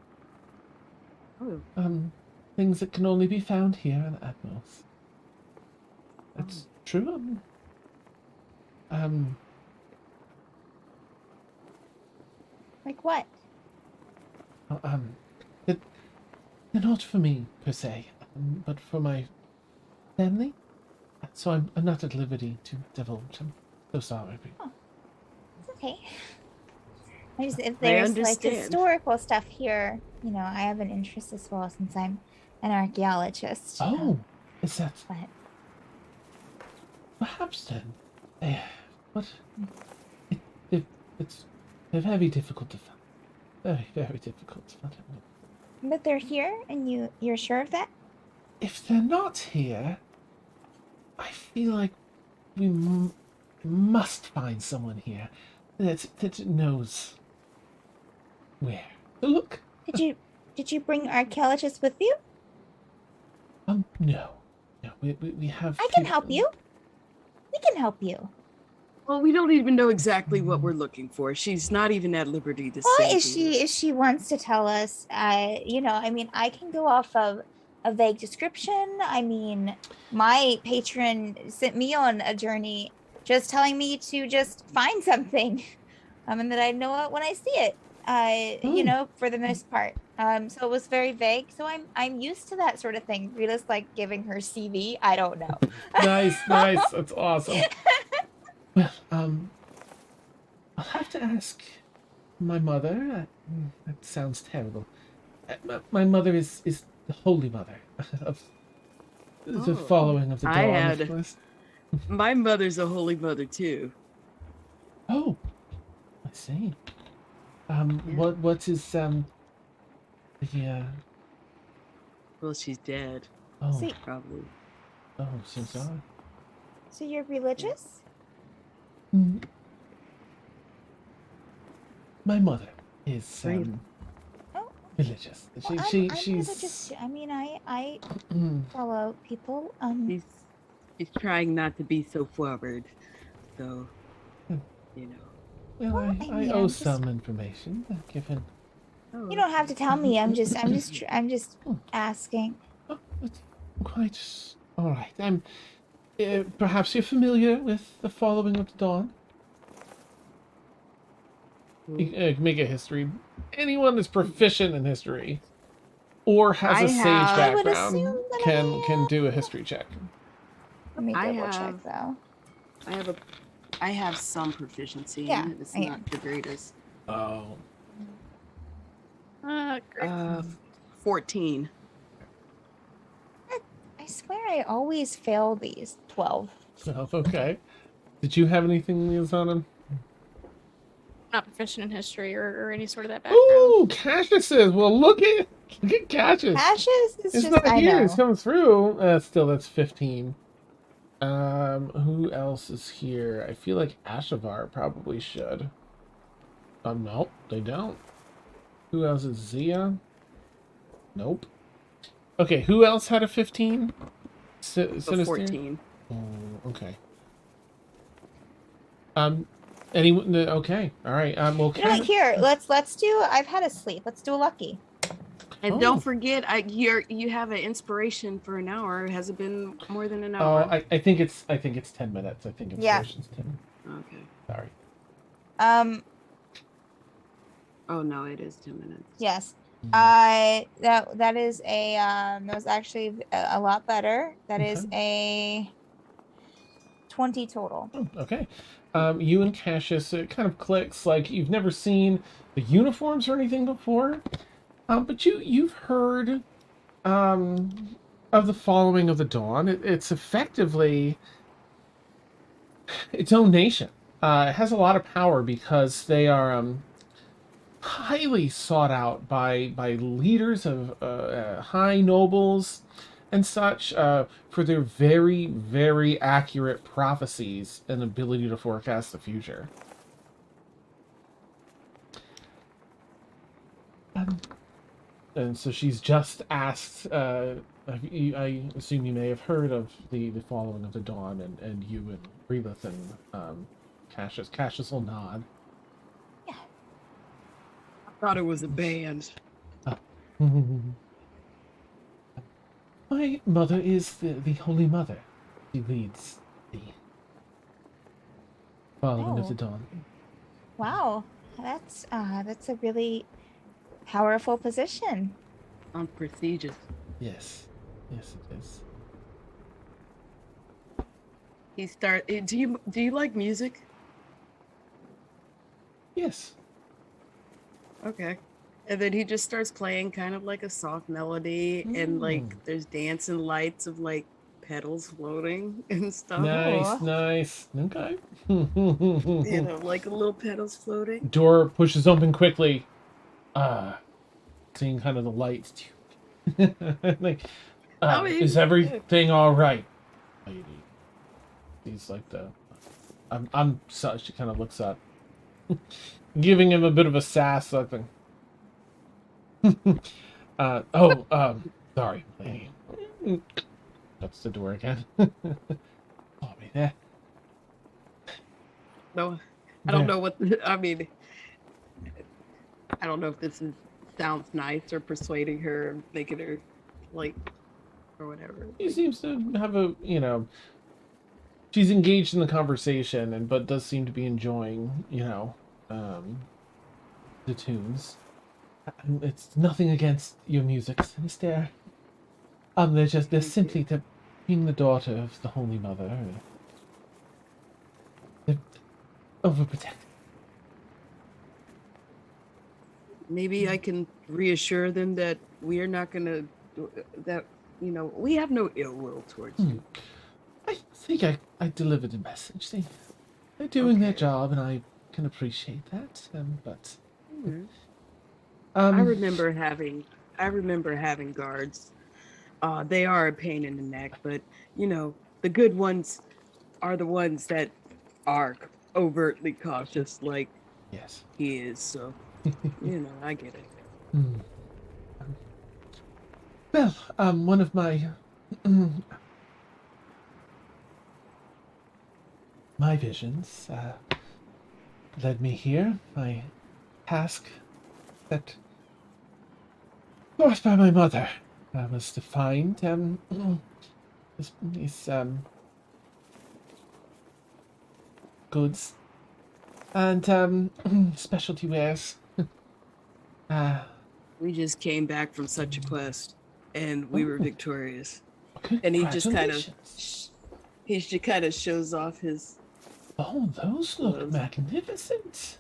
Oh. Things that can only be found here in Atmos. That's true. Like what? Uh, um, it, they're not for me per se, but for my family. So I'm not at liberty to divulge. I'm so sorry. It's okay. I just, if I there's like understand. historical stuff here, I have an interest as well since I'm an archaeologist. Oh, is that But perhaps then? But it's they're very difficult to find. Very, very difficult to find. but they're here, and you're sure of that? If they're not here, I feel like we must find someone here that knows where to look. Did you bring archaeologists with you? No, we have. I can help you. We can help you. Well, we don't even know exactly what we're looking for. She's not even at liberty to Well, say. if she wants to tell us, I can go off of a vague description. I mean, my patron sent me on a journey, just telling me to just find something, and that I know it when I see it. For the most part. So it was very vague. So I'm used to that sort of thing. Rita's like giving her CV. I don't know. Nice. That's awesome. Well, I'll have to ask my mother. That sounds terrible. My mother is the Holy Mother of the Oh, following of the I dawn, had- of course. My mother's a holy mother too. Oh, I see. Yeah. What is the Well, she's dead, oh See, probably. oh so sorry. so you're religious? Mm. My mother is Right. Oh. religious. Well, She's I'm religious too. I mean, I Mm. follow people. She's trying not to be so forward, so Hmm. you know. Well, Well, I I mean, owe I'm just- some information, given. Oh, You don't have to tell me. I'm just Hmm. asking. Oh, it's quite all right. Perhaps you're familiar with the following of the dawn. You can make a history. Anyone that's proficient in history or has I a sage have- I would background assume that can I do a history check. Let me I double check have- though. I have some proficiency Yeah, in it. It's I not the greatest. Oh, Great. 14. I swear I always fail these. 12. well, okay. Did you have anything, Liazana? Not proficient in history or any sort of that background. Ooh, Cassius is. Well, look at Cassius. Ashes is It's just not I here. know. It's coming through. Still, that's 15. Who else is here? I feel like Ashavar probably should. Nope, they don't. Who else is Zia? Nope. Okay, who else had a 15? So Sinister? 14. Oh, okay. Anyone? Okay, all right. Well, You know what, here, let's do. I've had a sleep. Let's do a lucky. And Oh. don't forget, you have an inspiration for an hour. Has it been more than an Oh, hour? I think it's 10 minutes. I think Yeah. inspiration's 10. Okay. Sorry. Oh no, it is 10 minutes. Yes. Mm. That is a that was actually a lot better. That is a 20 total. Oh, okay. You and Cassius, it kind of clicks like you've never seen the uniforms or anything before, but you've heard of the following of the dawn. It's effectively its own nation. It has a lot of power because they are highly sought out by leaders of high nobles and such for their very, very accurate prophecies and ability to forecast the future. And so she's just asked, I assume you may have heard of the following of the dawn, and you and Relith and Cassius. Cassius will nod. I thought it was a band. My mother is the Holy Mother She leads the following of Oh. the dawn. Wow, that's a really powerful position. Prestigious. Yes. Yes, it is. Do you like music? Yes. Okay. And then he just starts playing kind of like a soft melody, and like Mm. there's dancing lights of like petals floating and stuff. Nice, Cool. nice. Okay. You know, like little petals floating. Door pushes open quickly. Seeing kind of the lights. Like, I mean, is yeah. everything all right, lady? He's like I'm sorry. She kind of looks up, giving him a bit of a sass, something. Sorry, lady. Shuts the door again. Sorry there. No, I don't know what. I mean, I don't know if sounds nice or persuading her, or making her like, or whatever. He seems to have she's engaged in the conversation, but does seem to be enjoying, the tunes. It's nothing against your music, sister. They're simply being the daughter of the Holy Mother. They're overprotective. Maybe I can reassure them that we are not gonna, that we have no ill will towards you. I think I delivered a message. They're doing their Okay. job, and I can appreciate that. But Mhm. I remember having guards. They are a pain in the neck, but the good ones are the ones that are overtly cautious, like yes. he is. So I get it. Hmm. Well, one of my my visions led me here. My task set forth by my mother was to find these goods and specialty wares. We just came back from such a quest, and we were Oh. victorious. And he just kind of shows off his. Oh, those look Clothes. magnificent.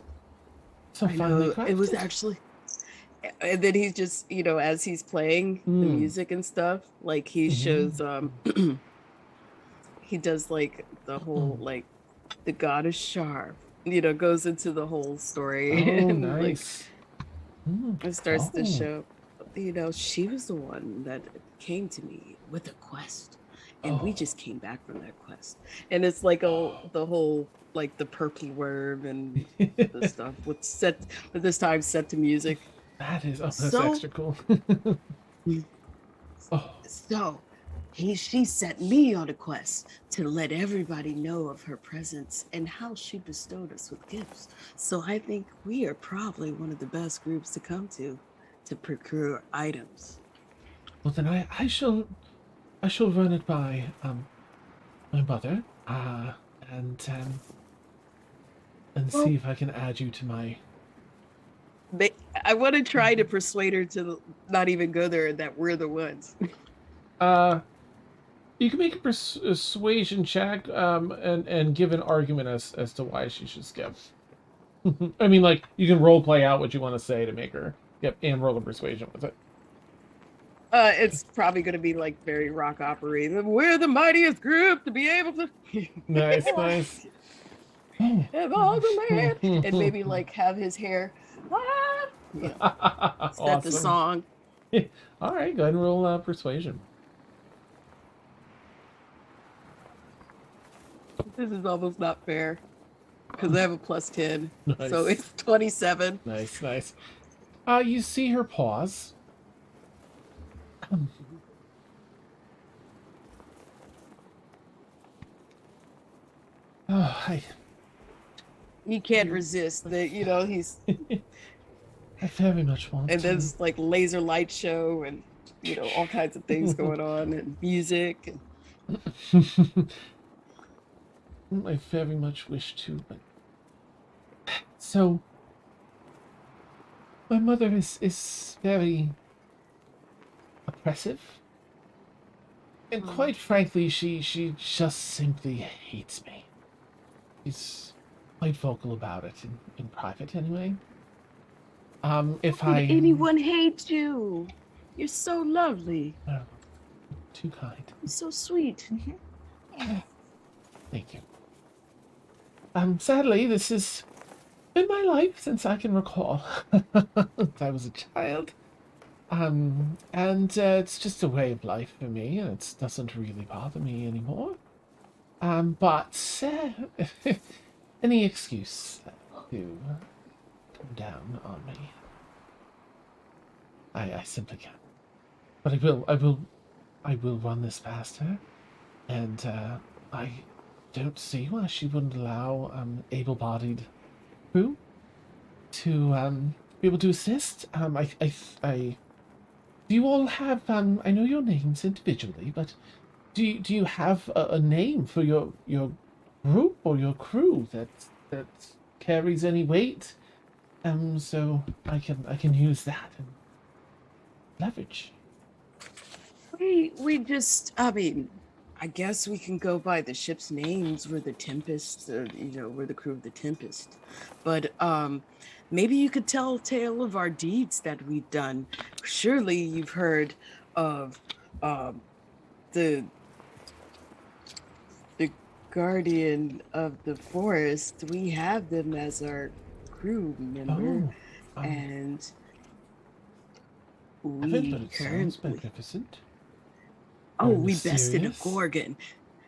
So I finely know crafted. it was actually. And then he's just, as he's playing the music and stuff, like he shows, he does like the whole, like the goddess Shar, goes into the whole story. Oh, and nice. like it starts to Oh. show, she was the one that came to me with a quest. And we Oh. just came back from that quest. And it's like the whole, like the purple worm and the stuff but this time set to music. That is that's So- extra cool. Oh. So she set me on a quest to let everybody know of her presence and how she bestowed us with gifts. So I think we are probably one of the best groups to come to procure items. Well, then I shall run it by my mother and Well- see if I can add you to my. I want to try to persuade her to not even go there and that we're the ones. You can make a persuasion check and give an argument as to why she should skip. I mean, like, you can role play out what you want to say to make her skip and roll a persuasion with it. It's probably going to be like very rock opera. We're the mightiest group to be able to Nice, nice. Oh. have all the land, and maybe like have his hair. Set Awesome. the song. All right, go ahead and roll persuasion. This is almost not fair because I have a +10, Nice. so it's 27. Nice, nice. You see her pause. Oh, He can't resist that. He's I very much want and to. there's like laser light show and all kinds of things going on and music. And I very much wish to, but so my mother is very oppressive, and quite frankly, she just simply hates me. She's quite vocal about it in private, anyway. If How could I anyone hate you? You're so lovely. oh, too kind. You're so sweet. Thank you. Sadly, this has been my life since I can recall. Since I was a child. And it's just a way of life for me, and it doesn't really bother me anymore. But any excuse to come down on me, I simply can't. But I will run this past her, and I don't see why she wouldn't allow able-bodied crew to be able to assist. Do you all have I know your names individually, but do you have a name for your group or your crew that carries any weight? So I can use that and leverage. We just, I mean, I guess we can go by the ship's names. We're the Tempest, we're the crew of the Tempest. But maybe you could tell a tale of our deeds that we've done. Surely you've heard of the guardian of the forest. We have them as our crew member, and I bet we it sounds currently. magnificent. Oh, Very we bested a mysterious. Gorgon.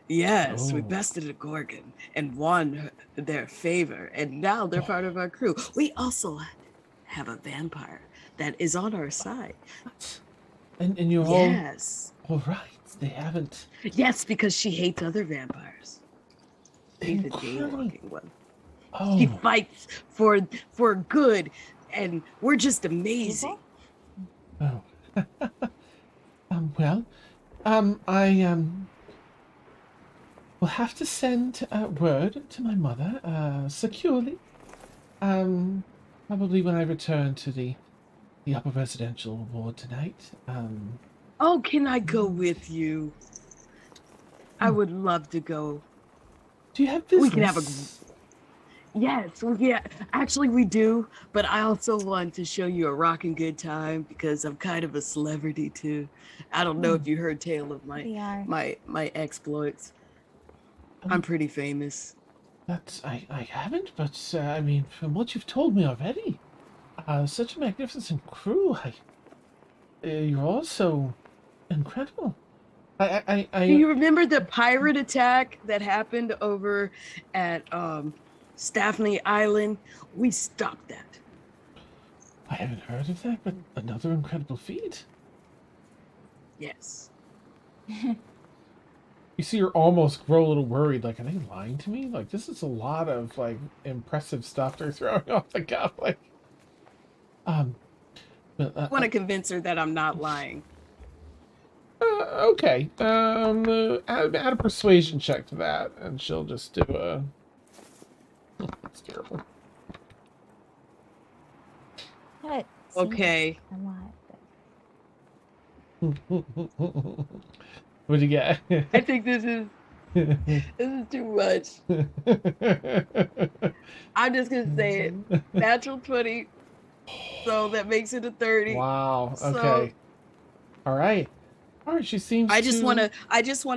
Yes, we Oh. bested a Gorgon and won their favor, and now they're part of our crew. We also have a vampire that is on our side. What? And you're Yes. all right. They haven't. Yes, because she hates other vampires. She's a Incredible. daywalking one. Oh, She fights for good, and we're just amazing. oh. Well, I will have to send word to my mother securely. Probably when I return to the upper residential ward tonight. Oh, can I go with you? I would love to go. Do you have business? We can have Yes, actually we do, but I also want to show you a rocking good time because I'm kind of a celebrity too. I don't know if you heard tale of We are. my exploits. I'm pretty famous. That I haven't, but I mean, from what you've told me already, such a magnificent crew. You're all so incredible. Do you remember the pirate attack that happened over at Staffney Island? We stopped that. I haven't heard of that, but another incredible feat. Yes. You see her almost grow a little worried, like, are they lying to me? Like, this is a lot of, like, impressive stuff they're throwing off the cuff. Like, but, I want to convince her that I'm not lying. okay. Add a persuasion check to that, and she'll just do a... That's terrible. That seems Okay. a lot. What'd you get? I think this is too much. I'm just gonna say it. Natural 20. So that makes it a 30. Wow. So- Okay. All right. She seems. I just to... want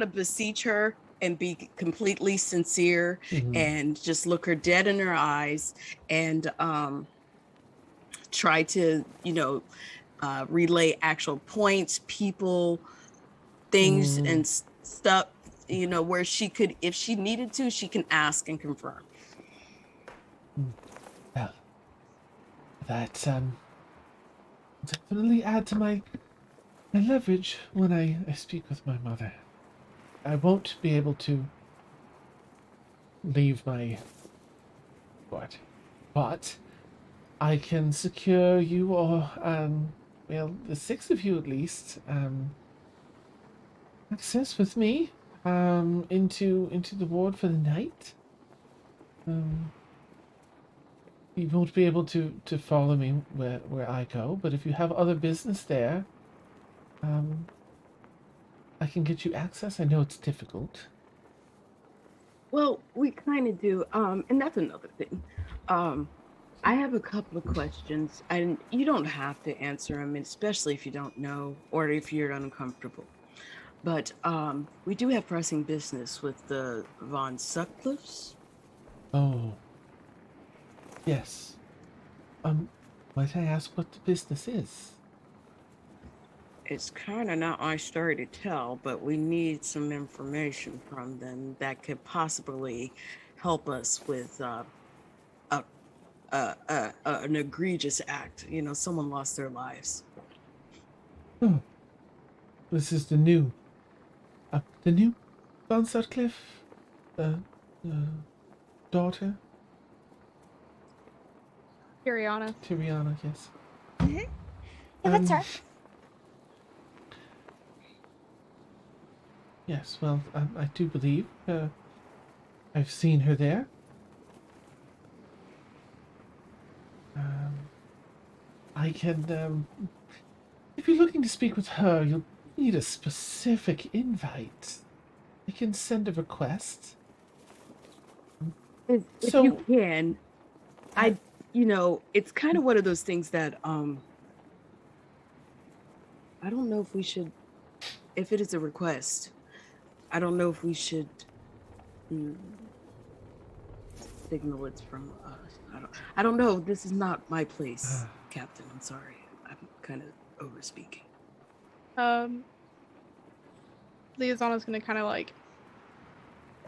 to beseech her and be completely sincere Mhm. and just look her dead in her eyes and try to, relay actual points, people, things and stuff, where she could, if she needed to, she can ask and confirm. Well, that definitely add to my leverage when I speak with my mother. I won't be able to leave my what, but I can secure you or well, the 6 of you at least access with me into the ward for the night. You won't be able to follow me where I go, but if you have other business there, I can get you access. I know it's difficult. Well, we kind of do. And that's another thing. I have a couple of questions, and you don't have to answer them, especially if you don't know or if you're uncomfortable. But we do have pressing business with the Von Sutcliffes. Oh, yes. Might I ask what the business is? It's kind of not my story to tell, but we need some information from them that could possibly help us with an egregious act. You know, someone lost their lives. Oh, this is the new Von Sutcliffe, the daughter, Kiriana. Tiriana, yes. Yeah, that's her. Yes, well, I do believe I've seen her there. I can, if you're looking to speak with her, you'll need a specific invite. I can send a request. If So- you can, it's kind of one of those things that I don't know if we should, if it is a request, I don't know if we should signal it's from us. I don't know. This is not my place, Captain. I'm sorry. I'm kind of over speaking. Liazana's gonna kind of like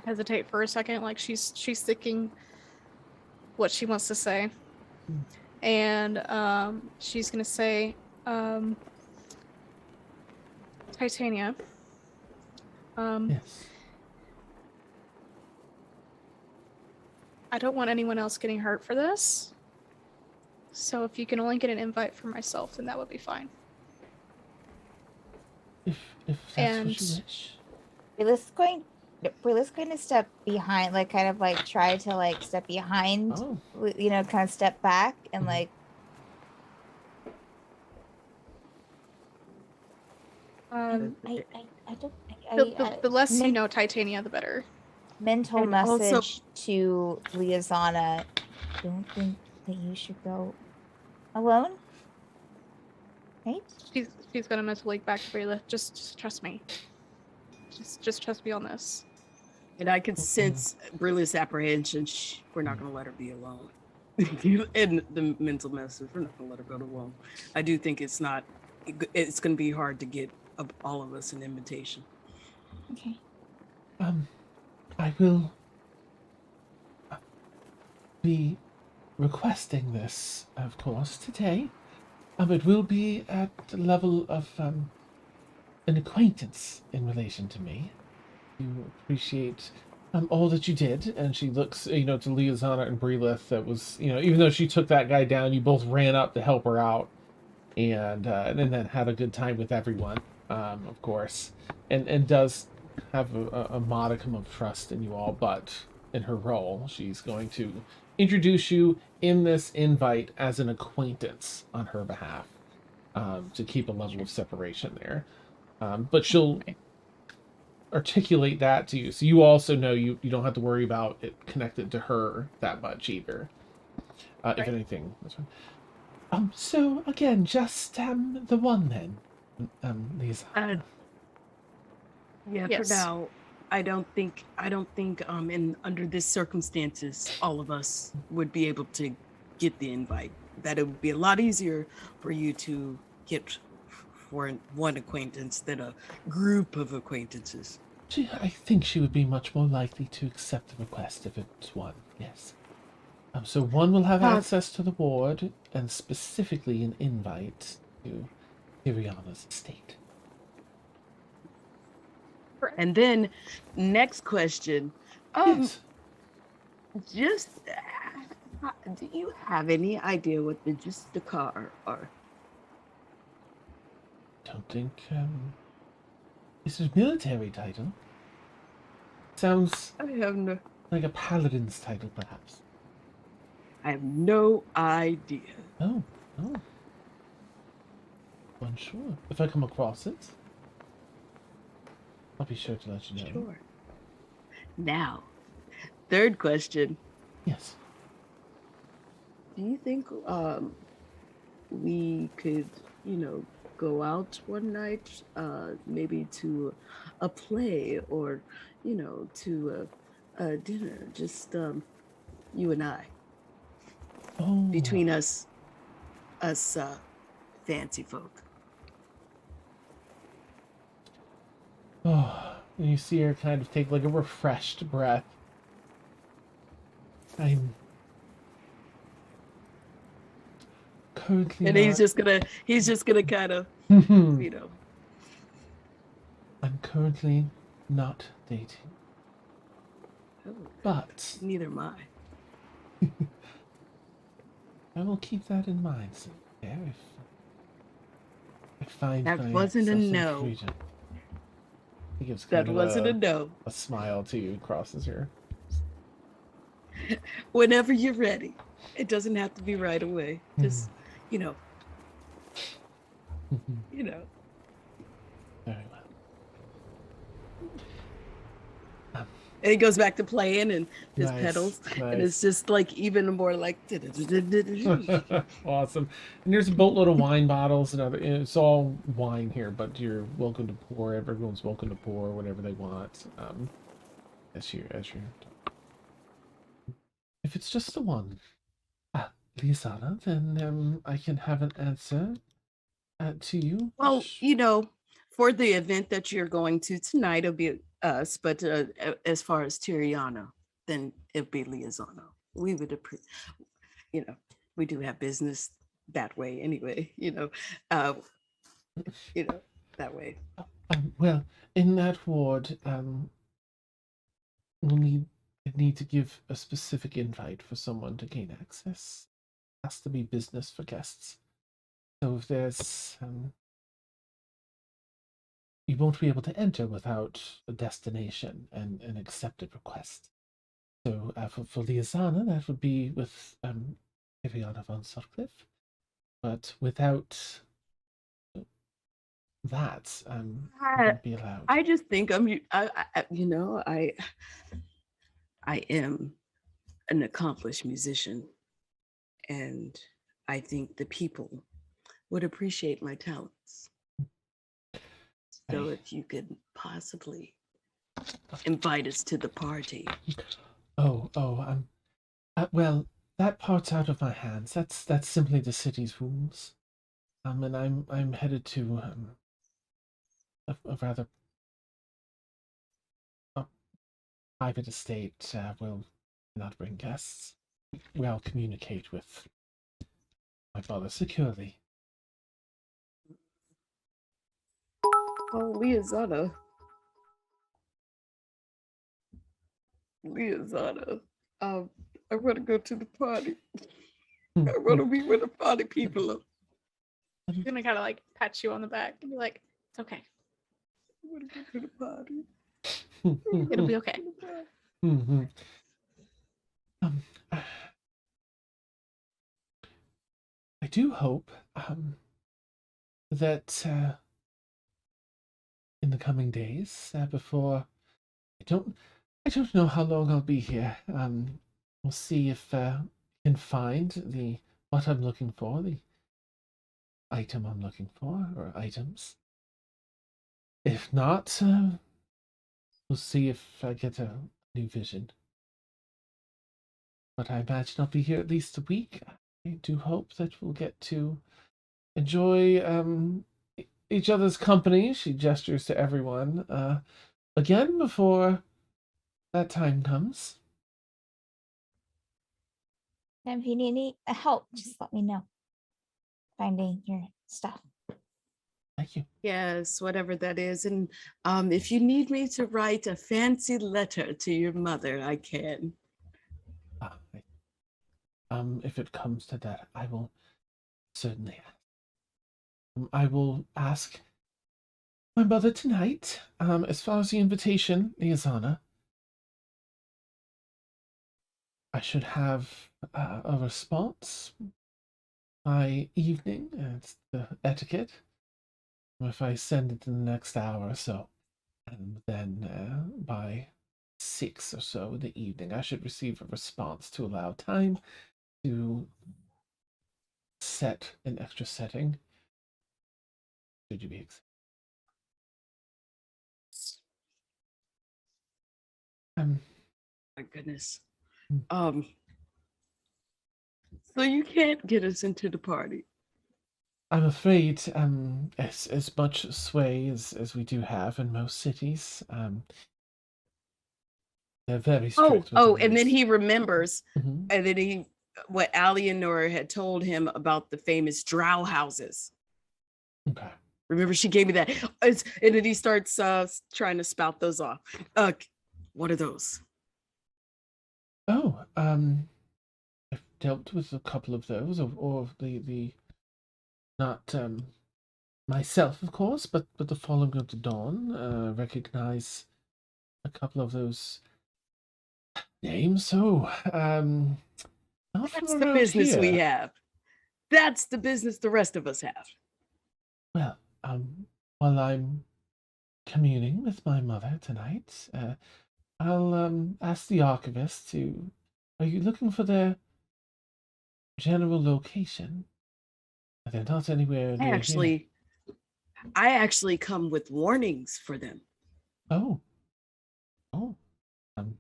hesitate for a second, like she's thinking what she wants to say, and she's gonna say, Titania. Yes. I don't want anyone else getting hurt for this. So if you can only get an invite for myself, then that would be fine. If that's what you wish. Brilla's going to step behind, like kind of like try to like step behind, Oh. Kind of step back and Mhm. like. I don't. The less you know, Titania, the better. Mental And also- message to Liazana. Don't think that you should go alone. Right? She's gonna mentally back to Brayla. Just trust me. Just trust me on this. And I can sense Brilla's apprehension. We're not going to let her be alone. And the mental message, we're not going to let her go alone. I do think it's going to be hard to get all of us an invitation. Okay. I will be requesting this, of course, today. It will be at the level of an acquaintance in relation to me. You appreciate all that you did, and she looks, to Liazana and Breelith. That was, even though she took that guy down, you both ran up to help her out, and then had a good time with everyone, of course, and does have a modicum of trust in you all. But in her role, she's going to introduce you in this invite as an acquaintance on her behalf, to keep a level of separation there. But she'll articulate that to you, so you also know you don't have to worry about it connected to her that much either. If Right. anything, that's fine. So again, just the one then, Lisa. Yeah, Yes. for now, I don't think in under this circumstances, all of us would be able to get the invite. That it would be a lot easier for you to get for one acquaintance than a group of acquaintances. I think she would be much more likely to accept the request if it's one. Yes. So one will have access to the ward, and specifically an invite to Iriana's estate. And then, next question. Yes. Just do you have any idea what the Justicar are? Don't think. It's a military title. Sounds I have no like a paladin's title, perhaps. idea. Oh, oh. Unsure. If I come across it, I'll be sure to let you know. Sure. Now, third question. Yes. Do you think we could, go out one night, maybe to a play or, to a dinner, just you and I, Oh. between us fancy folk? Oh, and you see her kind of take like a refreshed breath. I'm currently And not... he's just gonna kind of, I'm you know. currently not dating, Oh, but neither am I. I will keep that in mind. So there, if I find That wasn't a myself in no. freedom. He gives That kind of wasn't a no. a smile to you, crosses her. Whenever you're ready. It doesn't have to be right away. Just, you know. Very well. And he goes back to playing and his Nice, pedals. And nice. it's just like even more like Awesome. And there's a boatload of wine bottles and other. It's all wine here, but you're welcome to pour. Everyone's welcome to pour whatever they want. As you. If it's just the one, Lisanna, then I can have an answer to you. Well, for the event that you're going to tonight, it'll be us. But as far as Tiriana, then it'll be Liazano. We would we do have business that way anyway, that way. Well, in that ward, we'll need to give a specific invite for someone to gain access. It has to be business for guests. So if there's you won't be able to enter without a destination and an accepted request. So for Liazana, that would be with Viviana von Sutcliffe. But without that, you won't be allowed. I just think I am an accomplished musician, and I think the people would appreciate my talents. So if you could possibly invite us to the party. Well, that part's out of my hands. That's simply the city's rules. And I'm headed to a rather private estate. Will not bring guests. We'll communicate with my father securely. Oh, Liazana. I want to go to the party. I want to be where the party people are. I'm gonna kind of like pat you on the back and be like, "It's okay. I want to go to the party. It'll be okay." Mm-hmm. I do hope that in the coming days, before I don't know how long I'll be here. We'll see if I can find what I'm looking for, the item I'm looking for, or items. If not, we'll see if I get a new vision. But I imagine I'll be here at least a week. I do hope that we'll get to enjoy each other's company. She gestures to everyone again before that time comes. And if you need any help, just let me know. Finding your stuff. Thank you. Yes, whatever that is. And if you need me to write a fancy letter to your mother, I can. If it comes to that, I will certainly. I will ask my mother tonight. As far as the invitation, Liazana, I should have a response by evening. It's the etiquette. If I send it in the next hour or so, and then by 6 or so in the evening, I should receive a response to allow time to set an extra setting. Should you be excited? My goodness. Hmm. So you can't get us into the party. I'm afraid as much sway as we do have in most cities, they're very strict with the And then rules. he remembers, Mhm. and then what Alienor had told him about the famous drow houses. Okay. Remember, she gave me that. And then he starts trying to spout those off. What are those? Oh, I've dealt with a couple of those, or the not myself, of course, but the following of the dawn. Recognize a couple of those names. So, not from That's the around business we here. have. That's the business the rest of us have. Well, while I'm communing with my mother tonight, I'll ask the archivist to. Are you looking for their general location? They're not anywhere near here. I actually come with warnings for them. Oh, oh. Um,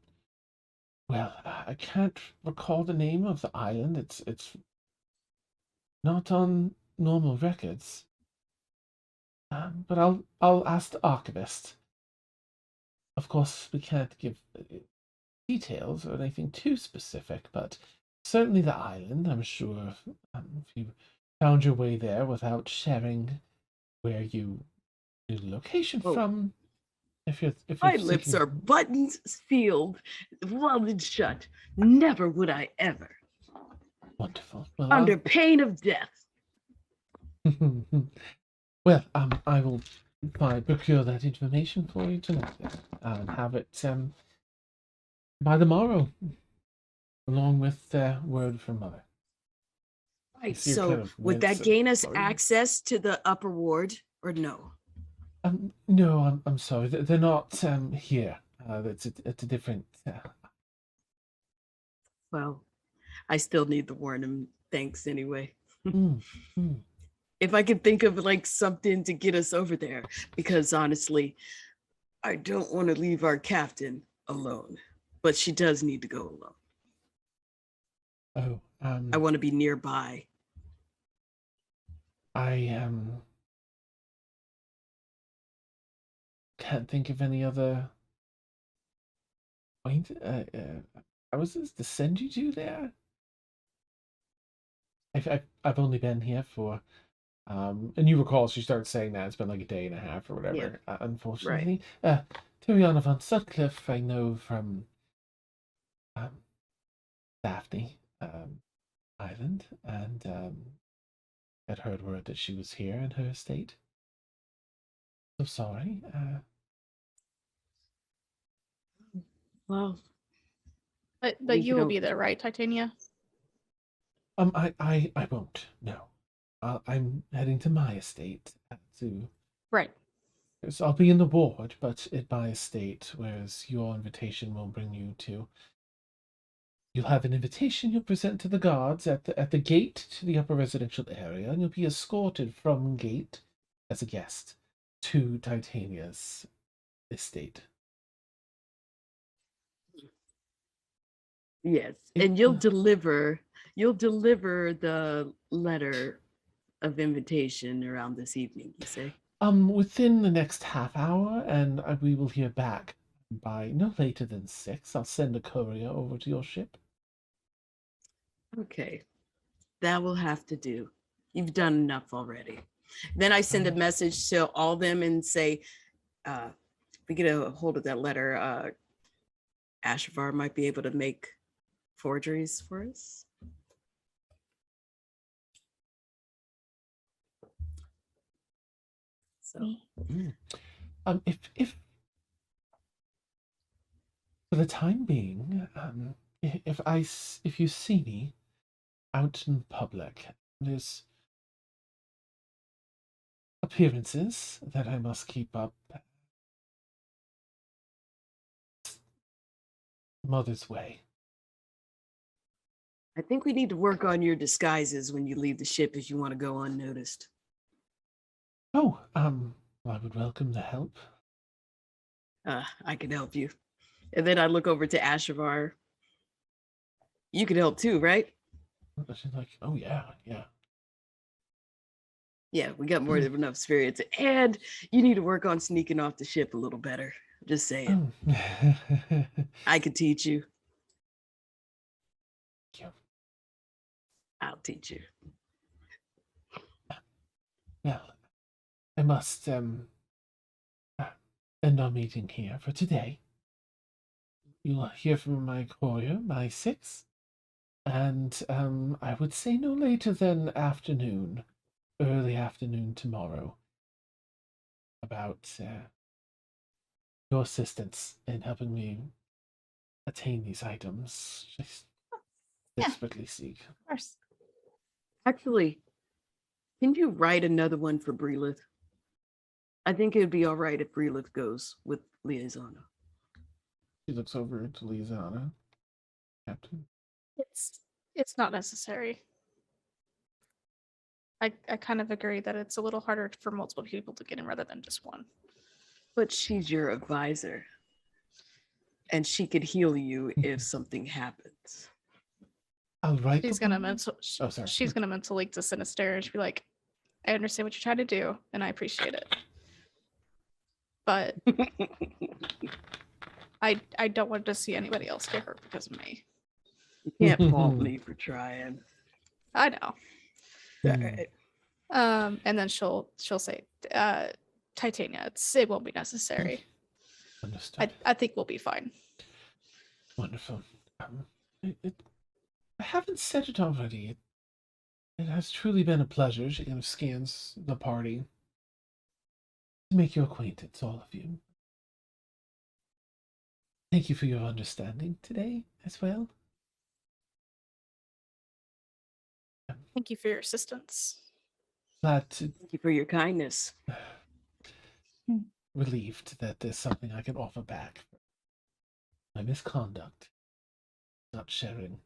well, I can't recall the name of the island. It's not on normal records. But I'll ask the archivist. Of course, we can't give details or anything too specific, but certainly the island. I'm sure if you found your way there without sharing where you knew the location Oh. from, if you're My lips are buttons sealed, welded shut. Never would I ever, wonderful. Well, under pain of death. well, I will procure that information for you tonight and have it by the morrow, along with word from mother. Right. see her So kind of would that wince gain us sorry. access to the upper ward or no? No, I'm sorry. They're not here. It's a different. Well, I still need the warning. Thanks anyway. Mm, mm. If I could think of like something to get us over there, because honestly, I don't want to leave our captain alone, but she does need to go alone. Oh, I want to be nearby. I can't think of any other point. I was this to send you to there. I've only been here for and you recall she started saying that it's been like a day and a half or whatever. Unfortunately, Tiriana von Sutcliffe, I know from Daphne Island, and had heard word that she was here in her estate. So sorry. Well, But you will be there, right, Titania? I won't. No, I'm heading to my estate to. Right. So I'll be in the ward, but at my estate, whereas your invitation will bring you to. You'll have an invitation you'll present to the guards at the gate to the upper residential area, and you'll be escorted from gate as a guest to Titania's estate. yes, and you'll deliver the letter of invitation around this evening, you say? Within the next half hour, and we will hear back by no later than 6. I'll send a courier over to your ship. Okay, that will have to do. You've done enough already. Then I send a message to all them and say, if we get a hold of that letter, Ashavar might be able to make forgeries for us. So If for the time being, if you see me out in public, there's appearances that I must keep up. Mother's way. I think we need to work on your disguises when you leave the ship if you want to go unnoticed. Oh, I would welcome the help. I can help you. And then I look over to Ashavar. You can help too, right? She's like, oh yeah, yeah. Yeah, we got more than enough experience. And you need to work on sneaking off the ship a little better. Just saying. Oh. I could teach you. Thank you. I'll teach you. Well, I must end our meeting here for today. You'll hear from my courier by 6, and I would say no later than afternoon, early afternoon tomorrow, about your assistance in helping me attain these items. Just Yeah. desperately seek. Of course. Actually, can you write another one for Breelith? I think it'd be all right if Breelith goes with Liaison. She looks over to Lisanna. Captain. It's not necessary. I kind of agree that it's a little harder for multiple people to get in rather than just one. But she's your advisor. And she could heal you if something happens. I'll write. She's gonna mental. Oh, sorry. She's gonna mentally to Sinister and she'll be like, "I understand what you're trying to do, and I appreciate it, but I don't want to see anybody else get hurt because of me." You can't fault me for trying. I know. All right. And then she'll say, Titania, it won't be necessary. Understood. I think we'll be fine. Wonderful. I haven't said it already. It has truly been a pleasure. She kind of scans the party to make your acquaintance, all of you. Thank you for your understanding today as well. Thank you for your assistance. Glad to, Thank you for your kindness. relieved that there's something I can offer back. My misconduct. Not sharing.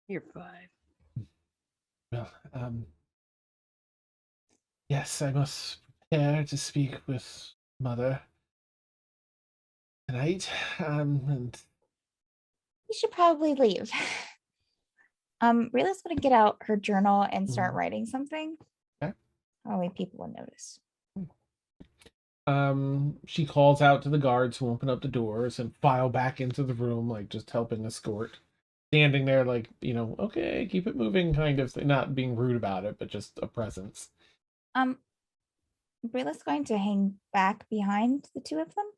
You're fine. Well, yes, I must prepare to speak with Mother tonight, and You should probably leave. Rila's gonna get out her journal and start Mhm. writing something. Okay. That way people will notice. she calls out to the guards who open up the doors and file back into the room, like just helping escort. Standing there, like, okay, keep it moving, kind of thing. Not being rude about it, but just a presence. Rila's going to hang back behind the two of them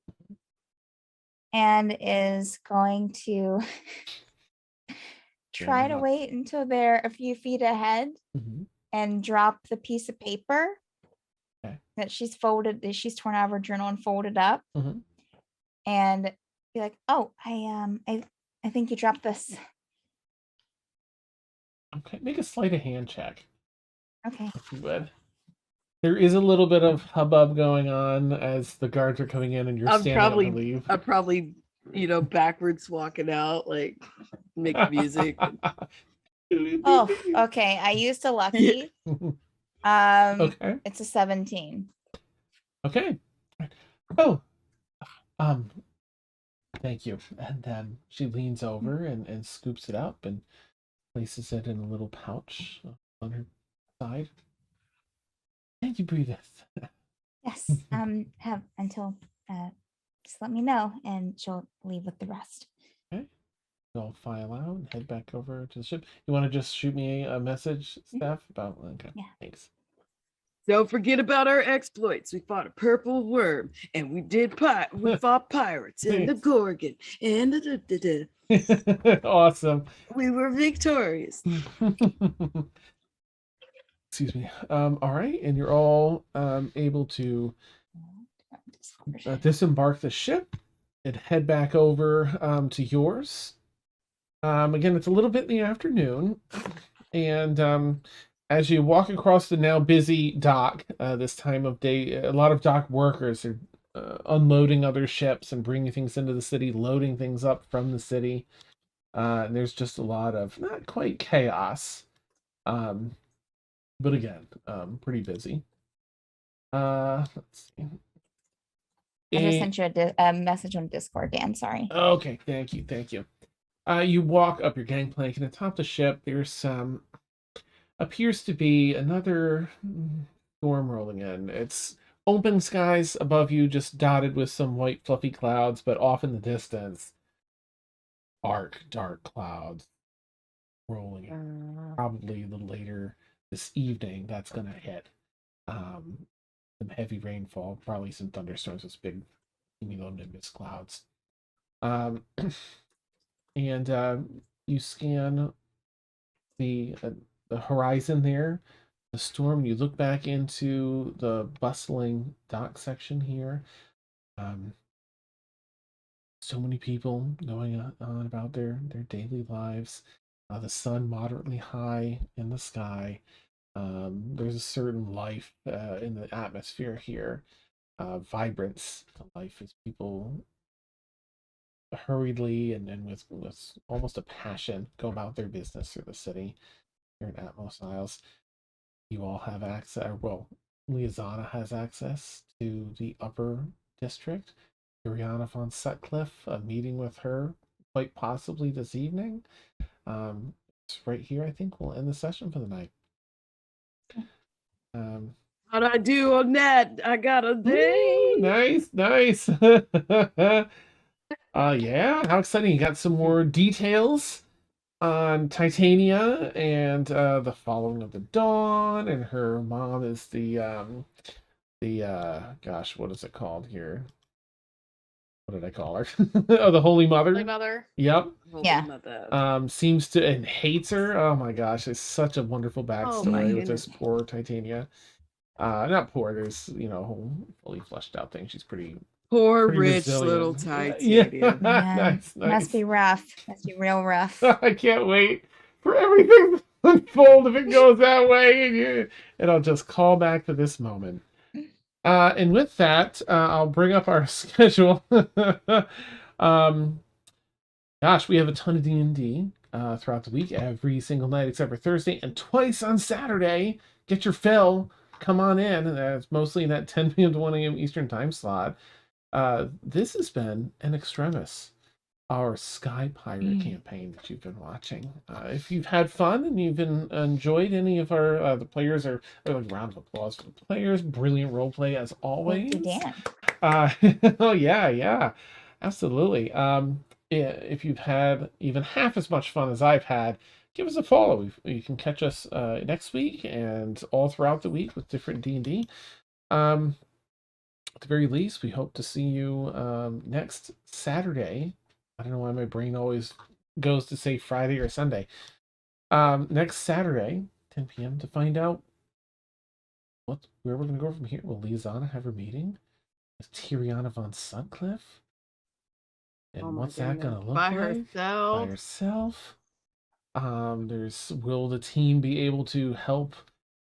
and is going to try them to up. wait until they're a few feet ahead Mhm. and drop the piece of paper Okay. that she's torn out of her journal and folded up, Mhm. and be like, "Oh, I think you dropped this." Okay, make a sleight of hand check, Okay. if you would. There is a little bit of hubbub going on as the guards are coming in and you're standing up to leave. I'm probably, backwards walking out, like make music. Oh, okay. I used a lucky. Okay. It's a 17. Okay. Oh, thank you. And then she leans over and scoops it up and places it in a little pouch on her side. Thank you, Breelith. Yes. Have until just let me know and she'll leave with the rest. Okay. I'll file out and head back over to the ship. You want to just shoot me a message, Steph, about okay. Yeah. Thanks. Don't forget about our exploits. We fought a purple worm, and we fought pirates and the Thanks. Gorgon and Awesome. we were victorious. Excuse me. All right, and you're all able to disembark the ship and head back over to yours. Again, it's a little bit in the afternoon, and as you walk across the now busy dock this time of day, a lot of dock workers are unloading other ships and bringing things into the city, loading things up from the city. And there's just a lot of not quite chaos, but again, pretty busy. Let's see. I just And- sent you a message on Discord, Dan. Sorry. Okay, thank you. You walk up your gangplank, and atop the ship, there's appears to be another storm rolling in. It's open skies above you, just dotted with some white fluffy clouds, but off in the distance, dark clouds rolling in. Probably a little later this evening, that's gonna hit. Some heavy rainfall, probably some thunderstorms, those big cumulonimbus clouds. And you scan the horizon there, the storm. You look back into the bustling dock section here. So many people going on about their daily lives. The sun moderately high in the sky. There's a certain life in the atmosphere here, vibrance to life as people hurriedly and with almost a passion go about their business through the city here in Atmos Isles. You all have access, well, Liazana has access to the upper district. Ariana von Sutcliffe, a meeting with her quite possibly this evening. It's right here, I think we'll end the session for the night. How'd I do on that? I got a day. Ooh, nice. Yeah, how exciting. You got some more details on Titania and the following of the dawn, and her mom is the gosh, what is it called here? What did I call her? Oh, the Holy Mother. Holy Mother. Yep. Yeah. Seems to and hates her. Oh my gosh, it's such a wonderful backstory with this poor Titania. Not poor, there's a whole fully fleshed out thing. She's pretty Poor rich resilient. little Yeah. Titania. Nice. Must be rough. Must be real rough. I can't wait for everything to unfold if it goes that way. And I'll just call back to this moment. And with that, I'll bring up our schedule. Gosh, we have a ton of D&D throughout the week, every single night except for Thursday, and twice on Saturday. Get your fill. Come on in. It's mostly in that 10 p.m. to 1 a.m. Eastern time slot. This has been an Extremis, our Sky Pirate campaign that you've been watching. If you've had fun and you've enjoyed any of our the players, or a round of applause for the players, brilliant role play as always. Thank you, Dan. Oh yeah, absolutely. If you've had even half as much fun as I've had, give us a follow. You can catch us next week and all throughout the week with different D&D. At the very least, we hope to see you next Saturday. I don't know why my brain always goes to say Friday or Sunday. Next Saturday, 10 p.m. to find out where we're going to go from here. Will Liazana have her meeting with Tiriana von Sutcliffe? And what's that going to look By like? By herself. Will the team be able to help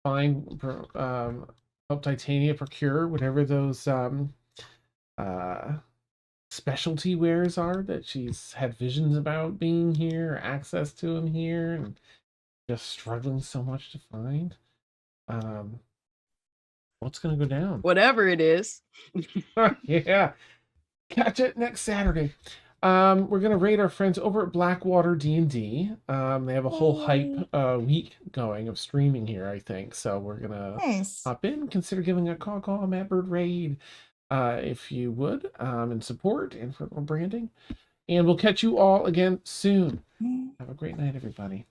find help Titania procure whatever those specialty wares are that she's had visions about being here, or access to them here, and just struggling so much to find? What's going to go down? Whatever it is. Yeah. Catch it next Saturday. We're gonna raid our friends over at Blackwater D&D. They have a whole hype week going of streaming here, I think. So we're gonna hop in, consider giving a call a Madbird raid, if you would, in support and for branding. And we'll catch you all again soon. Have a great night, everybody.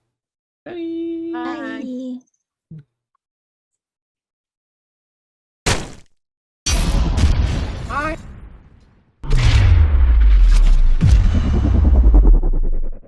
Bye. Bye. Bye.